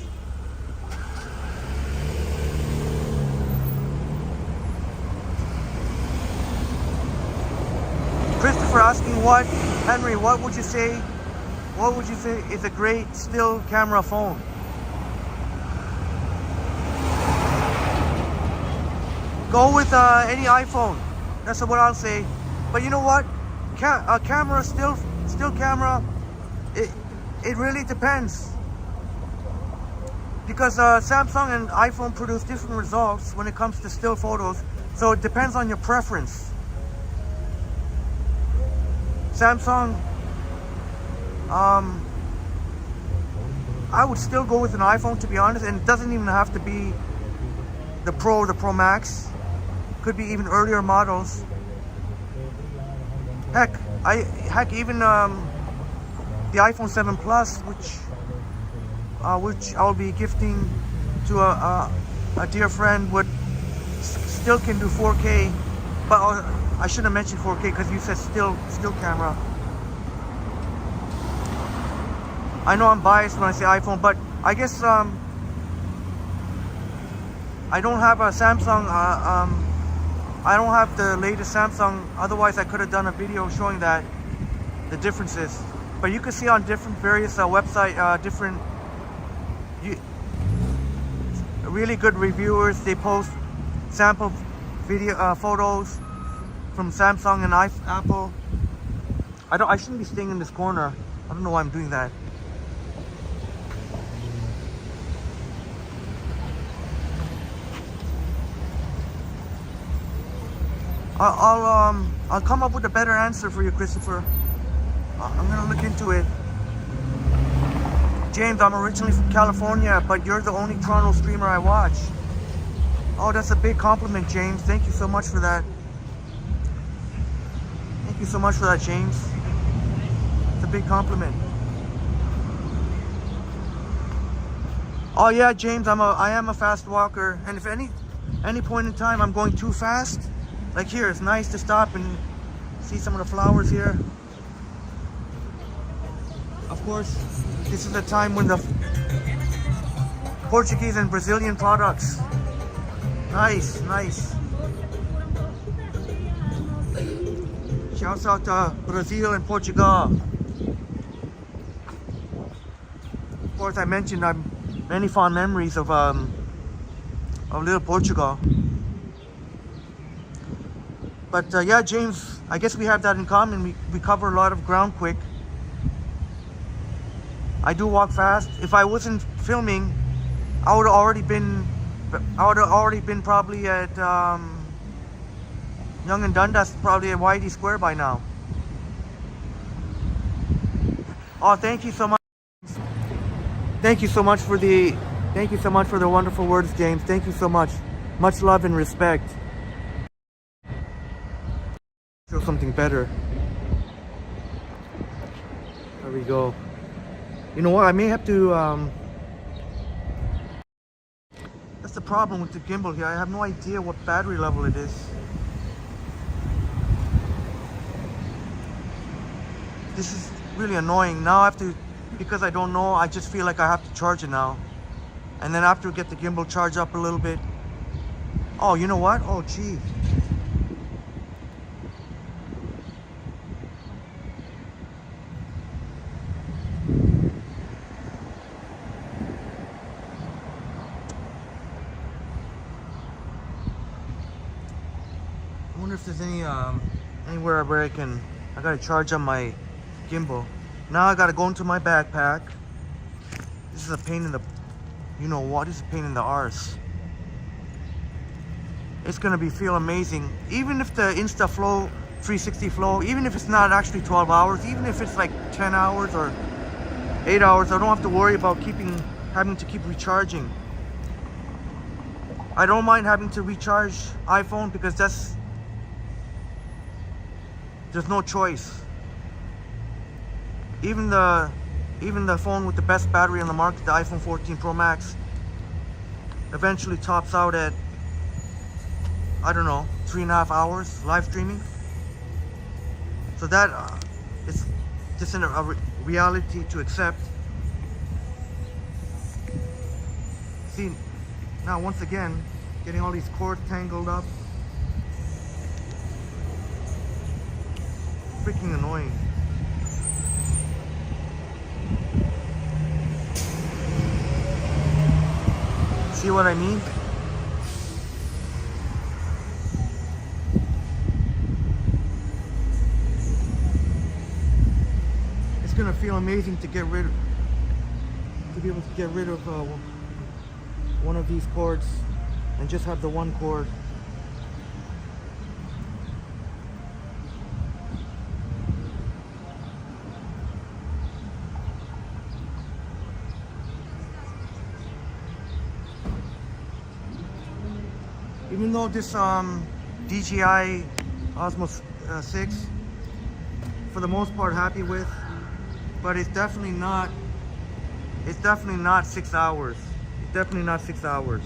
Christopher asking Henry, what would you say is a great still camera phone? Go with any iPhone. That's what I'll say. But you know what? A camera, still camera, it really depends. Because Samsung and iPhone produce different results when it comes to still photos. So it depends on your preference. Samsung, I would still go with an iPhone, to be honest, and it doesn't even have to be the Pro Max. Could be even earlier models. Heck, even the iPhone 7 Plus, which I'll be gifting to a dear friend, still can do 4K, but I shouldn't have mentioned 4K because you said still camera. I know I'm biased when I say iPhone, but I guess I don't have a Samsung. I don't have the latest Samsung. Otherwise, I could have done a video showing the differences. But you can see on various website, really good reviewers. They post sample video photos from Samsung and Apple. I shouldn't be staying in this corner. I don't know why I'm doing that. I'll come up with a better answer for you, Christopher. I'm gonna look into it. James, I'm originally from California, but you're the only Toronto streamer I watch. Oh, that's a big compliment, James. Thank you so much for that. Thank you so much for that, James. It's a big compliment. Oh yeah, James, I am a fast walker, and if any point in time I'm going too fast, like here, it's nice to stop and see some of the flowers here. Of course, this is the time when the Portuguese and Brazilian products. Nice. Shouts out to Brazil and Portugal. Of course, I mentioned I'm many fond memories of little Portugal. But yeah, James, I guess we have that in common. We cover a lot of ground quick. I do walk fast. If I wasn't filming, I would have already been I would have already been probably at Young and Dundas, probably at YD Square by now. Oh, thank you so much. Thank you so much for the wonderful words, James. Thank you so much. Much love and respect. Show something better. There we go. You know what? I may have to. That's the problem with the gimbal here. I have no idea what battery level it is. This is really annoying. Now I have to, because I don't know, I just feel like I have to charge it now. And then after get the gimbal charged up a little bit. Oh, you know what? Oh, gee. I wonder if there's anywhere where I gotta charge on my gimbal. Now I gotta go into my backpack. This is a pain in the, you know what? This is a pain in the arse. It's gonna feel amazing. Even if the InstaFlow 360 flow, even if it's not actually 12 hours, even if it's like 10 hours or 8 hours, I don't have to worry about having to keep recharging. I don't mind having to recharge iPhone because there's no choice. Even the phone with the best battery on the market, the iPhone 14 Pro Max, eventually tops out at, I don't know, 3.5 hours live streaming. So that is just a reality to accept. See, now once again, getting all these cords tangled up. Freaking annoying. See what I mean? It's gonna feel amazing to be able to get rid of one of these cords and just have the one cord. Even though this DJI Osmo 6, for the most part, happy with, but it's definitely not 6 hours. It's definitely not 6 hours.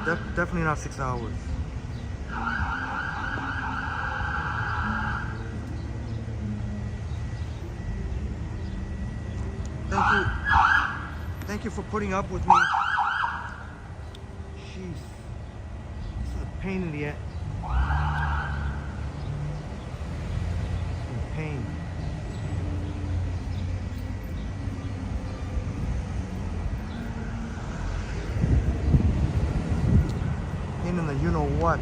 Definitely not 6 hours. Thank you for putting up with me. Jeez, this is a pain in the ass. Pain. Pain in the you know what.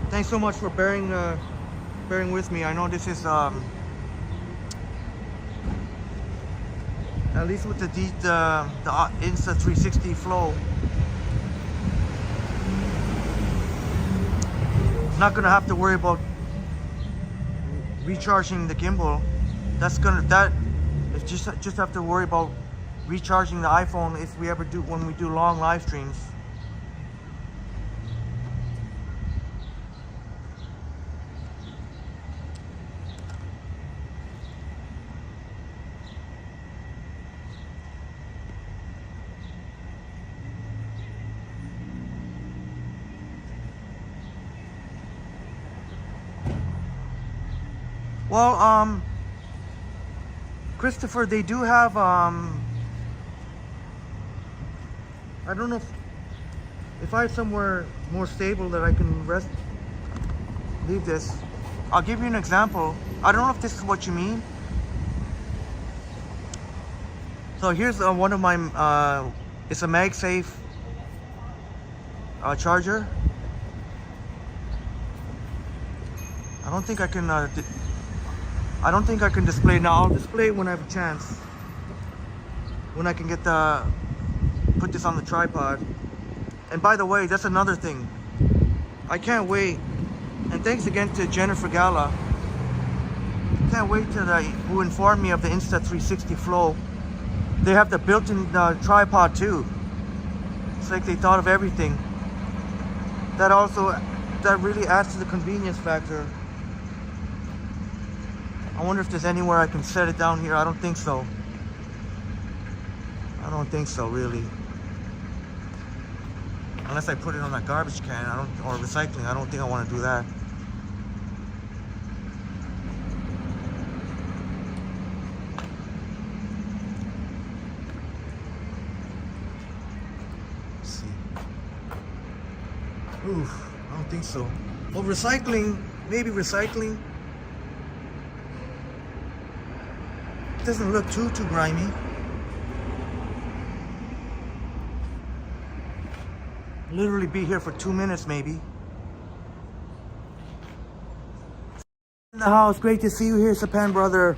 Thanks so much for bearing with me. I know this is at least with the Insta360 flow, not gonna have to worry about recharging the gimbal. It's just have to worry about recharging the iPhone when we do long live streams. Well, Christopher, they do have, I don't know if I have somewhere more stable that I can leave this. I'll give you an example. I don't know if this is what you mean. So here's one of my, it's a MagSafe charger. I don't think I can display it now. I'll display it when I have a chance. when I can get put this on the tripod. And by the way, that's another thing. I can't wait. And thanks again to Jennifer Gala. Can't wait to who informed me of the Insta360 Flow. They have the built-in tripod too. It's like they thought of everything. That really adds to the convenience factor. I wonder if there's anywhere I can set it down here. I don't think so. I don't think so, really. Unless I put it on that garbage can, or recycling. I don't think I want to do that. Let's see. Oof, I don't think so. Well, recycling, maybe recycling. It doesn't look too grimy. Literally be here for 2 minutes maybe. In the house, great to see you here, Sapan brother.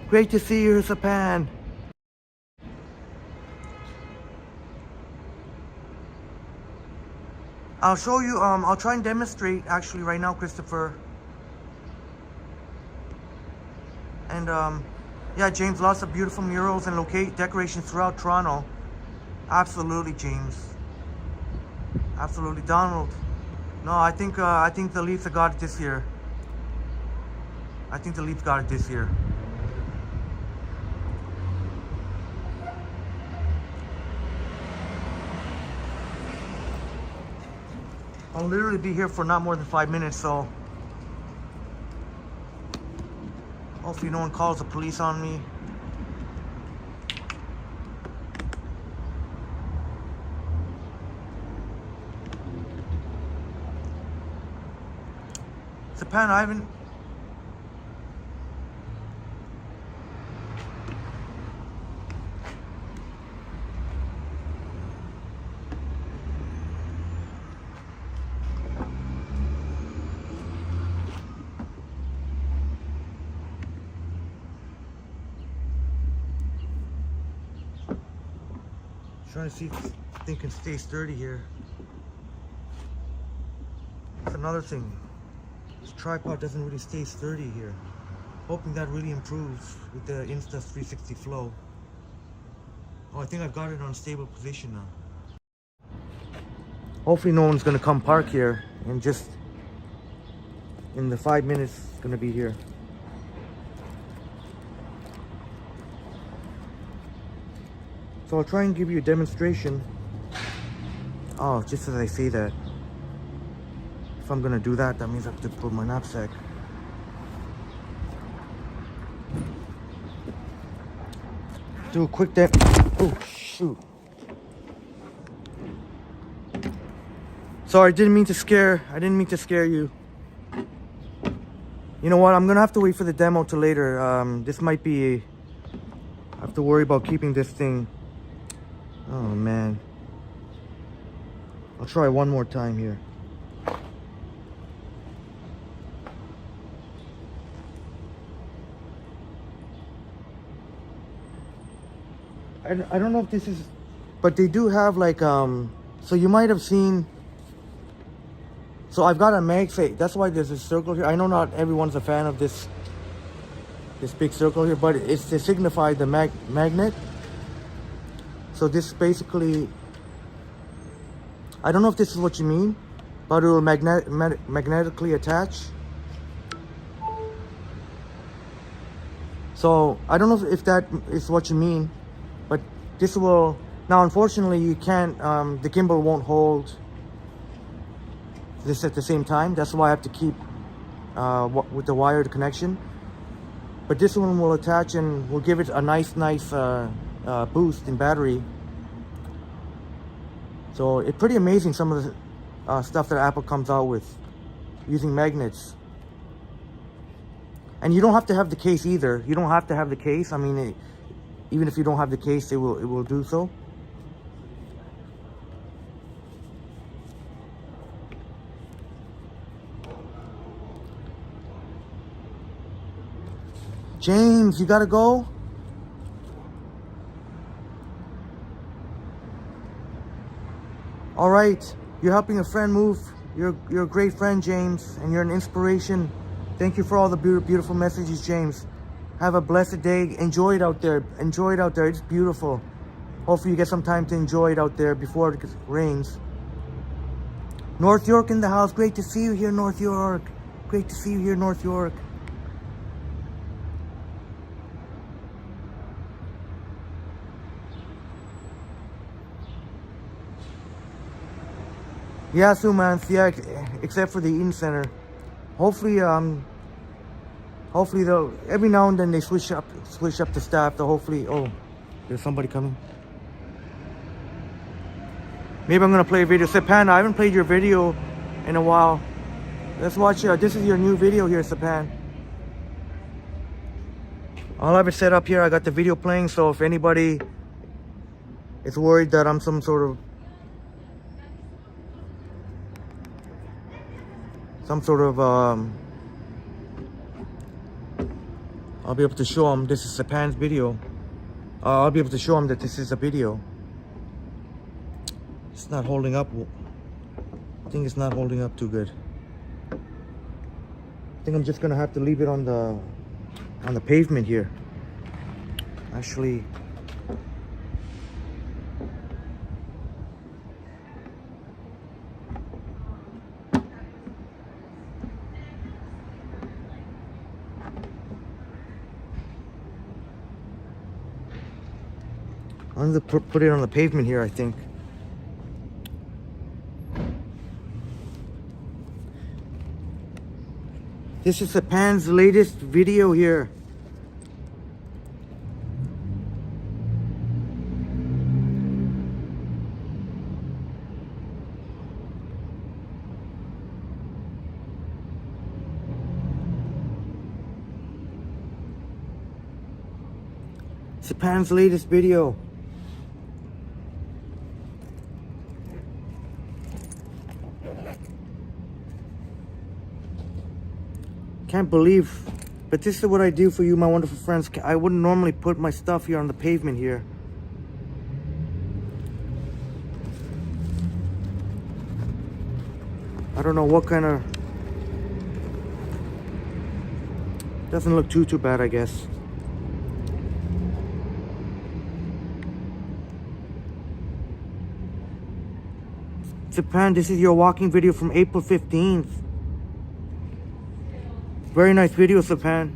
Great to see you here, Sapan. I'll show you, I'll try and demonstrate actually right now, Christopher. And yeah, James, lots of beautiful murals and decorations throughout Toronto. Absolutely, James. Absolutely, Donald. No, I think the Leafs have got it this year. I think the Leafs got it this year. I'll literally be here for not more than 5 minutes, so hopefully no one calls the police on me. Sapan, I haven't... Trying to see if the thing can stay sturdy here. That's another thing. This tripod doesn't really stay sturdy here. Hoping that really improves with the Insta360 Flow. Oh, I think I've got it on stable position now. Hopefully no one's gonna come park here and just in the 5 minutes gonna be here. So I'll try and give you a demonstration. Oh, just as I say that. If I'm gonna do that, that means I have to put my knapsack. Do a quick oh, shoot. Sorry, I didn't mean to scare you. You know what? I'm gonna have to wait for the demo till later. This might be I have to worry about keeping this thing. Oh man. I'll try one more time here. I don't know if this is, but they do have like so you might have seen, so I've got a MagSafe. That's why there's a circle here. I know not everyone's a fan of this big circle here, but it's to signify the magnet. So this basically, I don't know if this is what you mean, but it will magnetically attach. So I don't know if that is what you mean, but this will, now unfortunately you can't, the gimbal won't hold this at the same time. That's why I have to keep with the wired connection. But this one will attach and will give it a nice boost in battery. So it's pretty amazing some of the stuff that Apple comes out with using magnets. And you don't have to have the case either. You don't have to have the case. I mean, even if you don't have the case, it will do so. James, you gotta go? All right, you're helping a friend move. You're a great friend, James, and you're an inspiration. Thank you for all the beautiful messages, James. Have a blessed day. Enjoy it out there. Enjoy it out there. It's beautiful. Hopefully you get some time to enjoy it out there before it rains. North York in the house. Great to see you here, North York. Great to see you here, North York. Yeah, 2 months. Yeah, except for the Eaton Center. Hopefully, they'll every now and then they switch up the staff. They'll hopefully. Oh, there's somebody coming. Maybe I'm gonna play a video. Sapan, I haven't played your video in a while. Let's watch. This is your new video here, Sapan. I'll have it set up here. I got the video playing, so if anybody is worried that I'm some sort of I'll be able to show them this is Sapan's video. I'll be able to show them that this is a video. It's not holding up. I think it's not holding up too good. I think I'm just gonna have to leave it on the pavement here. Actually, I'm gonna put it on the pavement here, I think. This is Sapan's latest video here. Sapan's latest video. Can't believe, but this is what I do for you, my wonderful friends. I wouldn't normally put my stuff here on the pavement here. I don't know what kind of... Doesn't look too bad, I guess. Japan, this is your walking video from April 15th. Very nice video, Sapan.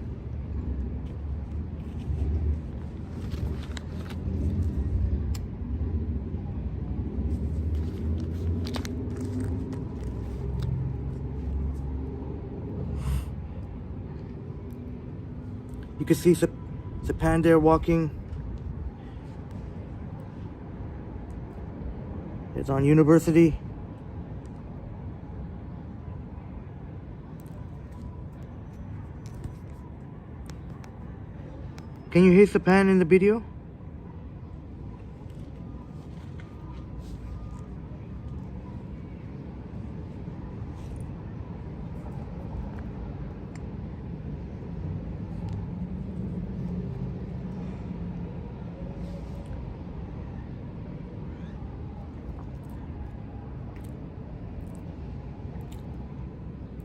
You can see Sapan there walking. It's on University. Can you hear Sapan in the video?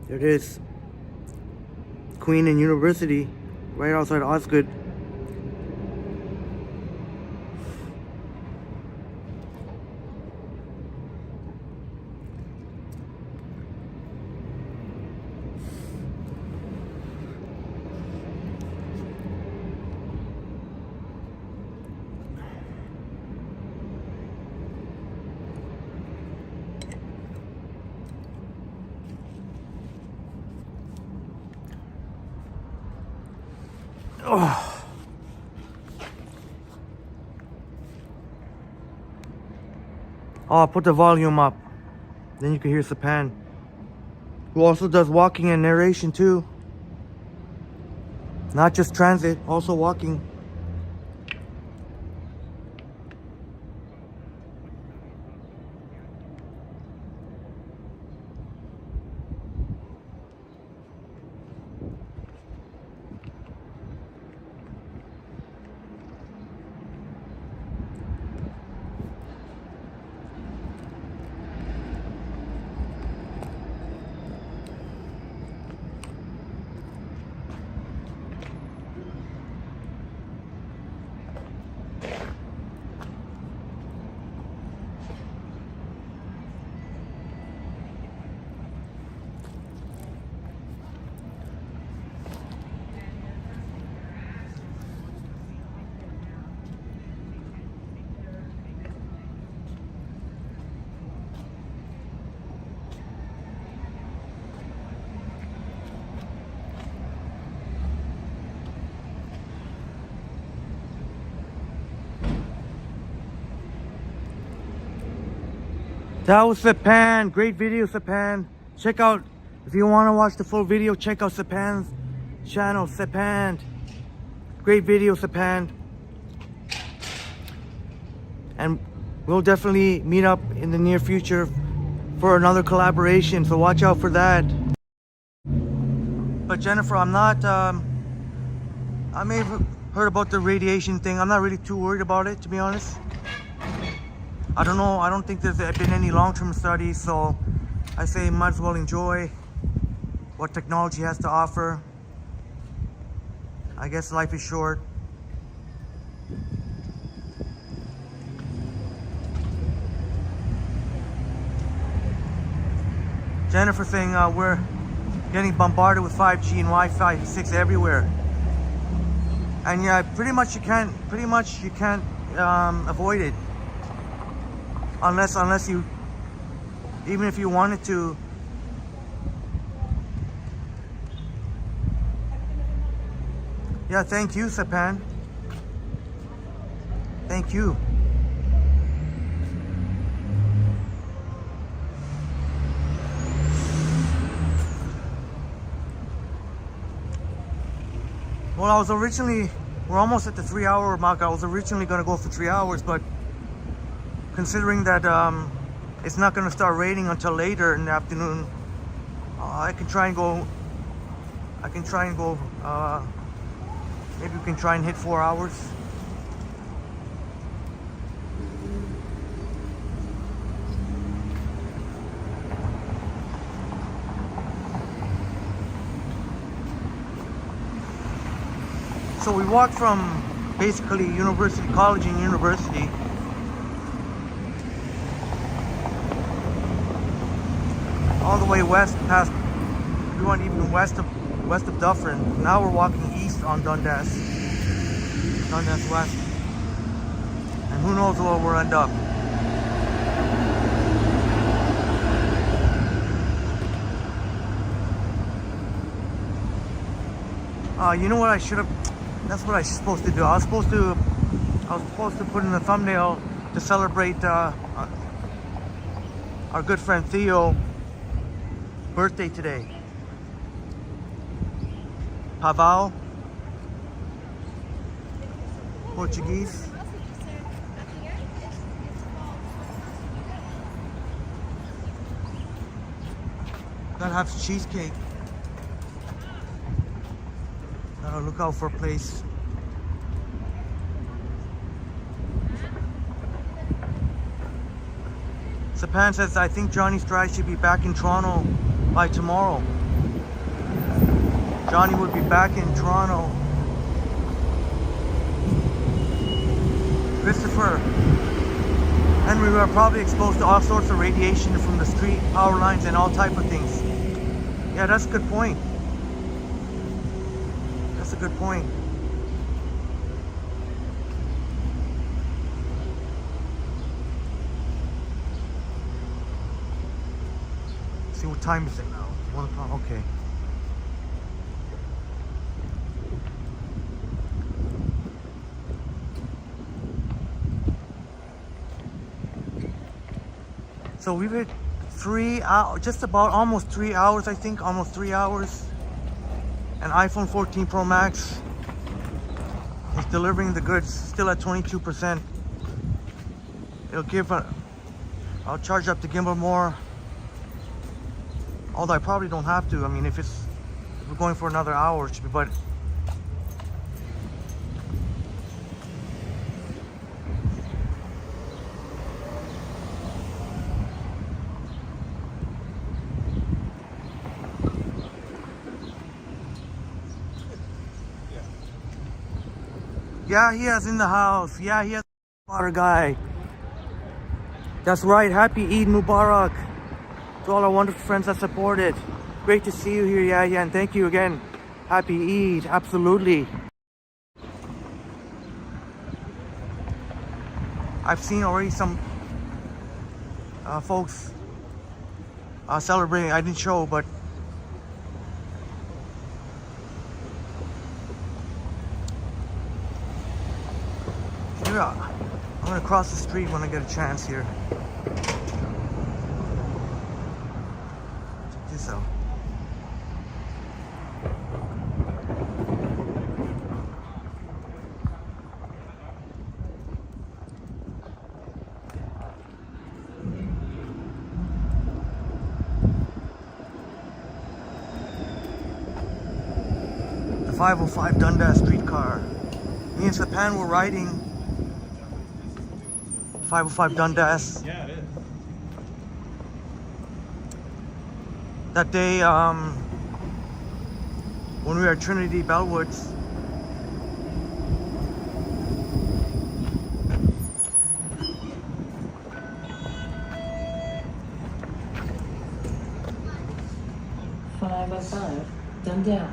There it is. Queen and University, right outside Osgood. Oh. I'll put the volume up. Then you can hear Sapan, who also does walking and narration too. Not just transit, also walking. That was Sapan. Great video, Sapan. Check out, if you want to watch the full video, check out Sapan's channel, Sapan. Great video, Sapan. And we'll definitely meet up in the near future for another collaboration, so watch out for that. But Jennifer, I'm not, I may have heard about the radiation thing. I'm not really too worried about it, to be honest. I don't know, I don't think there's been any long-term studies, so I say might as well enjoy what technology has to offer. I guess life is short. Jennifer saying we're getting bombarded with 5G and Wi-Fi 6 everywhere. And yeah, pretty much you can't avoid it. Unless you, even if you wanted to. Yeah, thank you, Sapan. Thank you. Well, we're almost at the 3-hour mark. I was originally going to go for 3 hours, but considering that it's not going to start raining until later in the afternoon, I can try and go, maybe we can try and hit 4 hours. So we walked from basically University College and University all the way west past, we went even west of Dufferin. Now we're walking east on Dundas West. And who knows where we'll end up. You know what I should have, that's what I was supposed to do. I was supposed to put in the thumbnail to celebrate our good friend Theo birthday today. Pavao, Portuguese. Gotta have cheesecake. Gotta look out for a place. Sapan says, I think Johnny Stride should be back in Toronto by tomorrow. Johnny would be back in Toronto. Christopher. And we were probably exposed to all sorts of radiation from the street, power lines, and all type of things. Yeah, that's a good point. That's a good point. See, what time is it now? 1 o'clock, okay. So we've hit 3 hours, just about almost 3 hours, I think, almost 3 hours. An iPhone 14 Pro Max is delivering the goods, still at 22%. It'll give I'll charge up the gimbal more. Although I probably don't have to. I mean, if we're going for another hour, it should be, but yeah, he is in the house. Yeah, he is water guy. That's right. Happy Eid Mubarak to all our wonderful friends that support it. Great to see you here, yeah, and thank you again. Happy Eid, absolutely. I've seen already some folks celebrating. I didn't show, but yeah, I'm gonna cross the street when I get a chance here. 505 Dundas streetcar. Me and Sapan were riding 505 Dundas. Yeah, it is. That day, when we were at Trinity Bellwoods. Dundas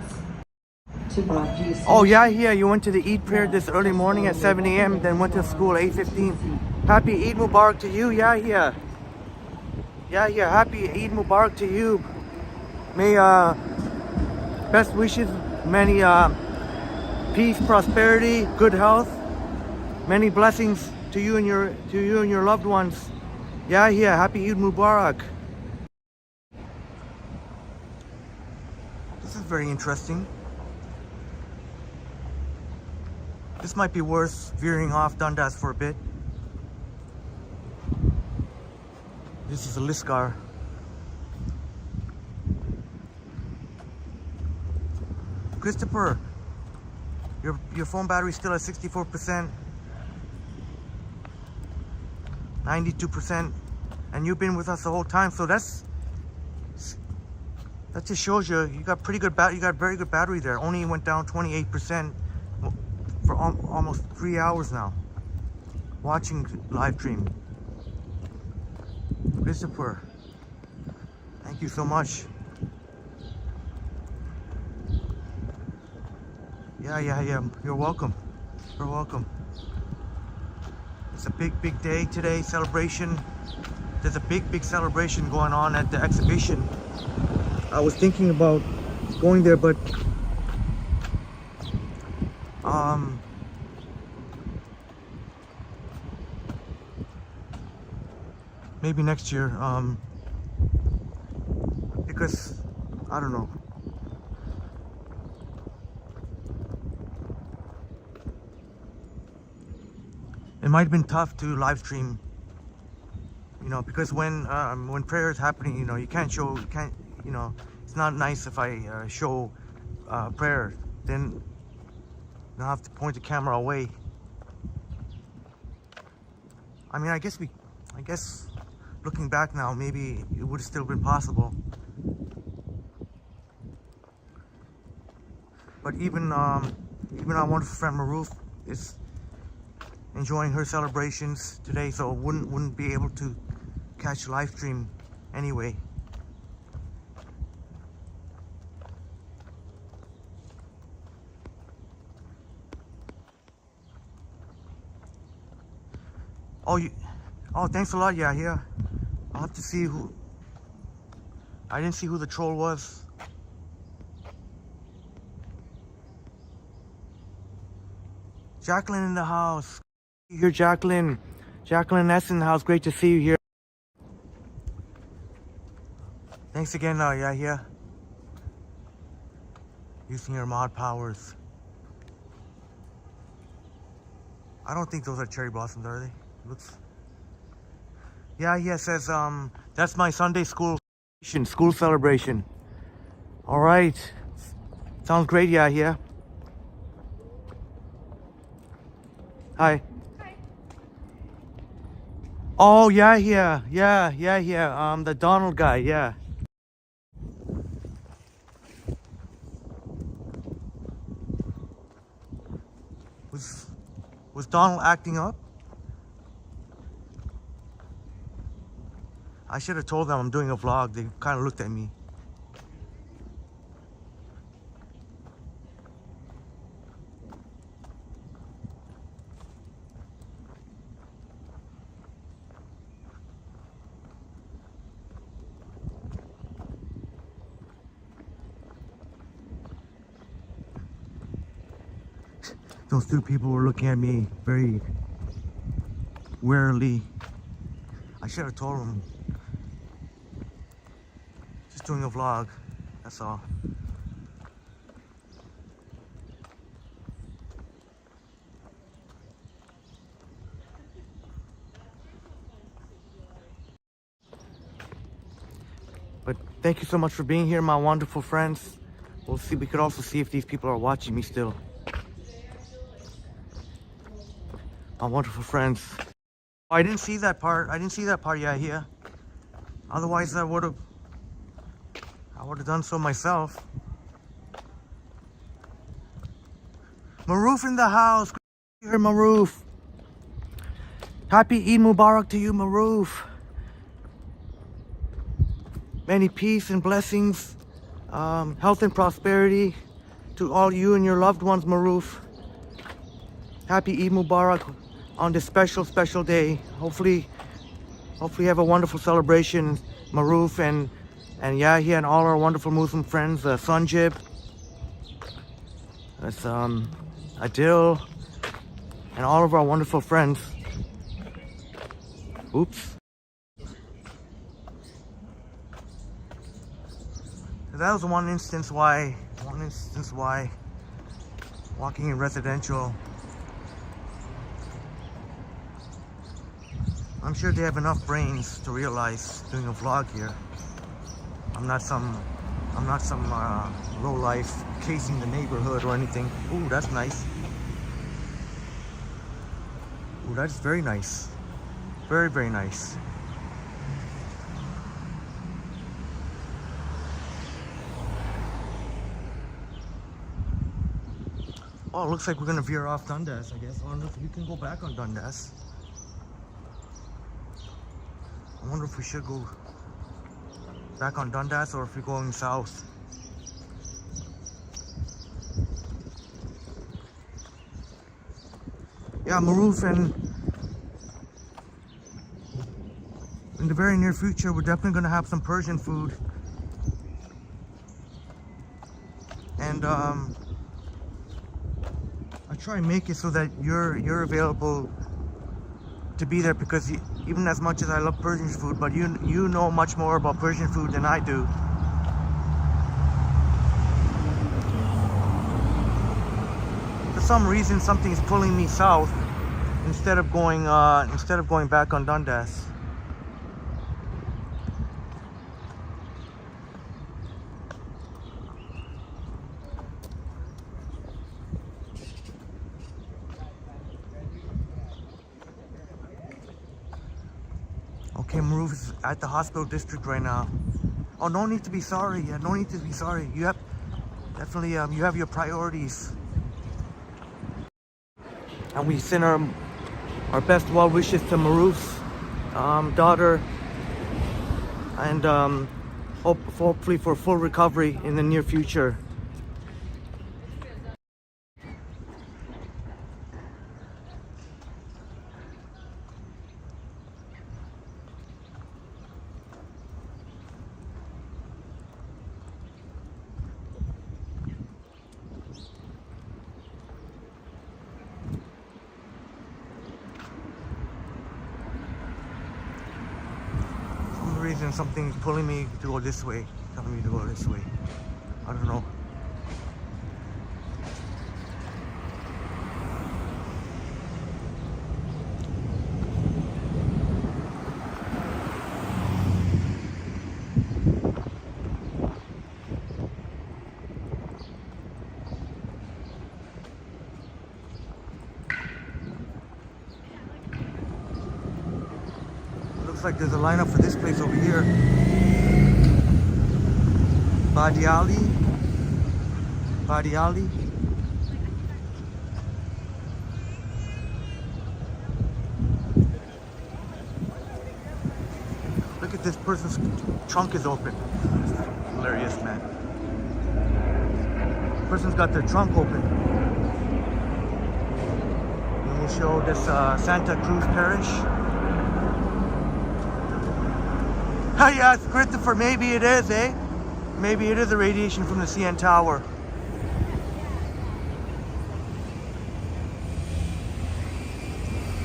to Broadview. Oh yeah, you went to the Eid prayer this early morning at 7 a.m. Then went to school at 8:15. Happy Eid Mubarak to you, Happy Eid Mubarak to you. May best wishes, many peace, prosperity, good health, many blessings to you and your loved ones. Happy Eid Mubarak. This is very interesting. This might be worth veering off Dundas for a bit. This is a Liscar. Christopher, your phone battery's still at 64%, 92%, and you've been with us the whole time. So that just shows you got pretty good battery. You got very good battery there. Only went down 28% for almost 3 hours now. Watching live stream. Christopher, thank you so much. Yeah. You're welcome. You're welcome. It's a big day today. Celebration. There's a big celebration going on at the exhibition. I was thinking about going there, but maybe next year, because I don't know. It might have been tough to live stream, because when prayer is happening, you can't, it's not nice if I show prayer, then I'll have to point the camera away. I mean, I guess looking back now, maybe it would have still been possible. But even our wonderful friend Maruf is enjoying her celebrations today, so wouldn't be able to catch live stream anyway. Oh, thanks a lot. Yeah. I'll have to see who. I didn't see who the troll was. Jacqueline in the house. Here, Jacqueline. Jacqueline S in the house. Great to see you here. Thanks again. Yeah. Using your mod powers. I don't think those are cherry blossoms, are they? Looks. Yeah, it says that's my Sunday school celebration. All right. Sounds great. Yeah. Hi. Hi. Oh yeah. The Donald guy. Yeah. Was Donald acting up? I should have told them I'm doing a vlog. They kind of looked at me. Those two people were looking at me very warily. I should have told them. Just doing a vlog, that's all. But thank you so much for being here, my wonderful friends. We'll see. We could also see if these people are watching me still. My wonderful friends. Oh, I didn't see that part. I didn't see that part. Yeah, here. Otherwise, I would have done so myself. Maroof in the house. Here, Maroof. Happy Eid Mubarak to you, Maroof. Many peace and blessings, health and prosperity to all you and your loved ones, Maroof. Happy Eid Mubarak on this special day. Hopefully you have a wonderful celebration, Maroof and Yahya and all our wonderful Muslim friends, Sanjib, Adil, and all of our wonderful friends. Oops. That was one instance why walking in residential, I'm sure they have enough brains to realize doing a vlog here. I'm not some low life casing the neighborhood or anything. Ooh, that's nice. Ooh, that's very nice. Very, very nice. Oh, it looks like we're gonna veer off Dundas, I guess. I wonder if we can go back on Dundas. I wonder if we should go back on Dundas or if we're going south. Yeah, Maroof, and in the very near future, we're definitely gonna have some Persian food. And I try and make it so that you're available to be there, because even as much as I love Persian food, but you know much more about Persian food than I do. For some reason, something is pulling me south instead of going back on Dundas. Okay, Maroof is at the hospital district right now. Oh, no need to be sorry. Yeah, no need to be sorry. You have definitely you have your priorities. And we send our best well wishes to Maroof's daughter, and hopefully for full recovery in the near future. Reason something's pulling me to go this way, telling me to go this way. I don't know. Looks like there's a lineup for this place over here. Badiali. Look at this person's trunk is open. Hilarious, man. Person's got their trunk open. And we'll show this Santa Cruz Parish. Oh yeah, it's Christopher. Maybe it is, eh? Maybe it is the radiation from the CN Tower.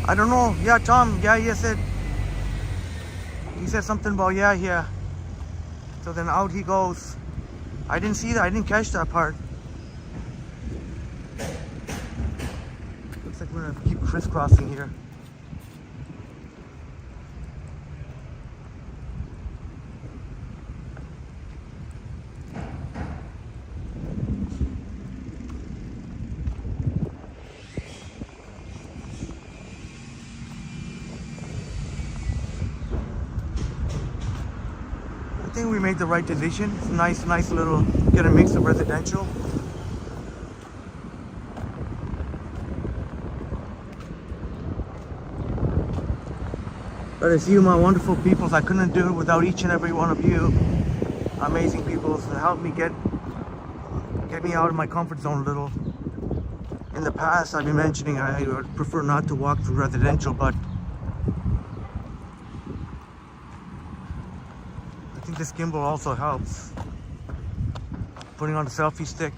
I don't know. Yeah, Tom. Yeah, he said something about yeah. So then out he goes. I didn't see that. I didn't catch that part. Looks like we're gonna keep crisscrossing here. we made the right decision. It's a nice little, get a mix of residential. But it's you, my wonderful peoples. I couldn't do it without each and every one of you. Amazing peoples that helped me get me out of my comfort zone a little. In the past, I've been mentioning I would prefer not to walk through residential, but I think this gimbal also helps. Putting on the selfie stick,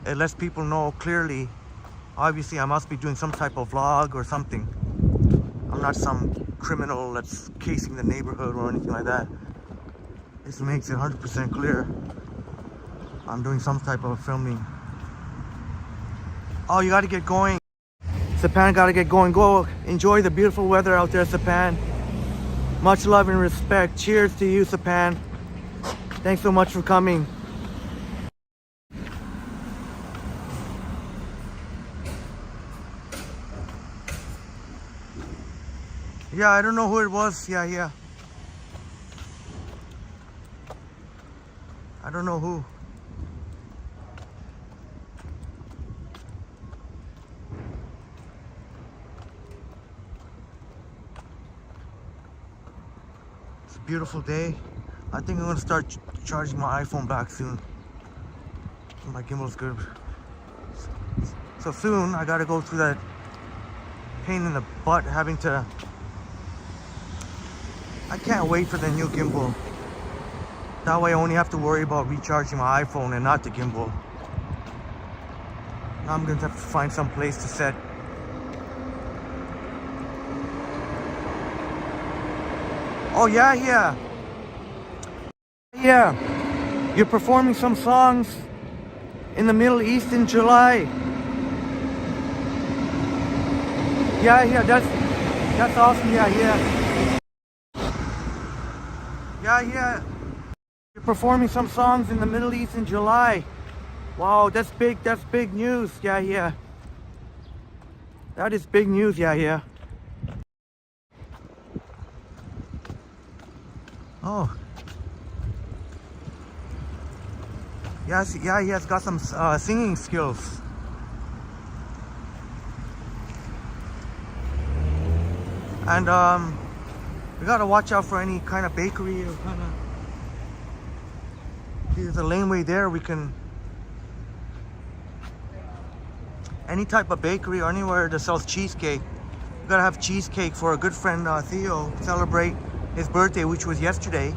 it lets people know clearly. Obviously, I must be doing some type of vlog or something. I'm not some criminal that's casing the neighborhood or anything like that. This makes it 100% clear I'm doing some type of filming. Oh, you gotta get going. Sapan, gotta get going. Go enjoy the beautiful weather out there, Sapan. Much love and respect. Cheers to you, Sapan. Thanks so much for coming. Yeah, I don't know who it was. Yeah. I don't know who. It's a beautiful day. I think I'm gonna start charging my iPhone back soon. My gimbal's good. So soon I gotta go through that pain in the butt having to. I can't wait for the new gimbal. That way I only have to worry about recharging my iPhone and not the gimbal. Now I'm gonna have to find some place to set. Oh yeah. You're performing some songs in the Middle East in July. Yeah, that's awesome. Yeah. You're performing some songs in the Middle East in July. Wow, that's big news. Yeah. That is big news, yeah. Oh. Yeah, he has got some singing skills. And we gotta watch out for any kind of bakery or kind of. There's a laneway there. We can any type of bakery or anywhere that sells cheesecake. We gotta have cheesecake for a good friend Theo celebrate his birthday, which was yesterday.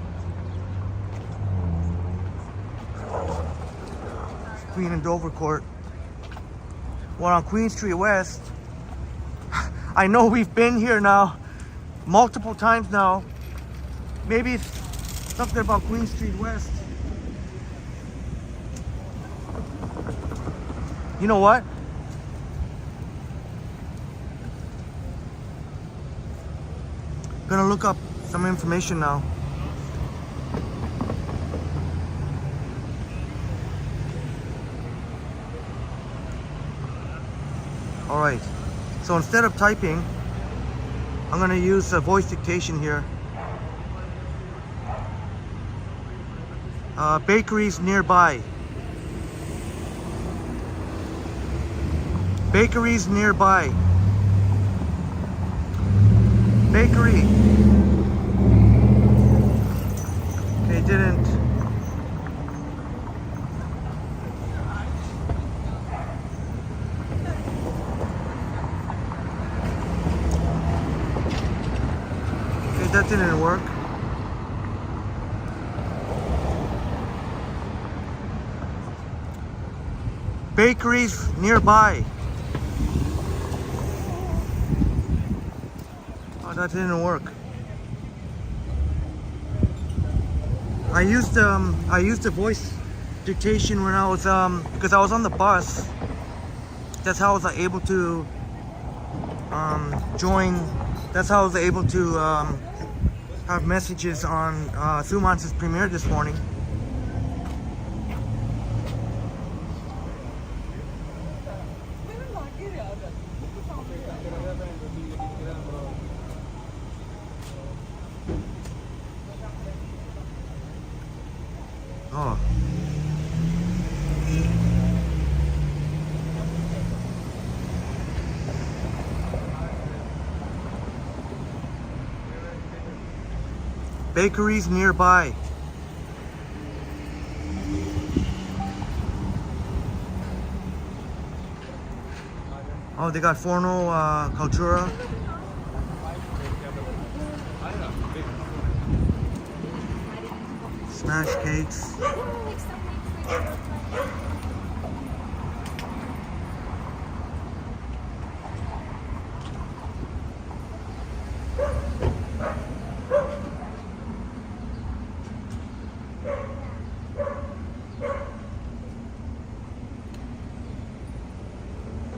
Queen and Dovercourt. We're on Queen Street West. I know we've been here now multiple times now. Maybe it's something about Queen Street West. You know what? Gonna look up some information now. All right. So instead of typing, I'm gonna use a voice dictation here. Bakeries nearby. Bakeries nearby. Bakery. Okay, didn't. Okay, that didn't work. Bakeries nearby. Oh, that didn't work. I used the voice dictation when I was because I was on the bus. That's how I was able to join. That's how I was able to have messages on Thumans's premiere this morning. Oh. Bakeries nearby. Oh, they got Forno Cultura. Smash cakes.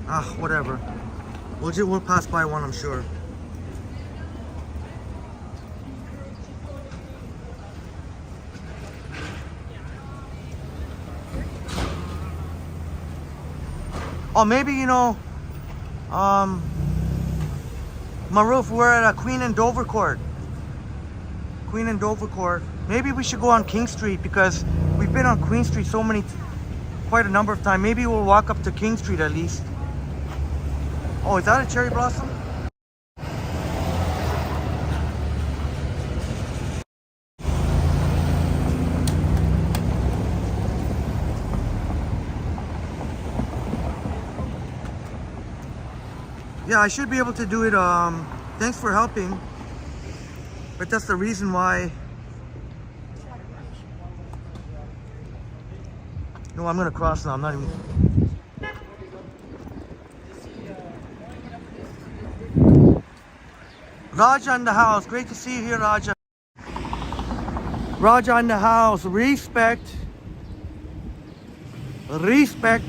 Ah, whatever. We'll pass by one, I'm sure. Oh, maybe, you know, Maruf, we're at Queen and Dovercourt. Queen and Dovercourt. Maybe we should go on King Street because we've been on Queen Street quite a number of times. Maybe we'll walk up to King Street at least. Oh, is that a cherry blossom? Yeah, I should be able to do it. Thanks for helping. But that's the reason why. No, I'm gonna cross now. I'm not even. Raja in the house. Great to see you here, Raja. Raja in the house. Respect. Respect.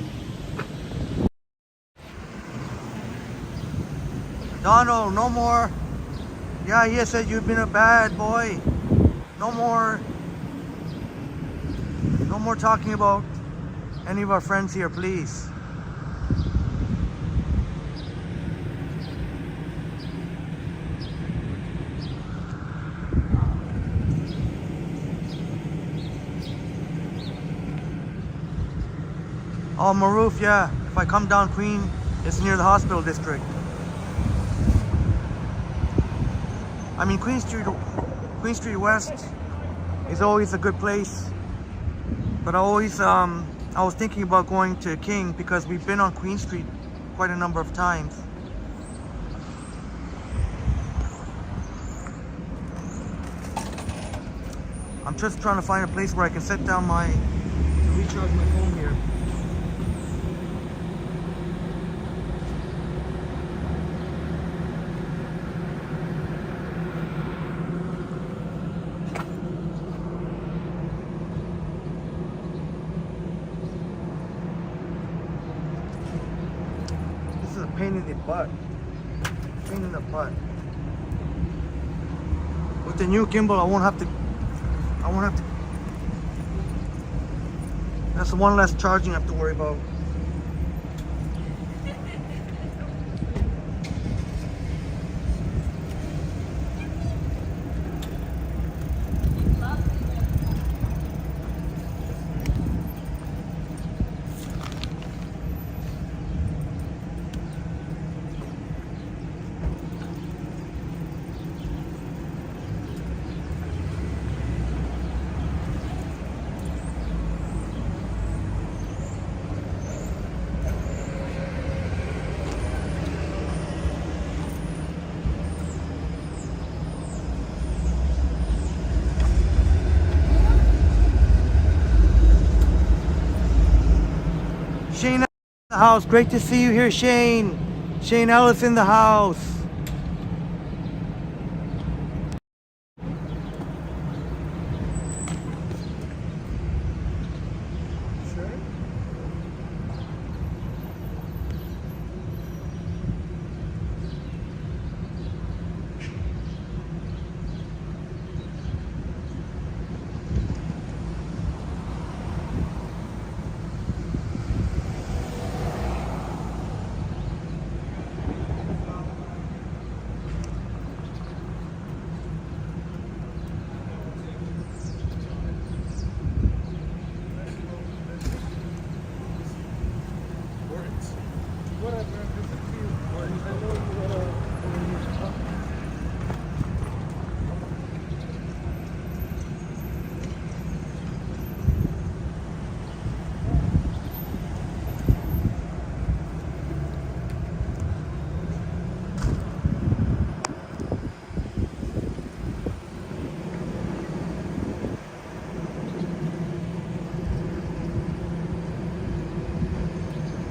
Donald, no more. Yeah, he said you've been a bad boy. No more. No more talking about any of our friends here, please. Oh, Maruf, yeah. If I come down Queen, it's near the hospital district. I mean, Queen Street West is always a good place. But I was thinking about going to King because we've been on Queen Street quite a number of times. I'm just trying to find a place where I can set down to recharge my phone here. Pain in the butt. Pain in the butt. With the new gimbal, I won't have to. That's one less charging I have to worry about. Shane in the house. Great to see you here, Shane. Shane Ellis in the house.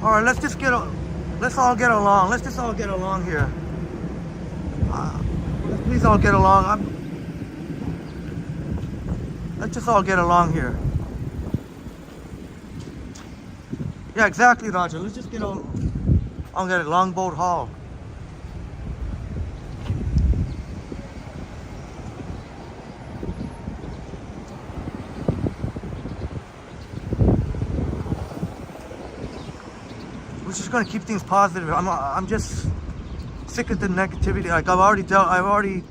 All right, let's just let's all get along. Let's just all get along here. Let's please all get along. Let's just all get along here. Yeah, exactly, Roger. Let's just get on get it. Longboat Hall. We're just gonna keep things positive. I'm just sick of the negativity. Like I've already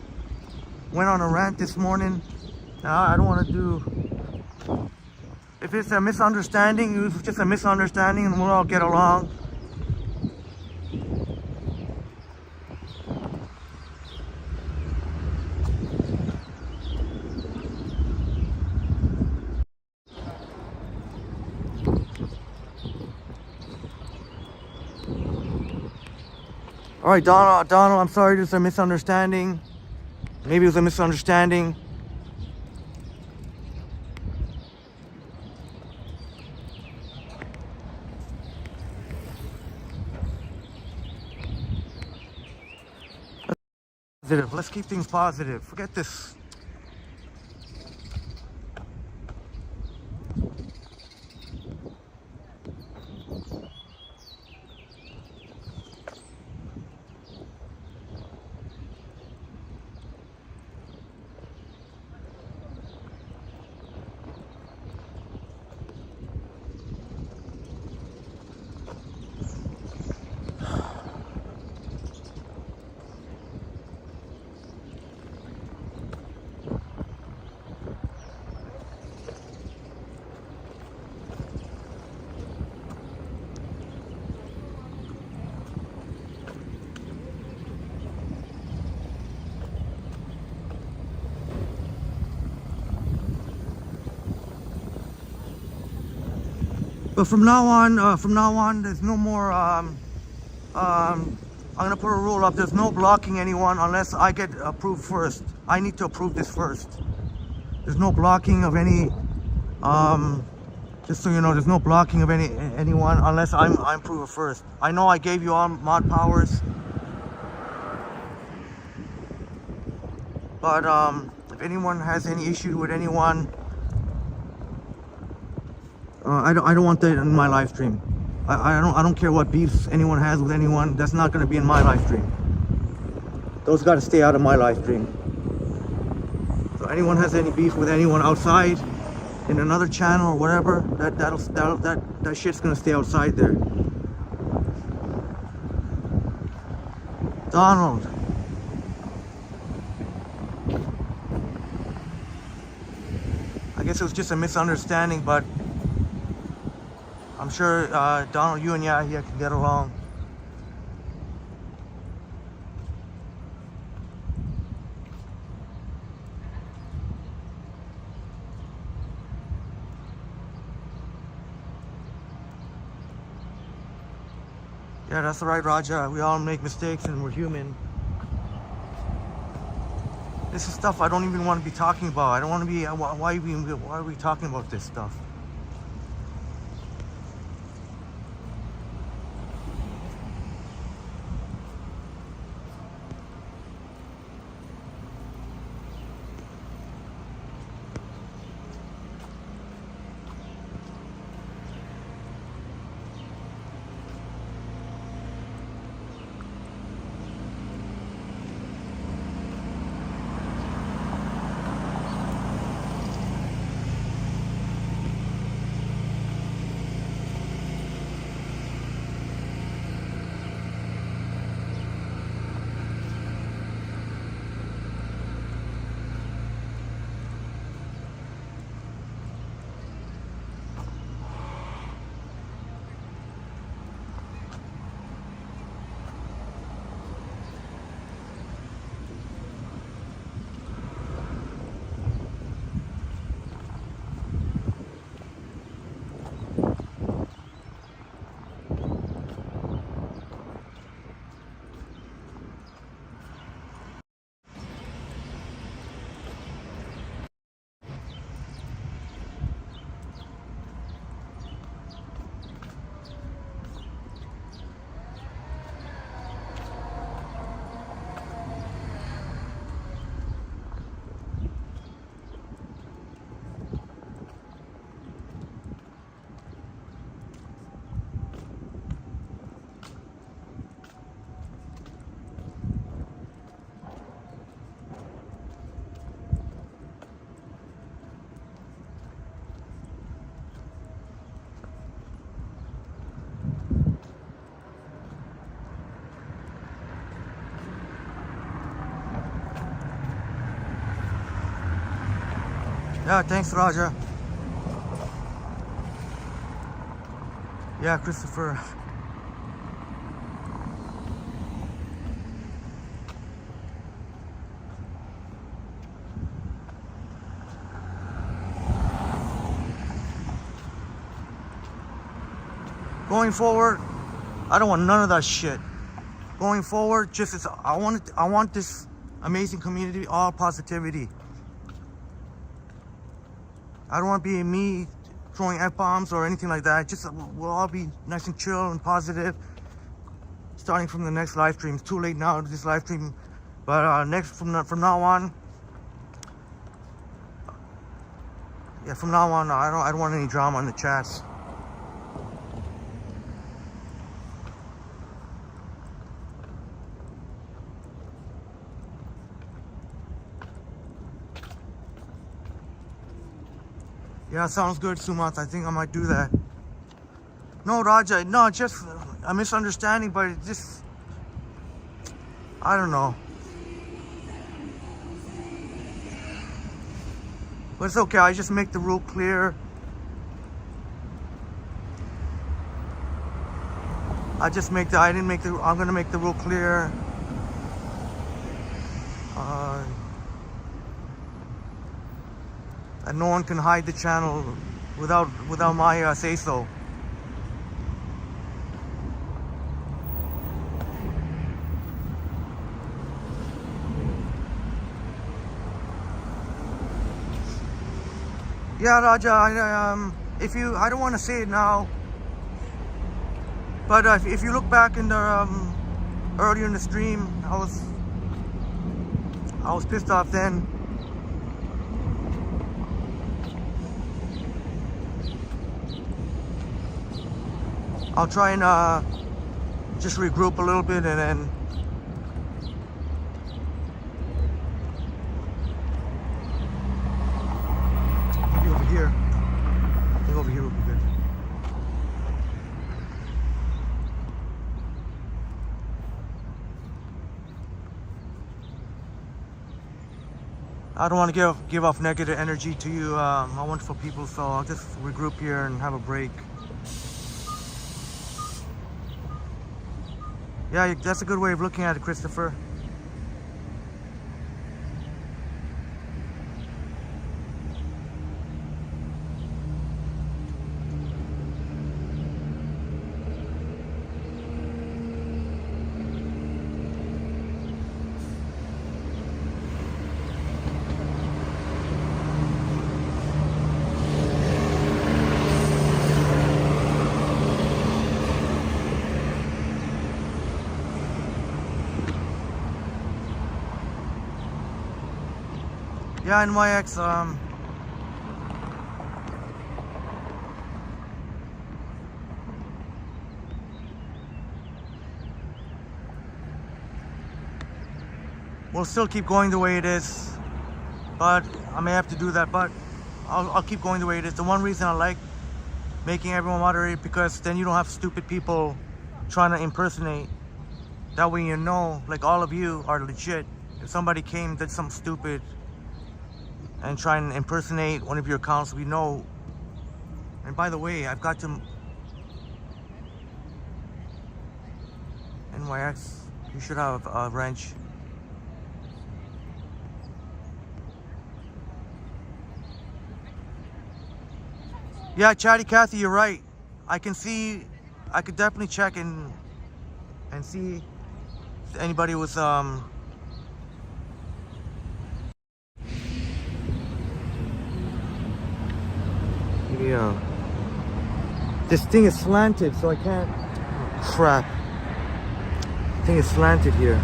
went on a rant this morning. I don't want to do. If it's a misunderstanding, it's just a misunderstanding, and we'll all get along. All right, Donald, I'm sorry, there's a misunderstanding. Maybe it was a misunderstanding. Positive. Let's keep things positive. Forget this. But from now on, there's no more. I'm gonna put a rule up. There's no blocking anyone unless I get approved first. I need to approve this first. There's no blocking of any. Just so you know, there's no blocking of anyone unless I'm approved first. I know I gave you all mod powers, but if anyone has any issue with anyone. I don't want that in my live stream. I don't care what beefs anyone has with anyone. That's not going to be in my live stream. Those got to stay out of my live stream. So anyone has any beef with anyone outside in another channel or whatever, that shit's going to stay outside there. Donald. I guess it was just a misunderstanding, but I'm sure Donald, you and Yahya can get along. Yeah, that's right, Raja. We all make mistakes and we're human. This is stuff I don't even want to be talking about. I don't want to be. Why are we talking about this stuff? Yeah, thanks, Raja. Yeah, Christopher. Going forward, I don't want none of that shit. Going forward, I want this amazing community, all positivity. I don't want to be me throwing F-bombs or anything like that. Just we'll all be nice and chill and positive. Starting from the next live stream. It's too late now to this live stream, but from now on, yeah, from now on, I don't want any drama in the chats. Yeah, sounds good, Sumat. I think I might do that. No, Raja, no, just a misunderstanding, but it just, I don't know. But it's okay, I just make the rule clear. I'm gonna make the rule clear. And no one can hide the channel without my say-so. Yeah, Raja, I don't want to say it now, but if you look back in the earlier in the stream, I was pissed off then. I'll try and just regroup a little bit and then maybe over here. I think over here would be good. I don't want to give off negative energy to you, my wonderful people, so I'll just regroup here and have a break. Yeah, that's a good way of looking at it, Christopher. Yeah, NYX, we'll still keep going the way it is, but I may have to do that, but I'll keep going the way it is. The one reason I like making everyone moderate, because then you don't have stupid people trying to impersonate. That way you know, like, all of you are legit. If somebody came, did something stupid and try and impersonate one of your accounts, we know. And by the way, I've got to NYX, you should have a wrench. Yeah, Chatty Cathy, you're right. I could definitely check and see if anybody was yeah. This thing is slanted, so I can't. Oh, crap. The thing is slanted here.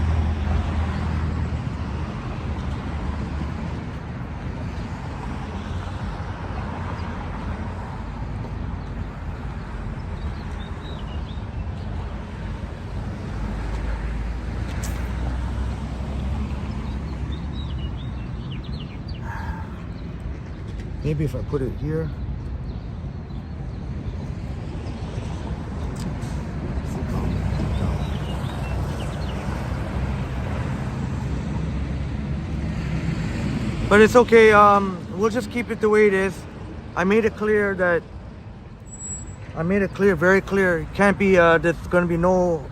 Maybe if I put it here. But it's okay. we'll just keep it the way it is. I made it clear that very clear. It can't be there's going to be no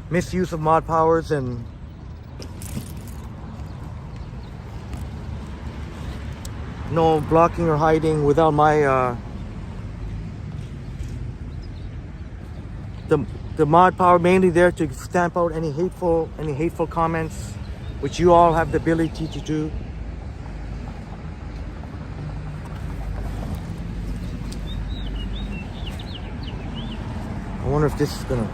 misuse of mod powers and no blocking or hiding without my the mod power, mainly there to stamp out any hateful comments, which you all have the ability to do. I wonder if this is gonna.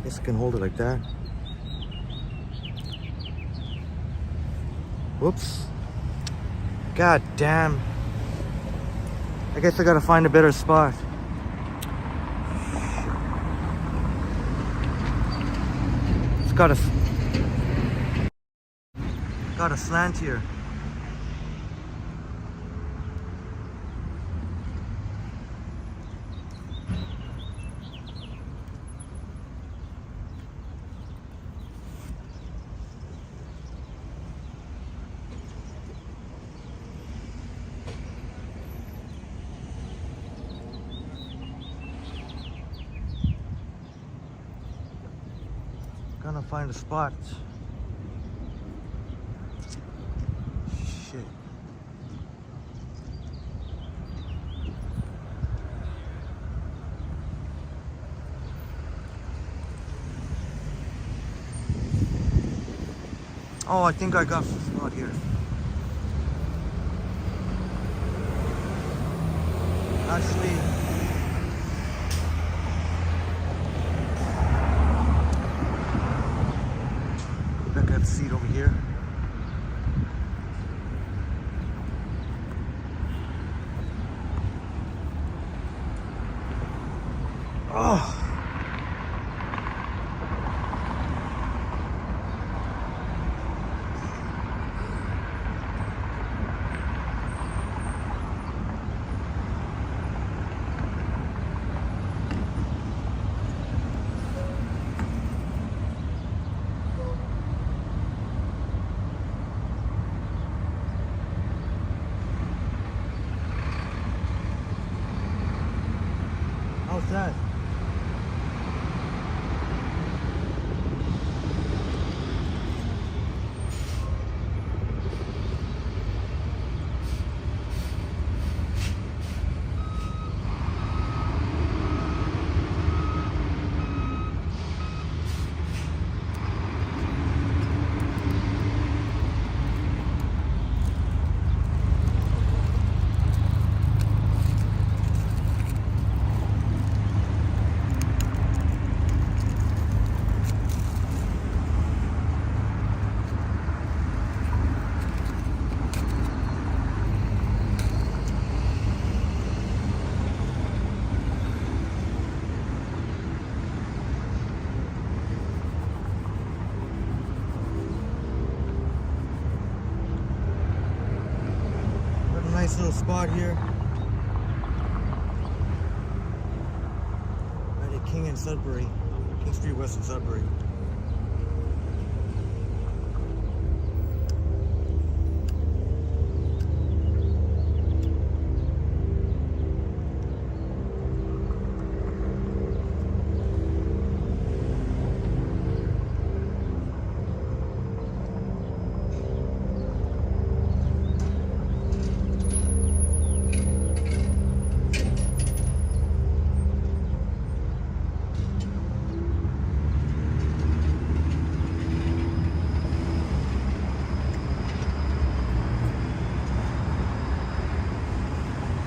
This can hold it like that. Whoops. God damn. I guess I gotta find a better spot. It's got a slant here. Gonna find a spot. Shit. Oh, I think I got a spot here. Actually, I got a seat over here. Oh. How's that? Nice little spot here right at King and Sudbury, King Street West in Sudbury.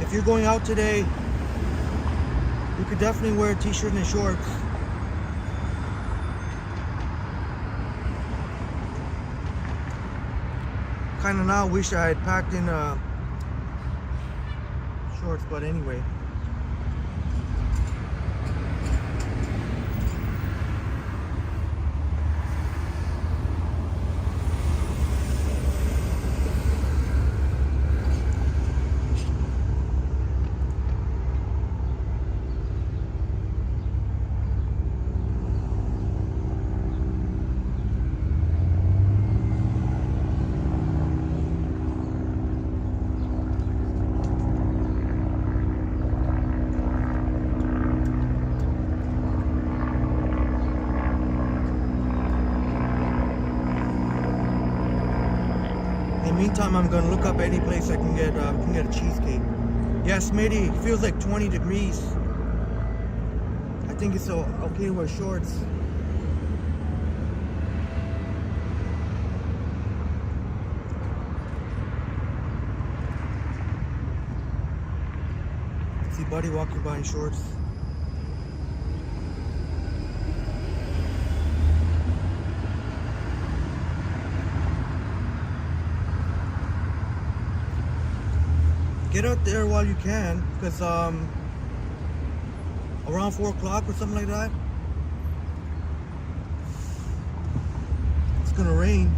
If you're going out today, you could definitely wear a t-shirt and shorts. Kind of now wish I had packed in shorts, but anyway. meantime, I'm gonna look up any place I can get a cheesecake. Yeah, Smitty, it feels like 20 degrees. I think it's okay to wear shorts. See Buddy walking by in shorts. Get out there while you can, because around 4 o'clock or something like that, it's gonna rain.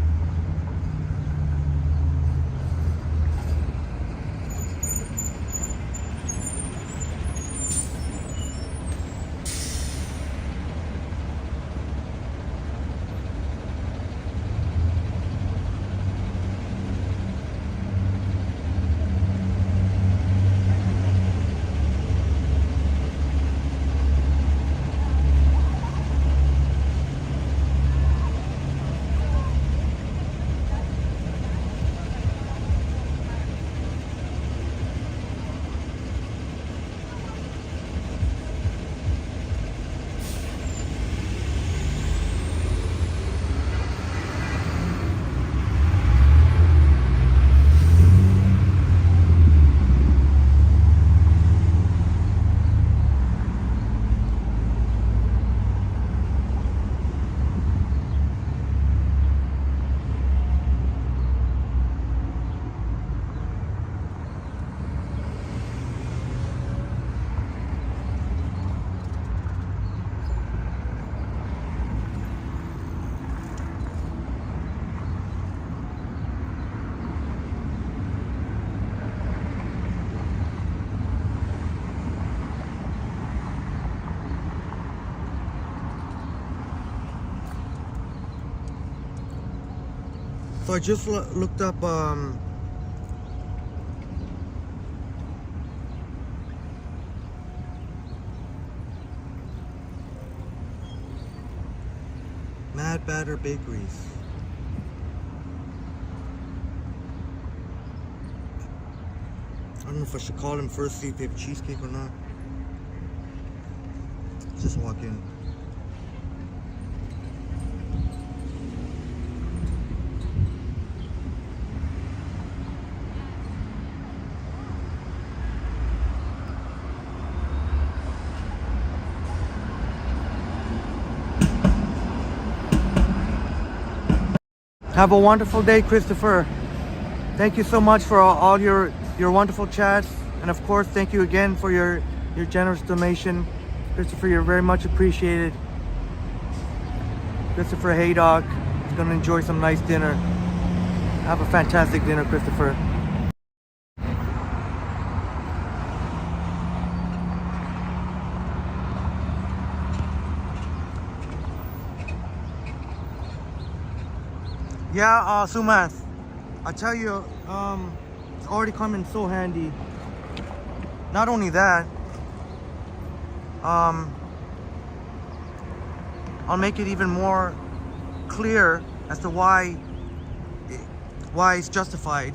So I just looked up Mad Batter Bakeries. I don't know if I should call them first, see if they have cheesecake or not. Just walk in. Have a wonderful day, Christopher. Thank you so much for all your wonderful chats. And of course, thank you again for your generous donation. Christopher, you're very much appreciated. Christopher Haydock is going to enjoy some nice dinner. Have a fantastic dinner, Christopher. Yeah, Sumath, I tell you, it's already come in so handy. Not only that, I'll make it even more clear as to why it's justified.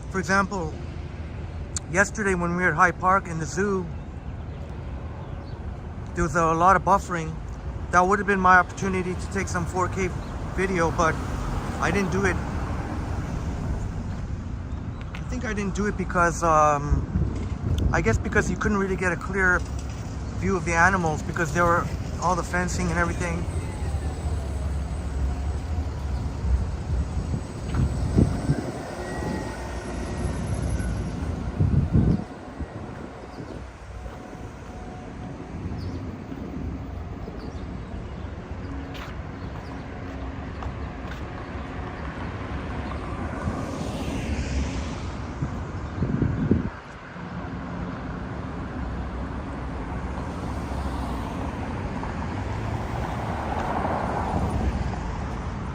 For example, yesterday when we were at Hyde Park in the zoo, there was a lot of buffering. That would have been my opportunity to take some 4K video, but I didn't do it. I think I didn't do it because, I guess because you couldn't really get a clear view of the animals because there were all the fencing and everything.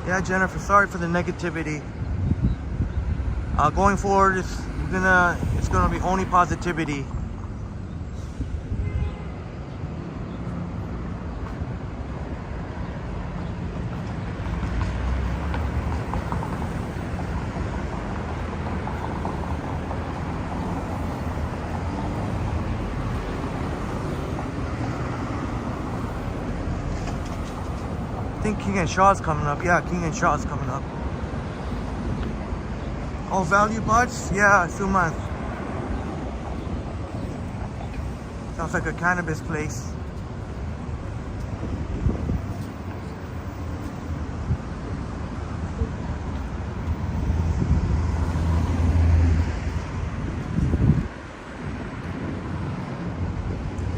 Yeah, Jennifer, sorry for the negativity. Going forward, it's gonna be only positivity. think King and Shaw's coming up. Yeah, King and Shaw's coming up. Oh, Value Buds? Yeah, Sumanth. Sounds like a cannabis place.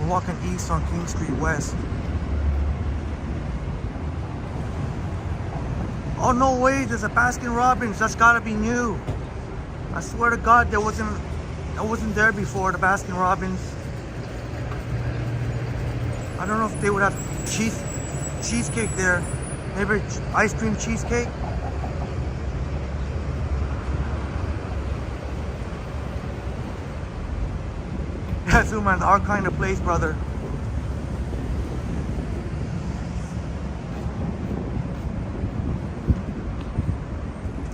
We're walking east on King Street West. Oh, no way, there's a Baskin Robbins. That's gotta be new. I swear to God, I wasn't there before, the Baskin Robbins. I don't know if they would have cheesecake there. Maybe ice cream cheesecake. Yeah, Zuman, our kind of place, brother.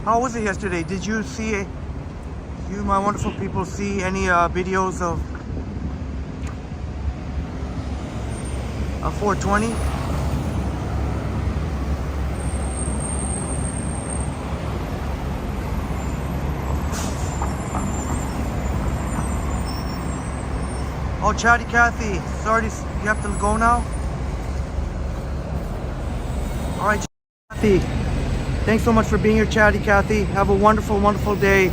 How was it yesterday? Did you see, you my wonderful people, see any videos of 420? Oh, Chatty Cathy, sorry, you have to go now? All right, Cathy, thanks so much for being here, Chatty Cathy. Have a wonderful, wonderful day.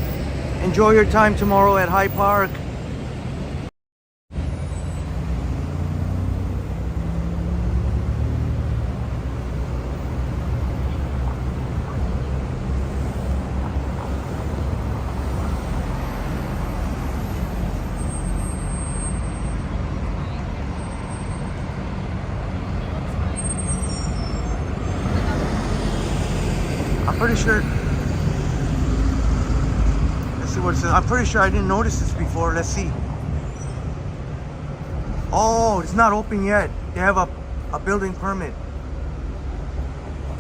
Enjoy your time tomorrow at Hyde Park. I'm pretty sure. Let's see what it says. I'm pretty sure I didn't notice this before. Let's see. Oh, it's not open yet. They have a building permit.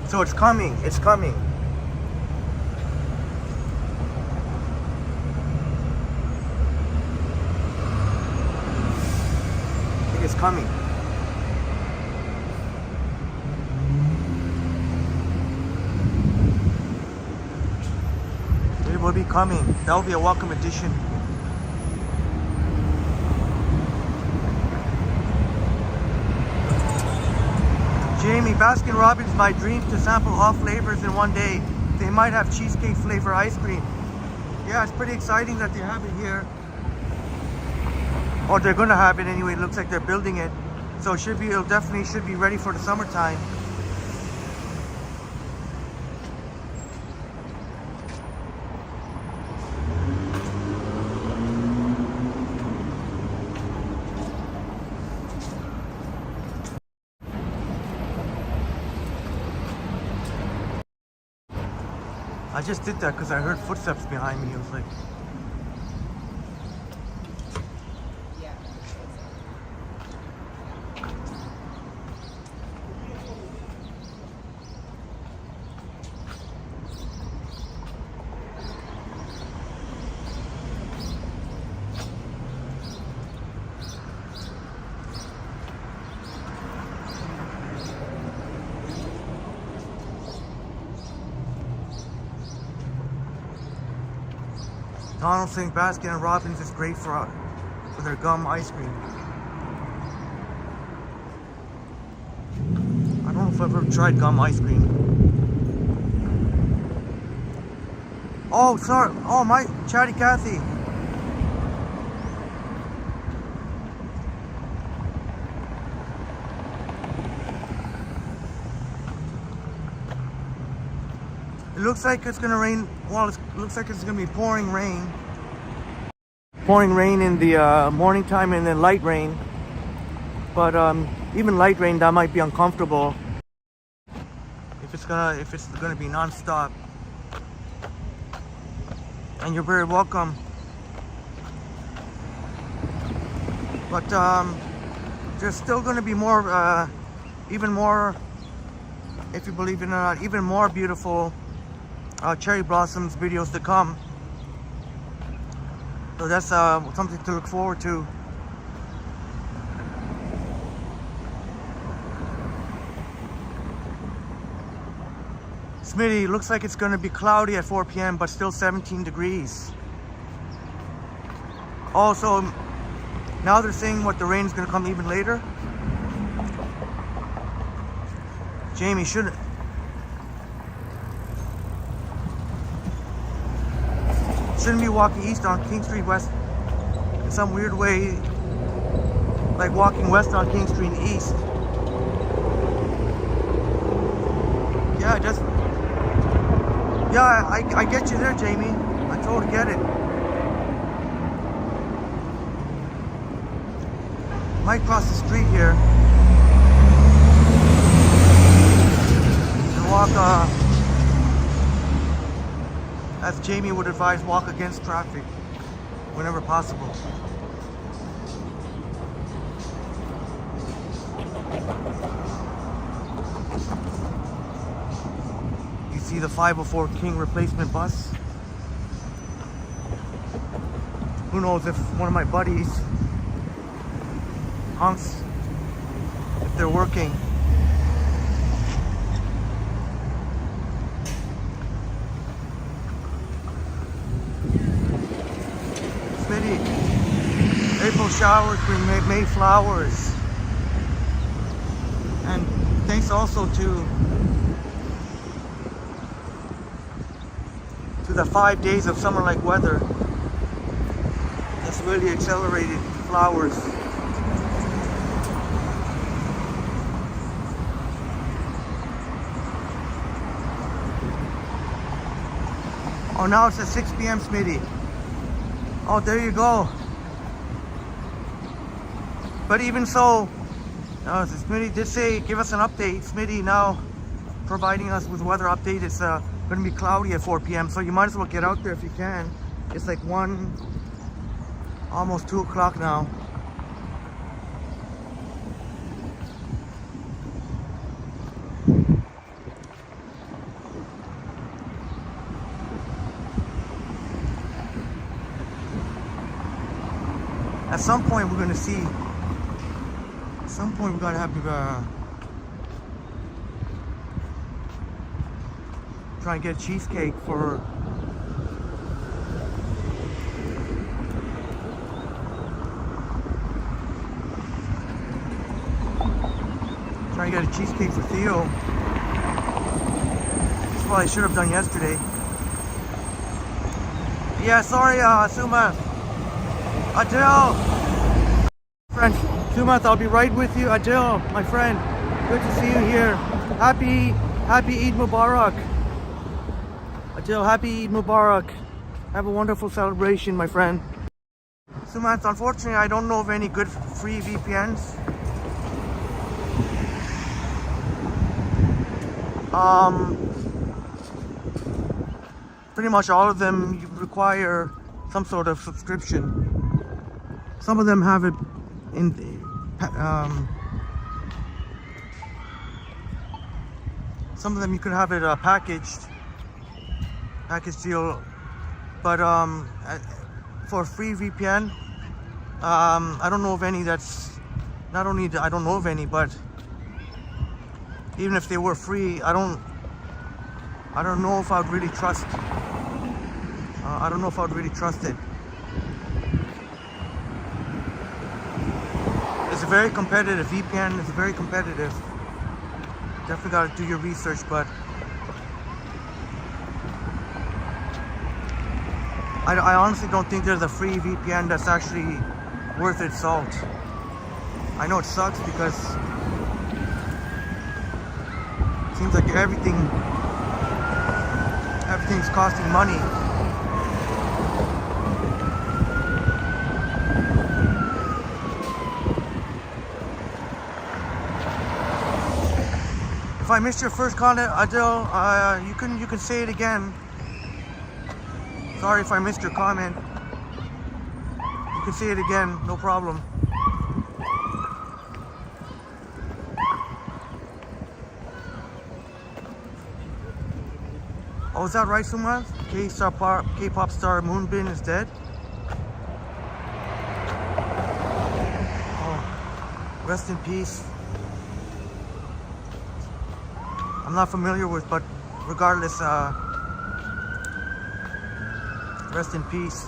So it's coming. It's coming. I think it's coming. It will be coming. That will be a welcome addition. Jamie, Baskin Robbins, my dream to sample all flavors in one day. They might have cheesecake flavor ice cream. Yeah, it's pretty exciting that they have it here. Or they're gonna have it anyway. It looks like they're building it. So it'll definitely should be ready for the summertime. I just did that because I heard footsteps behind me. It was like, Donald saying Baskin Robbins is great for their gum ice cream. I don't know if I've ever tried gum ice cream. Oh, sorry. Oh, my Chatty Cathy. It looks like it's gonna rain. Well, it looks like it's gonna be pouring rain. Pouring rain in the morning time and then light rain. But even light rain, that might be uncomfortable. If it's gonna be non-stop. And you're very welcome. But there's still gonna be more, even more, if you believe it or not, even more beautiful cherry blossoms videos to come. So that's something to look forward to. Smitty, looks like it's going to be cloudy at 4 p.m. but still 17 degrees. Also, now they're saying what the rain is going to come even later. Jamie, shouldn't be walking east on King Street West in some weird way, like walking west on King Street east. Yeah, I get you there, Jamie. I totally get it. Might cross the street here and walk, as Jamie would advise, walk against traffic whenever possible. You see the 504 King replacement bus. Who knows if one of my buddies honks if they're working. Smitty, April showers bring May flowers. And thanks also to the 5 days of summer-like weather that's really accelerated flowers. Oh, now it's at 6 p.m. Smitty. Oh, there you go. But even so, Smitty did say, give us an update. Smitty now providing us with weather update. It's going to be cloudy at 4 p.m. So you might as well get out there if you can. It's like almost 2 o'clock now. At some point we're going to see, at some point we're going to have to try and get cheesecake for get a cheesecake for Theo. That's what I should have done yesterday. Yeah, sorry, Sumath. Adil! Friend, Sumath, I'll be right with you. Adil, my friend, good to see you here. Happy Eid Mubarak. Adil, happy Eid Mubarak. Have a wonderful celebration, my friend. Sumath, unfortunately, I don't know of any good free VPNs. Pretty much all of them require some sort of subscription. Some of them have it in some of them you could have it package deal, but for free VPN, I don't know of any that's not only I don't know of any, but even if they were free, I don't know if I would really trust. I don't know if I would really trust it. It's a very competitive VPN. It's very competitive. Definitely got to do your research, but I honestly don't think there's a free VPN that's actually worth its salt. I know it sucks because it seems like everything's costing money. If I missed your first comment, Adil, you can say it again. Sorry if I missed your comment. You can say it again, no problem. Oh, is that right, Sumath? K-pop star Moonbin is dead? Oh, rest in peace. I'm not familiar with regardless, rest in peace.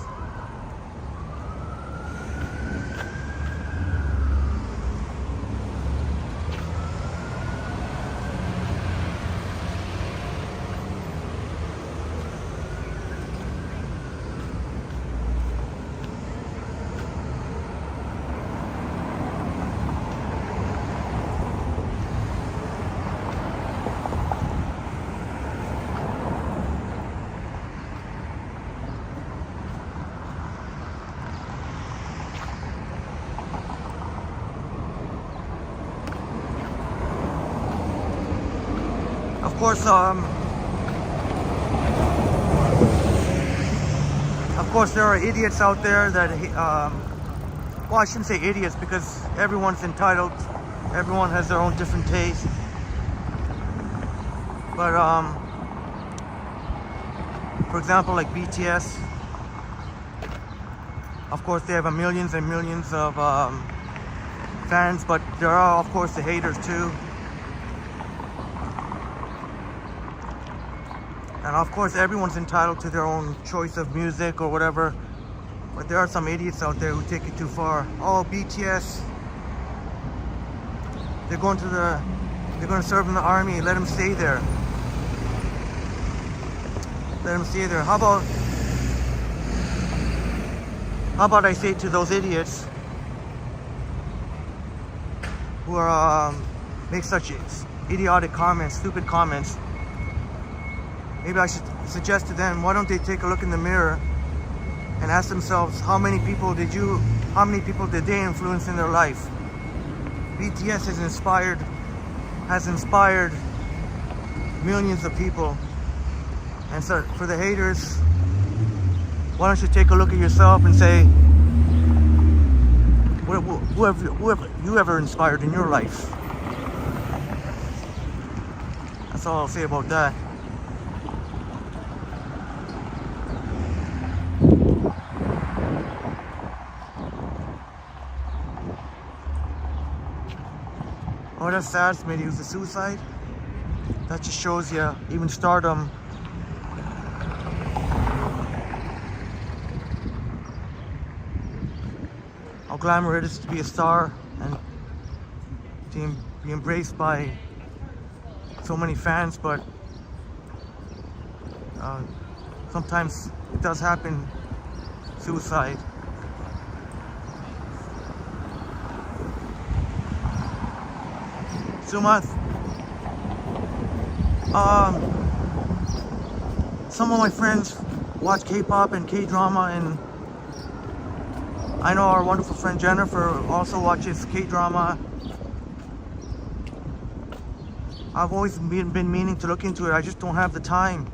Of course, there are idiots out there that, well, I shouldn't say idiots because everyone's entitled. Everyone has their own different taste. But, for example, like BTS, of course, they have millions and millions of fans, but there are, of course, the haters too. And of course, everyone's entitled to their own choice of music or whatever. But there are some idiots out there who take it too far. Oh, BTS, they're going to serve in the army. Let them stay there. Let them stay there. How about I say to those idiots who are make such idiotic comments, stupid comments? Maybe I should suggest to them, why don't they take a look in the mirror and ask themselves, how many people did they influence in their life? BTS has inspired millions of people. And so for the haters, why don't you take a look at yourself and say, whoever you ever inspired in your life? That's all I'll say about that. Oh, that's sad. Maybe it was a suicide. That just shows you, even stardom, how glamorous it is to be a star and to be embraced by so many fans. But sometimes it does happen. Suicide. Sumath, some of my friends watch K-pop and K-drama, and I know our wonderful friend Jennifer also watches K-drama. I've always been meaning to look into it. I just don't have the time.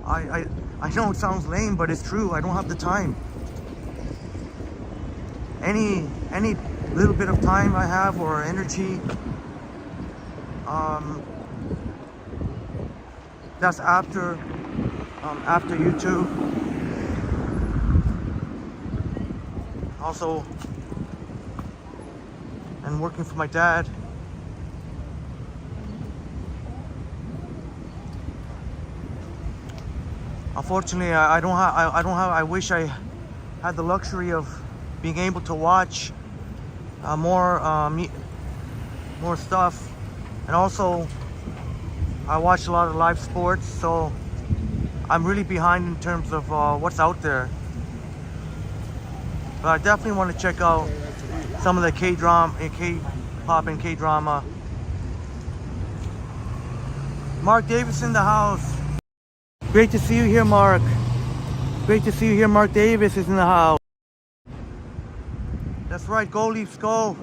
I know it sounds lame, but it's true. I don't have the time. Any little bit of time I have or energy, that's after YouTube. Also, and working for my dad. Unfortunately, I wish I had the luxury of being able to watch more stuff. And also, I watch a lot of live sports, so I'm really behind in terms of what's out there. But I definitely want to check out some of the K-pop and K-drama. Mark Davis in the house. Great to see you here, Mark. Great to see you here. Mark Davis is in the house. That's right, go Leafs, go.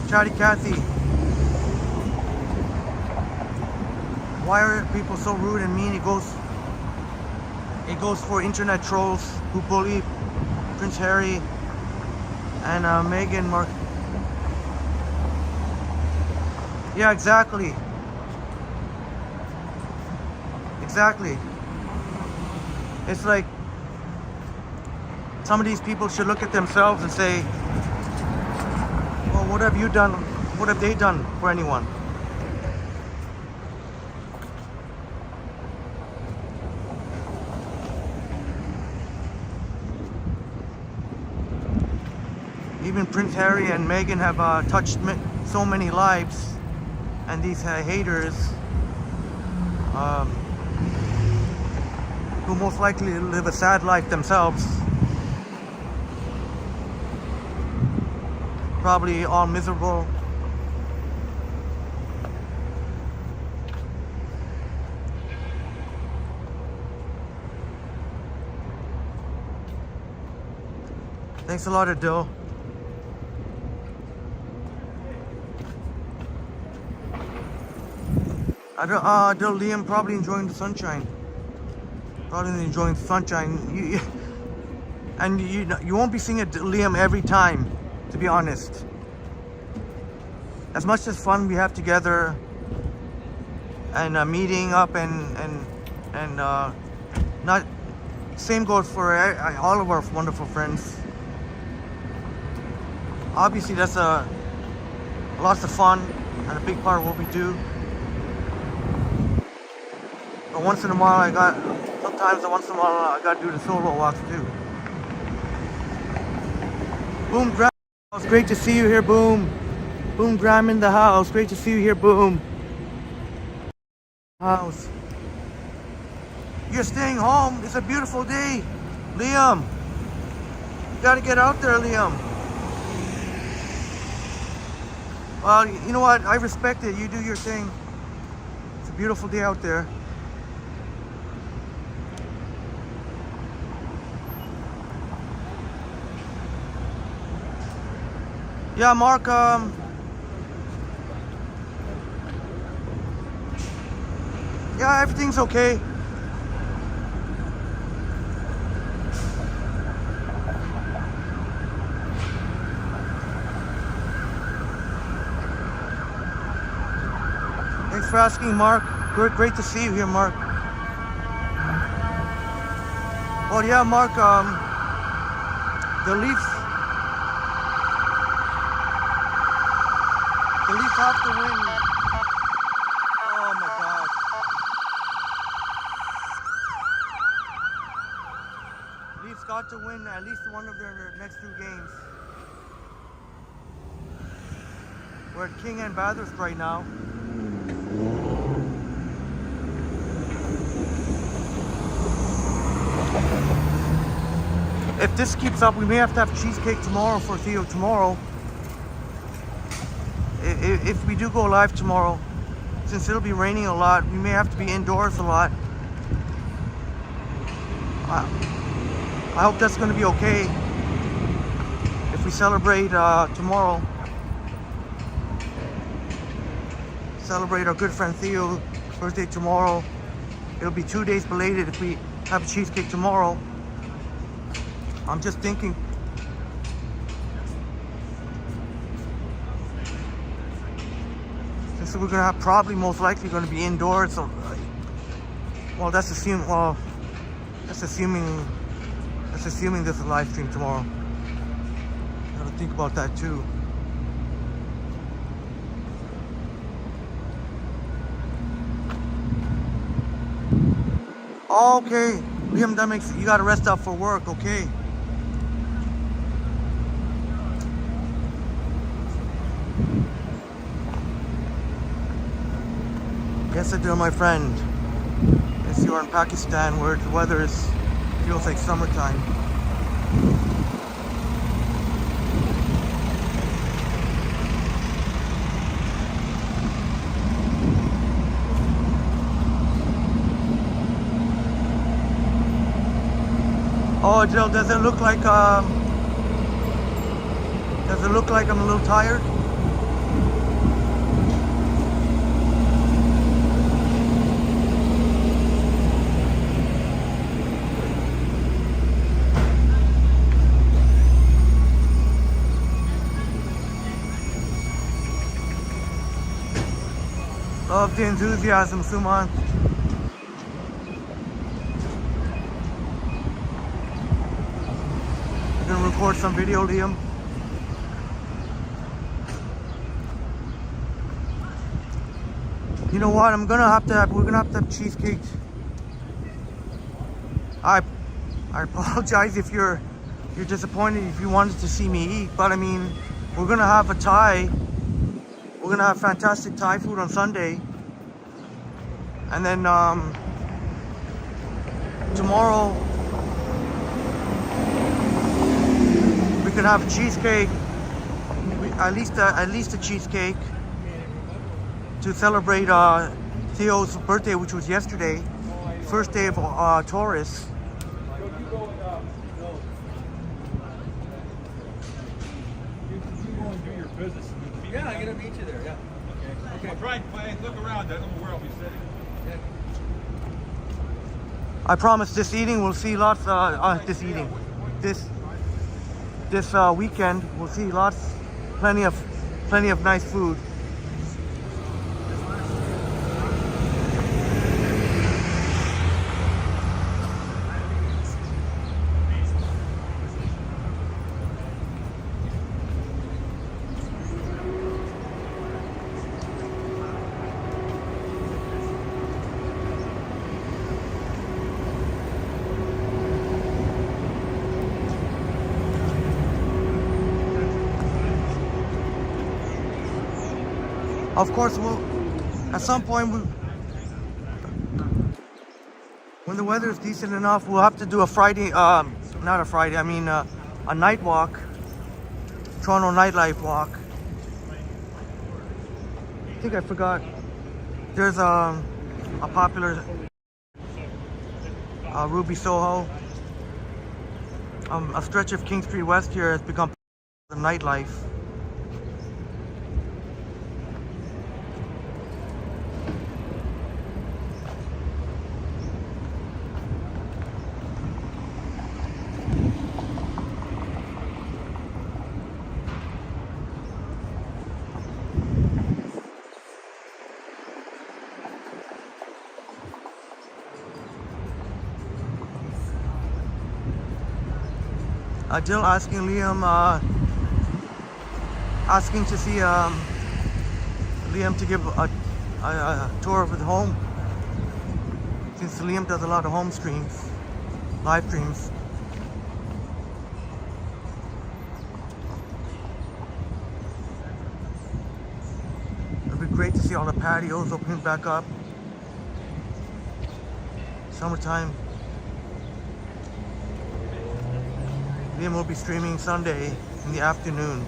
Chatty Cathy. Why are people so rude and mean? It goes for internet trolls who bully Prince Harry and Meghan Markle. Yeah, exactly. Exactly. It's like some of these people should look at themselves and say, well, what have you done? What have they done for anyone? Even Prince Harry and Meghan have touched so many lives, and these haters, who most likely live a sad life themselves, probably all miserable. Thanks a lot, Adil. Adil, Liam probably enjoying the sunshine. Probably enjoying the sunshine. And you won't be seeing Liam every time, to be honest. As much as fun we have together, and meeting up and not same goes for all of our wonderful friends. Obviously, that's lots of fun and a big part of what we do. But once in a while, I got to do the solo walks too. Boom, Graham, it's great to see you here, Boom. Boom, Graham in the house, great to see you here, Boom. House. You're staying home, it's a beautiful day. Liam, you gotta get out there, Liam. Well, you know what, I respect it, you do your thing. It's a beautiful day out there. Yeah, Mark, yeah, everything's okay. Thanks for asking, Mark. Great to see you here, Mark. Well, yeah, Mark, the Leafs have to win. Oh my God. Leafs got to win at least one of their next 2 games. We're at King and Bathurst right now. If this keeps up, we may have to have cheesecake tomorrow for Theo tomorrow. If we do go live tomorrow, since it'll be raining a lot, we may have to be indoors a lot. I hope that's going to be okay. If we celebrate tomorrow, celebrate our good friend Theo's birthday tomorrow. It'll be 2 days belated if we have a cheesecake tomorrow. I'm just thinking. Since we're gonna have probably most likely gonna be indoors, so well that's assuming this is a live stream tomorrow. Gotta think about that too. Okay, Liam, that makes you gotta rest up for work, okay? Yes, I do, my friend. Yes, you are in Pakistan where the weather feels like summertime. Oh, Jill, does it look like I'm a little tired? Love the enthusiasm, Suman. record some video, Liam. You know what? We're gonna have to have cheesecake. I apologize if you're disappointed if you wanted to see me eat, but I mean, we're gonna have a Thai. We're gonna have fantastic Thai food on Sunday, and then tomorrow we can have a cheesecake. At least a cheesecake to celebrate Theo's birthday, which was yesterday, first day of Taurus. Yeah, I'm gonna meet you there. Yeah. Okay. Right. Look around. I don't know where I'll be sitting. Yeah. I promise this eating we'll see lots. This weekend we'll see plenty of nice food. Of course, at some point, when the weather is decent enough, we'll have to do a a night walk, Toronto nightlife walk. I think I forgot. There's a popular Ruby Soho. A stretch of King Street West here has become the nightlife. Jill asking Liam, asking to see Liam to give a tour of his home, since Liam does a lot of home streams, live streams. It'd be great to see all the patios opening back up. Summertime. Liam will be streaming Sunday in the afternoon.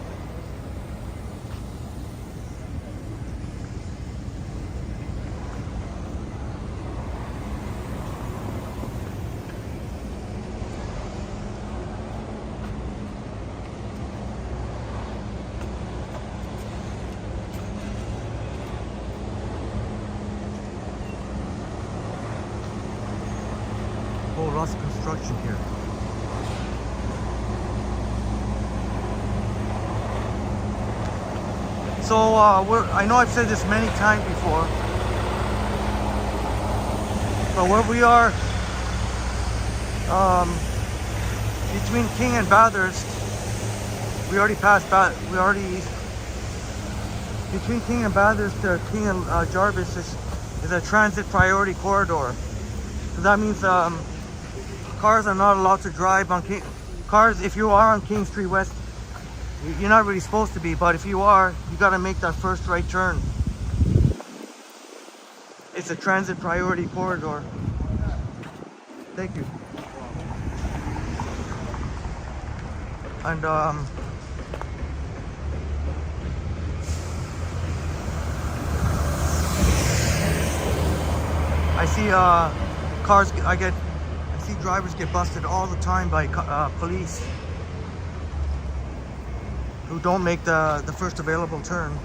Oh, lots of construction here. So I know I've said this many times before, but where we are between King and Bathurst, between King and Bathurst, King and Jarvis is a transit priority corridor. So that means cars are not allowed to drive on cars. If you are on King Street West, you're not really supposed to be, but if you are, you got to make that first right turn. It's a transit priority corridor. Thank you. And I see I see drivers get busted all the time by police who don't make the first available turn.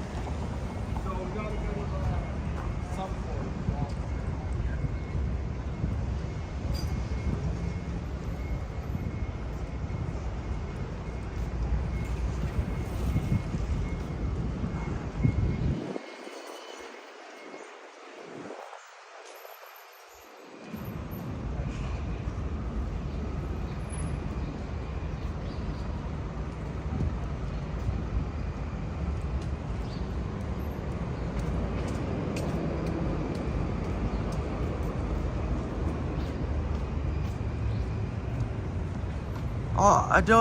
Oh, Eid,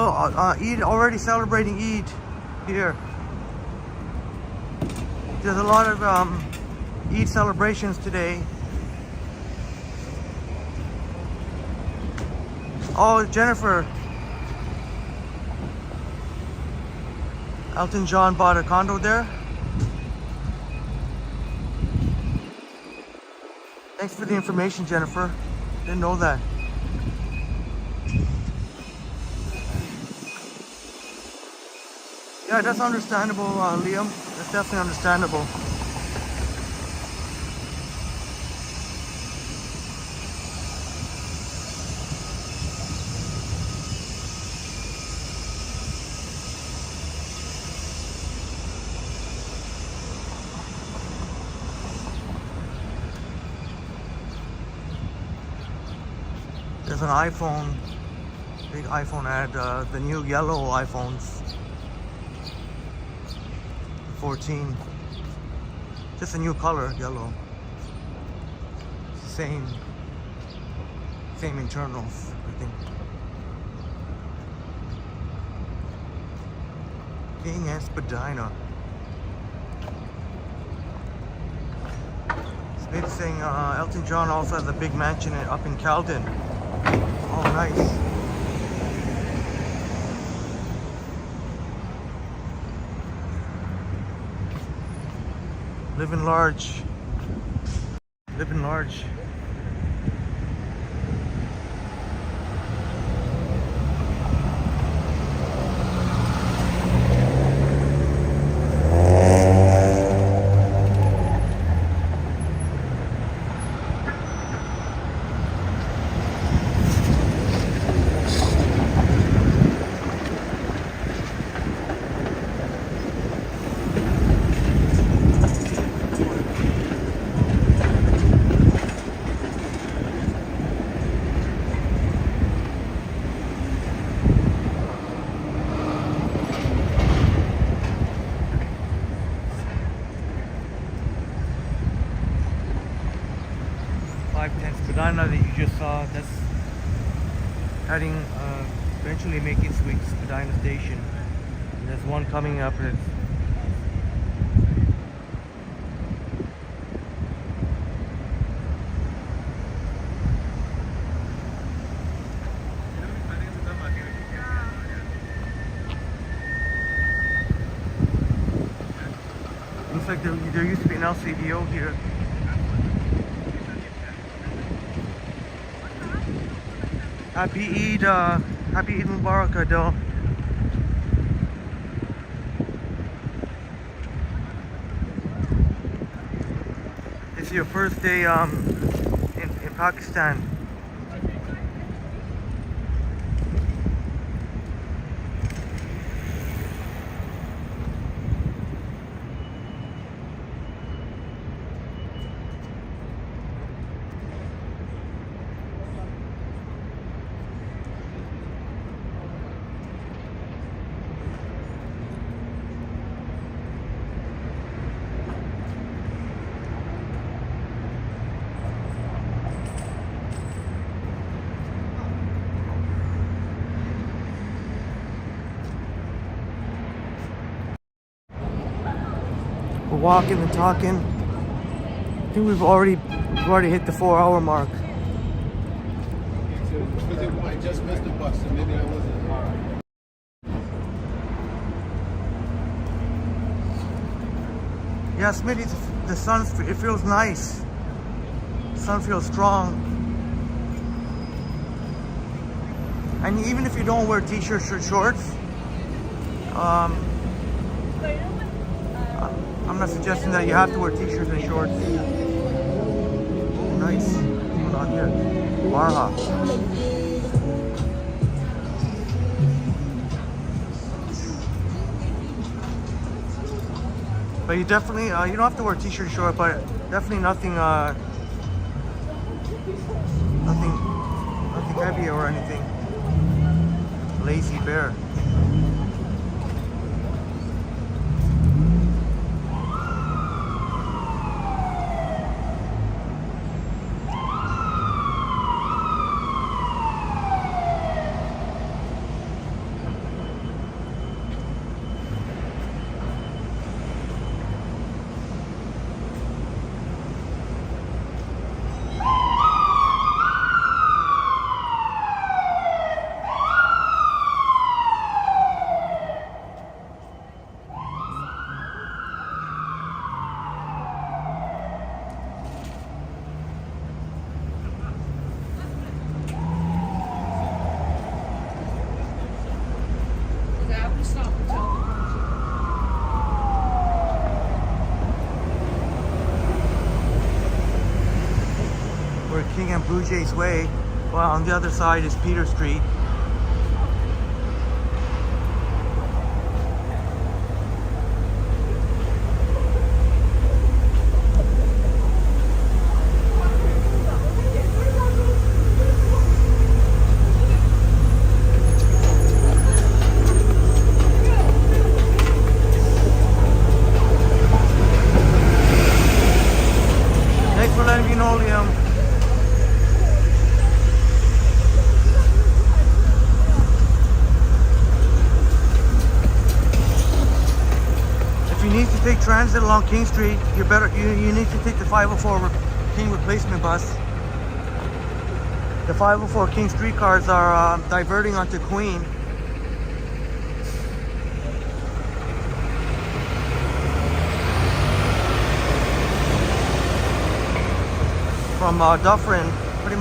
already celebrating Eid here. There's a lot of Eid celebrations today. Oh, Jennifer. Elton John bought a condo there. Thanks for the information, Jennifer. Didn't know that. Yeah, that's understandable, Liam. That's definitely understandable. There's an iPhone, big iPhone ad, the new yellow iPhones. 14. Just a new color, yellow. Same internals, I think. King and Spadina. Smith saying Elton John also has a big mansion up in Calden. Oh, nice. Living large. Living large. Spadina that you just saw, that's heading, eventually making its way to Spadina Station. And there's one coming up that's looks like there used to be an LCBO here. Happy Eid Mubarak, Adele. It's your first day in Pakistan. We're walking and talking. I think we've already hit the 4-hour mark. I just missed the bus, so maybe I wasn't. All right. Yeah, Smitty, the sun, it feels nice. The sun feels strong. And even if you don't wear t-shirts or shorts, I'm not suggesting that you have to wear t-shirts and shorts. Oh, nice. What's going on here? Marha. But you definitely, you don't have to wear t-shirt short, but definitely nothing heavy or anything. Lazy bear. King and Blue Jays Way, while on the other side is Peter Street. Thanks for letting me know, Liam. If you need to take transit along King Street, you need to take the 504 King replacement bus. The 504 King streetcars are diverting onto Queen. From Dufferin, pretty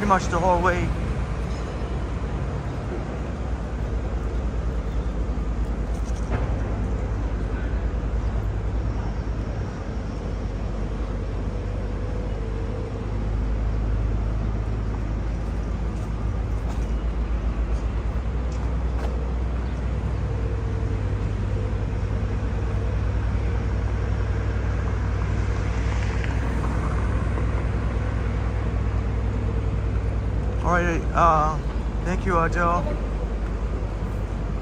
much the whole way. Alright, thank you, Joe.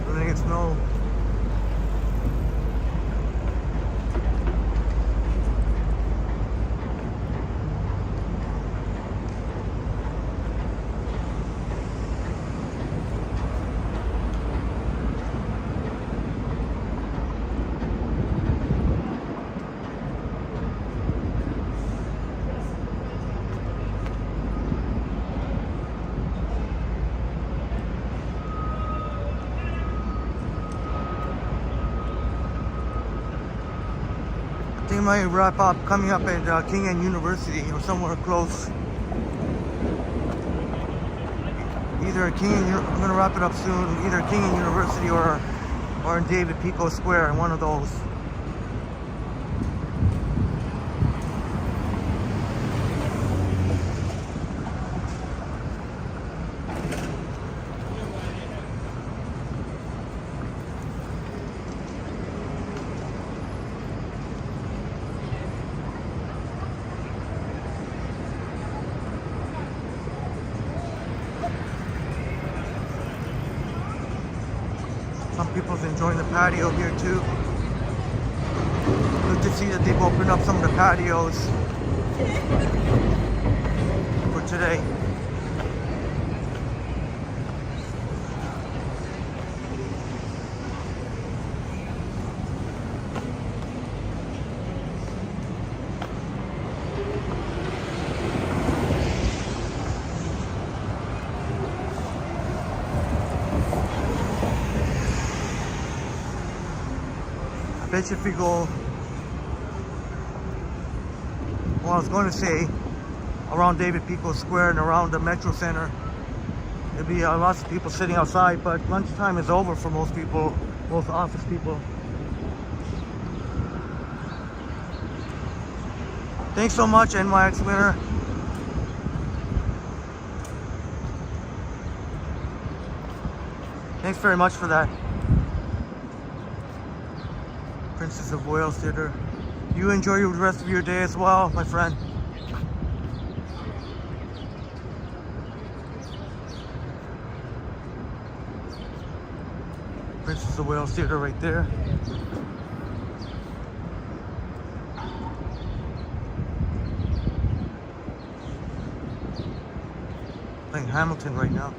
Letting us know. I think I might wrap up coming up at King and University or somewhere close. Either King and I'm gonna wrap it up soon. Either King and University or in David Pico Square, one of those. Some people's enjoying the patio here too. Good to see that they've opened up some of the patios for today. I bet you if we go, well, I was going to say around David Pico Square and around the Metro Center, there'd be lots of people sitting outside, but lunchtime is over for most people, most office people. Thanks so much, NYX winner. Thanks very much for that. Princess of Wales Theater. You enjoy the rest of your day as well, my friend. Princess of Wales Theater right there. Playing Hamilton right now.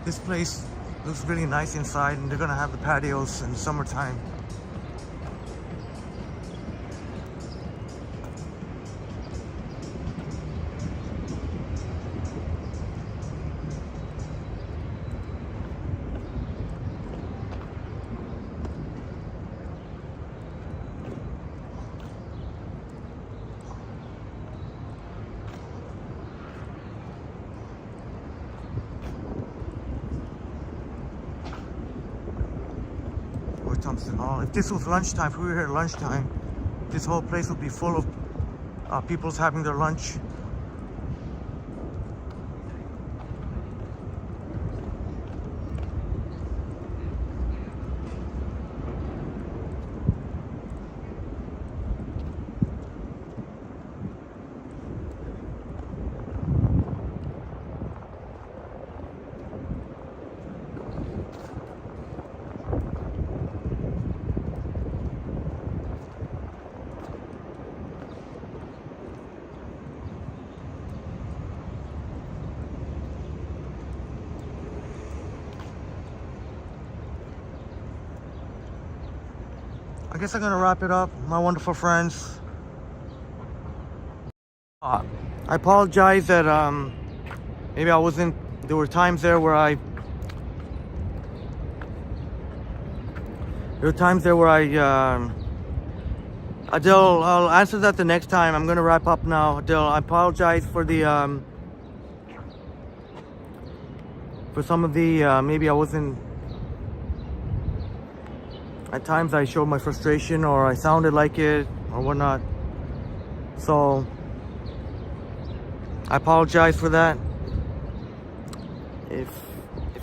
This place looks really nice inside, and they're gonna have the patios in the summertime. Or Thompson Hall. If this was lunchtime, if we were here at lunchtime, this whole place would be full of people's having their lunch. I guess I'm gonna wrap it up, my wonderful friends. I apologize that maybe I wasn't. There were times there where I. Adele, I'll answer that the next time. I'm gonna wrap up now. Adele, I apologize for the for some of the maybe I wasn't. At times I showed my frustration or I sounded like it or whatnot. So I apologize for that. If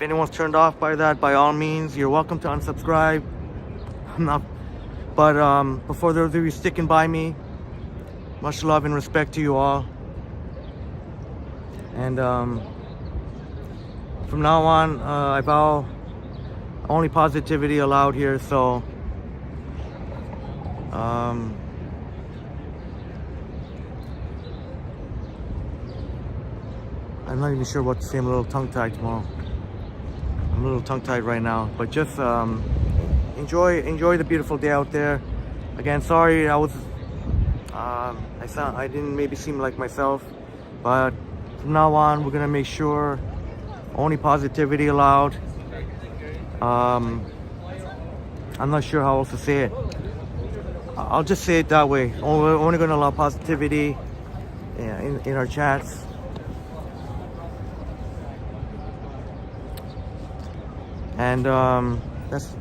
anyone's turned off by that, by all means, you're welcome to unsubscribe. I'm not, but before those of you sticking by me, much love and respect to you all. And from now on, I vow only positivity allowed here, so I'm not even sure what to say. I'm a little tongue-tied tomorrow. I'm a little tongue-tied right now, but just enjoy the beautiful day out there. Again, sorry I was I didn't maybe seem like myself, but from now on we're gonna make sure only positivity allowed. I'm not sure how else to say it. I'll just say it that way. We're only going to allow positivity in our chats. And that's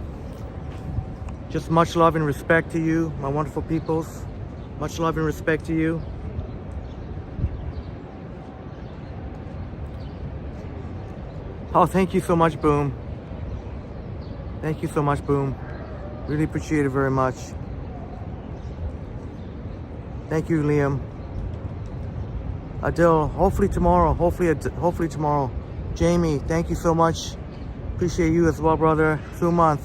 just much love and respect to you, my wonderful peoples. Much love and respect to you. Oh, thank you so much, Boom. Thank you so much, Boom. Really appreciate it very much. Thank you, Liam. Adil, hopefully tomorrow. Hopefully tomorrow. Jamie, thank you so much. Appreciate you as well, brother. Sumanth.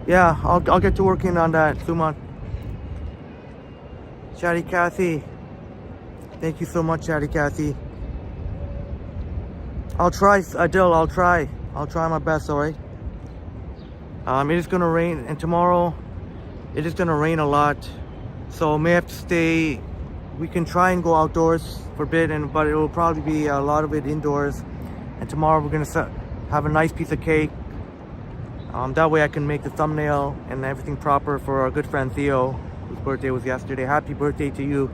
Yeah, I'll get to working on that, Sumanth. Chatty Cathy. Thank you so much, Chatty Cathy. I'll try, Adele, I'll try my best, alright? It is gonna rain, and tomorrow it is gonna rain a lot, so may have to stay. We can try and go outdoors for a bit, but it will probably be a lot of it indoors. And tomorrow we're gonna have a nice piece of cake. That way I can make the thumbnail and everything proper for our good friend Theo, whose birthday was yesterday. Happy birthday to you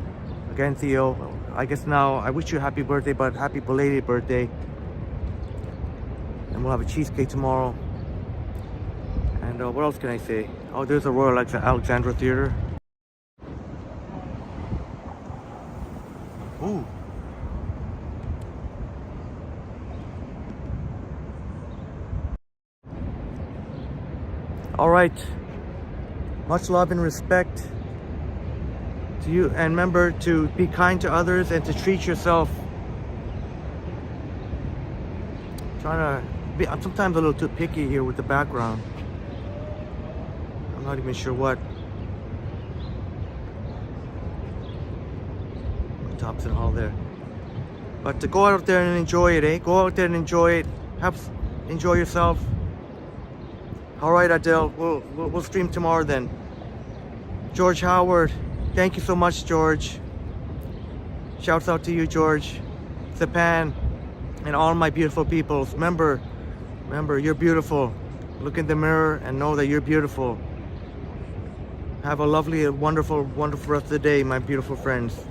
again, Theo. I guess now I wish you a happy birthday, but happy belated birthday. And we'll have a cheesecake tomorrow. And what else can I say? Oh, there's a Royal Alexandra Theater. Ooh. All right. Much love and respect to you, and remember to be kind to others and to treat yourself. I'm sometimes a little too picky here with the background. I'm not even sure what. Thompson Hall there. But to go out there and enjoy it, eh? Go out there and enjoy it. Enjoy yourself. All right, Adele. We'll stream tomorrow then. George Howard. Thank you so much, George. Shouts out to you, George. Zapan, and all my beautiful peoples. Remember, you're beautiful. Look in the mirror and know that you're beautiful. Have a lovely, wonderful, wonderful rest of the day, my beautiful friends.